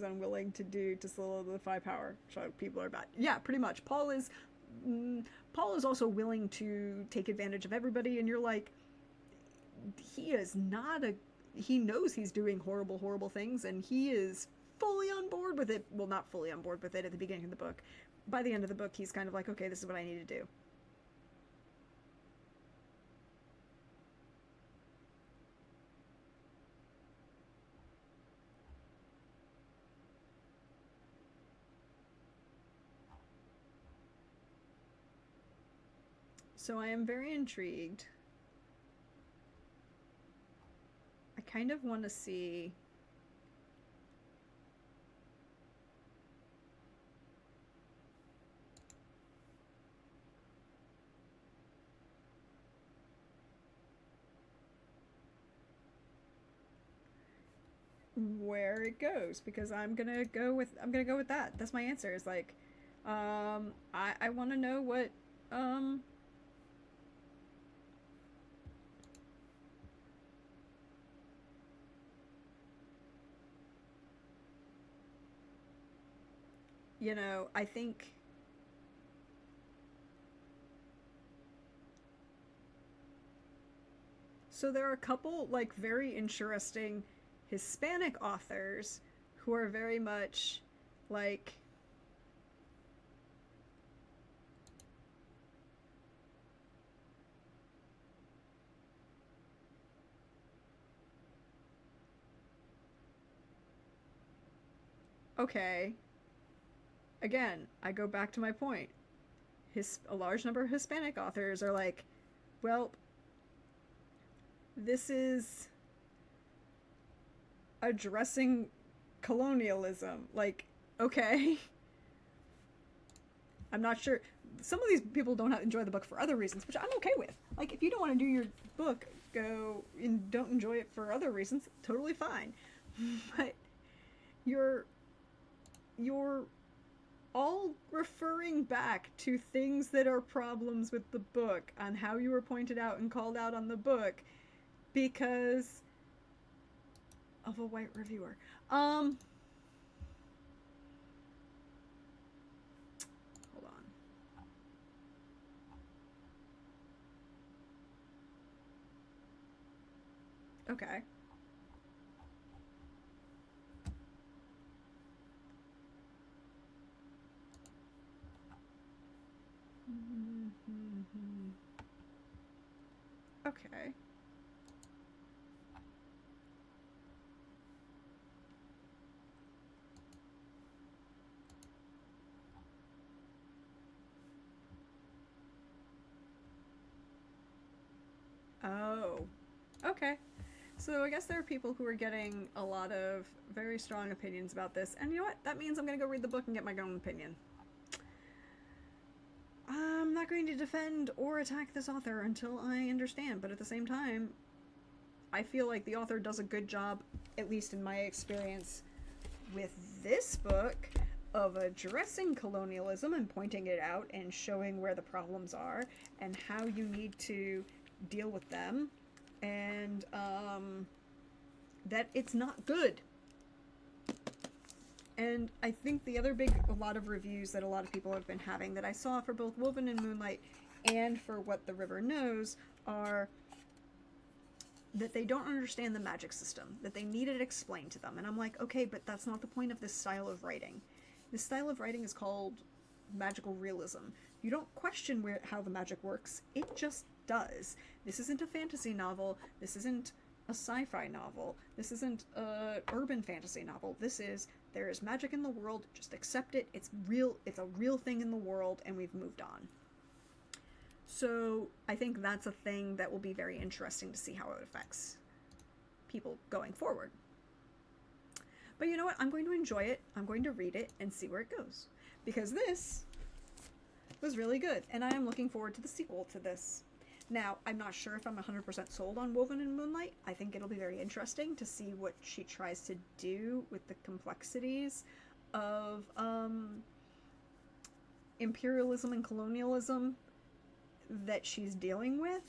unwilling to do to solidify power. So people are bad. Yeah, pretty much. Paul is also willing to take advantage of everybody, and you're like, he knows he's doing horrible things, and he is fully on board with it. Well, not fully on board with it at the beginning of the book. By the end of the book, he's kind of like, okay, this is what I need to do. So I am very intrigued. I kind of want to see where it goes, because I'm gonna go with that. That's my answer. Is like, I want to know what I think so. There are a couple like very interesting Hispanic authors who are very much like okay. Again, I go back to my point. A large number of Hispanic authors are like, well, this is addressing colonialism. Like, okay. I'm not sure. Some of these people don't enjoy the book for other reasons, which I'm okay with. Like, if you don't want to do your book, go and don't enjoy it for other reasons, totally fine. But you're all referring back to things that are problems with the book on how you were pointed out and called out on the book because of a white reviewer. Hold on. Okay. Okay. Oh. Okay. So I guess there are people who are getting a lot of very strong opinions about this, and you know what? That means I'm gonna go read the book and get my own opinion. I'm not going to defend or attack this author until I understand, but at the same time, I feel like the author does a good job, at least in my experience with this book, of addressing colonialism and pointing it out and showing where the problems are and how you need to deal with them, and that it's not good. And I think the other a lot of reviews that a lot of people have been having that I saw for both Woven in Moonlight and for What the River Knows are that they don't understand the magic system, that they need it explained to them. And I'm like, okay, but that's not the point of this style of writing. This style of writing is called magical realism. You don't question how the magic works, it just does. This isn't a fantasy novel. This isn't a sci-fi novel. This isn't a urban fantasy novel. This is, there is magic in the world, just accept it. It's real. It's a real thing in the world, and we've moved on. So I think that's a thing that will be very interesting to see how it affects people going forward. But you know what? I'm going to enjoy it. I'm going to read it and see where it goes. Because this was really good, and I am looking forward to the sequel to this. Now, I'm not sure if I'm 100% sold on Woven in Moonlight. I think it'll be very interesting to see what she tries to do with the complexities of imperialism and colonialism that she's dealing with,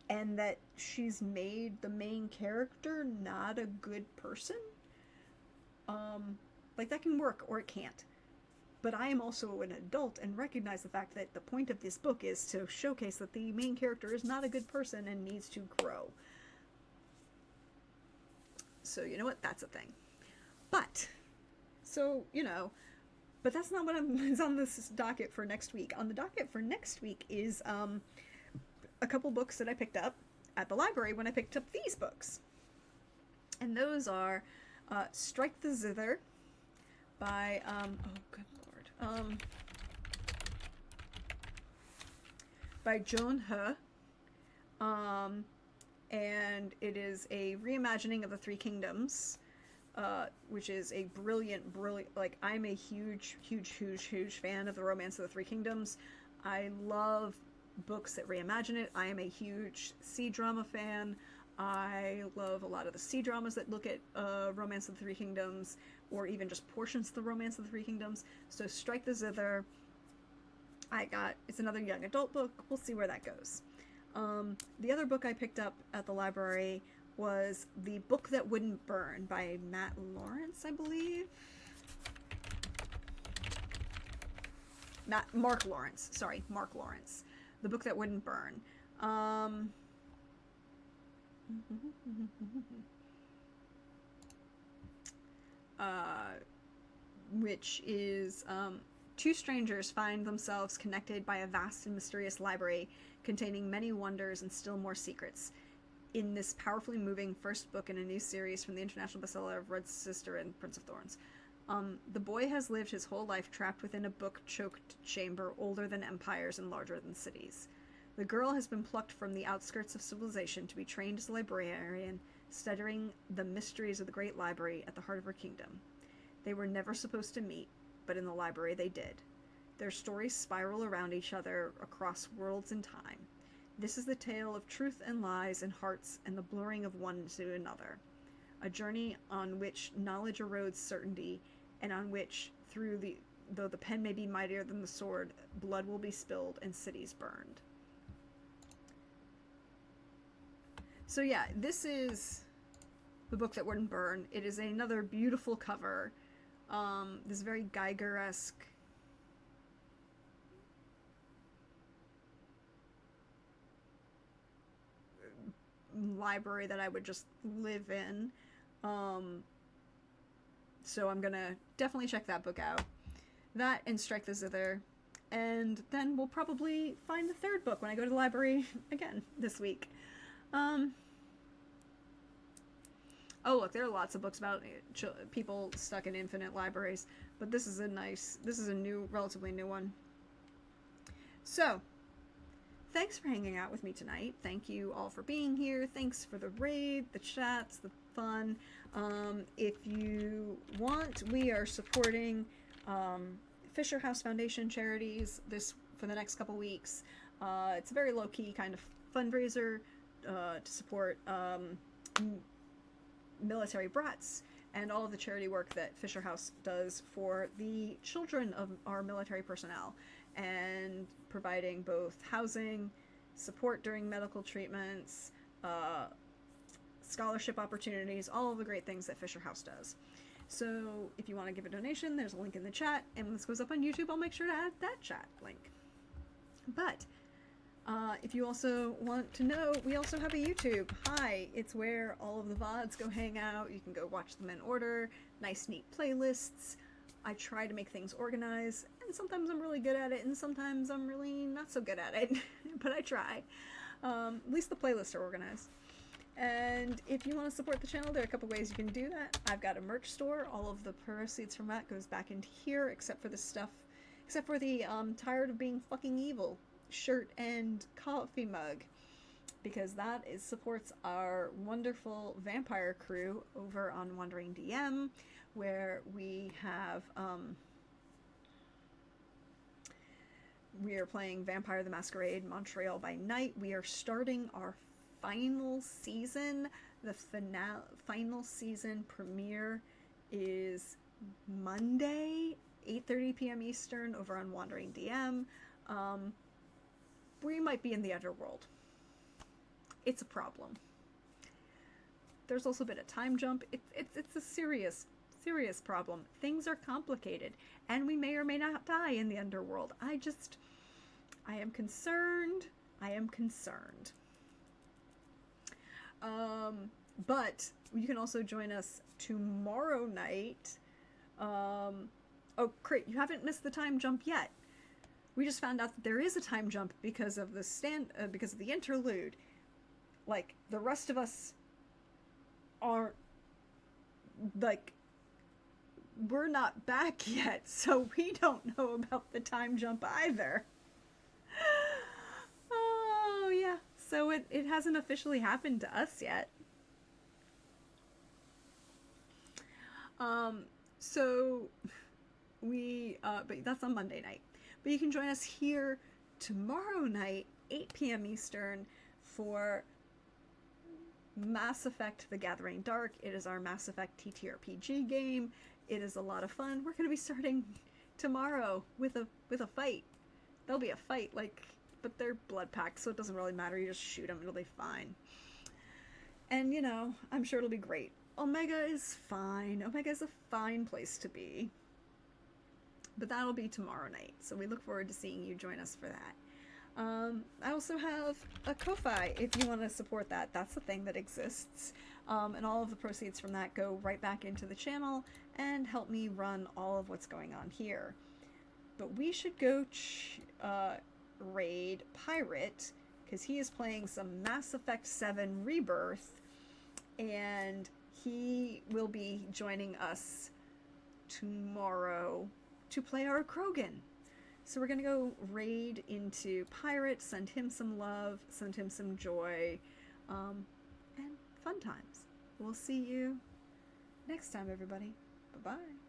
and that she's made the main character not a good person. Like, that can work or it can't. But I am also an adult and recognize the fact that the point of this book is to showcase that the main character is not a good person and needs to grow. So, you know what? That's a thing. But, so, you know, but that's not what is on this docket for next week. On the docket for next week is a couple books that I picked up at the library when I picked up these books. And those are Strike the Zither by, oh good lord, by Joan He. And it is a reimagining of the Three Kingdoms, which is a brilliant, like, I'm a huge fan of the Romance of the Three Kingdoms. I love books that reimagine it. I am a huge C-drama fan. I love a lot of the C-dramas that look at Romance of the Three Kingdoms, or even just portions of the Romance of the Three Kingdoms. So Strike the Zither, it's another young adult book. We'll see where that goes. The other book I picked up at the library was The Book That Wouldn't Burn by Matt Lawrence, I believe. Mark Lawrence. Sorry, Mark Lawrence. The Book That Wouldn't Burn. Which is, two strangers find themselves connected by a vast and mysterious library containing many wonders and still more secrets. In this powerfully moving first book in a new series from the international bestseller of Red Sister and Prince of Thorns. The boy has lived his whole life trapped within a book-choked chamber older than empires and larger than cities. The girl has been plucked from the outskirts of civilization to be trained as a librarian, studying the mysteries of the great library at the heart of her kingdom. They were never supposed to meet, but in the library they did. Their stories spiral around each other across worlds and time. This is the tale of truth and lies and hearts and the blurring of one to another. A journey on which knowledge erodes certainty, and on which, though the pen may be mightier than the sword, blood will be spilled and cities burned. So yeah, this is The Book That Wouldn't Burn. It is another beautiful cover. This very Geiger-esque library that I would just live in. So I'm gonna definitely check that book out. That and Strike the Zither. And then we'll probably find the third book when I go to the library again this week. Oh look, there are lots of books about people stuck in infinite libraries, but this is a new, relatively new one. So, thanks for hanging out with me tonight. Thank you all for being here. Thanks for the raid, the chats, the fun. If you want, we are supporting Fisher House Foundation charities for the next couple weeks. It's a very low-key kind of fundraiser to support military brats and all of the charity work that Fisher House does for the children of our military personnel, and providing both housing, support during medical treatments, scholarship opportunities, all of the great things that Fisher House does. So if you want to give a donation, there's a link in the chat, and when this goes up on YouTube, I'll make sure to add that chat link. But if you also want to know, we also have a YouTube. Hi, it's where all of the VODs go hang out. You can go watch them in order. Nice, neat playlists. I try to make things organized, and sometimes I'm really good at it, and sometimes I'm really not so good at it, but I try. At least the playlists are organized. And if you want to support the channel, there are a couple ways you can do that. I've got a merch store. All of the proceeds from that goes back into here, except for the stuff, except for the Tired of Being Fucking Evil shirt and coffee mug, because that supports our wonderful vampire crew over on Wandering DM, where we have we are playing Vampire the Masquerade Montreal by Night. We are starting our final season. The final season premiere is Monday, 8:30 p.m. Eastern, over on Wandering DM. We might be in the underworld. It's a problem. There's also been a time jump. It's a serious problem. Things are complicated, and we may or may not die in the underworld. I am concerned. I am concerned. But you can also join us tomorrow night. Oh, great. You haven't missed the time jump yet. We just found out that there is a time jump because of the interlude. Like, the rest of us aren't, like, we're not back yet, so we don't know about the time jump either. Oh, yeah. So it hasn't officially happened to us yet. So but that's on Monday night. But you can join us here tomorrow night, 8 p.m. Eastern, for Mass Effect The Gathering Dark. It is our Mass Effect TTRPG game. It is a lot of fun. We're going to be starting tomorrow with a fight. There'll be a fight, but they're blood packs, so it doesn't really matter. You just shoot them, it'll be fine. And, I'm sure it'll be great. Omega is fine. Omega is a fine place to be. But that'll be tomorrow night, so we look forward to seeing you join us for that. I also have a Ko-Fi if you want to support that. That's a thing that exists. And all of the proceeds from that go right back into the channel and help me run all of what's going on here. But we should go raid Pirate, because he is playing some Mass Effect 7 Rebirth, and he will be joining us tomorrow to play our Krogan. So we're going to go raid into Pirate, send him some love, send him some joy, and fun times. We'll see you next time, everybody. Bye-bye.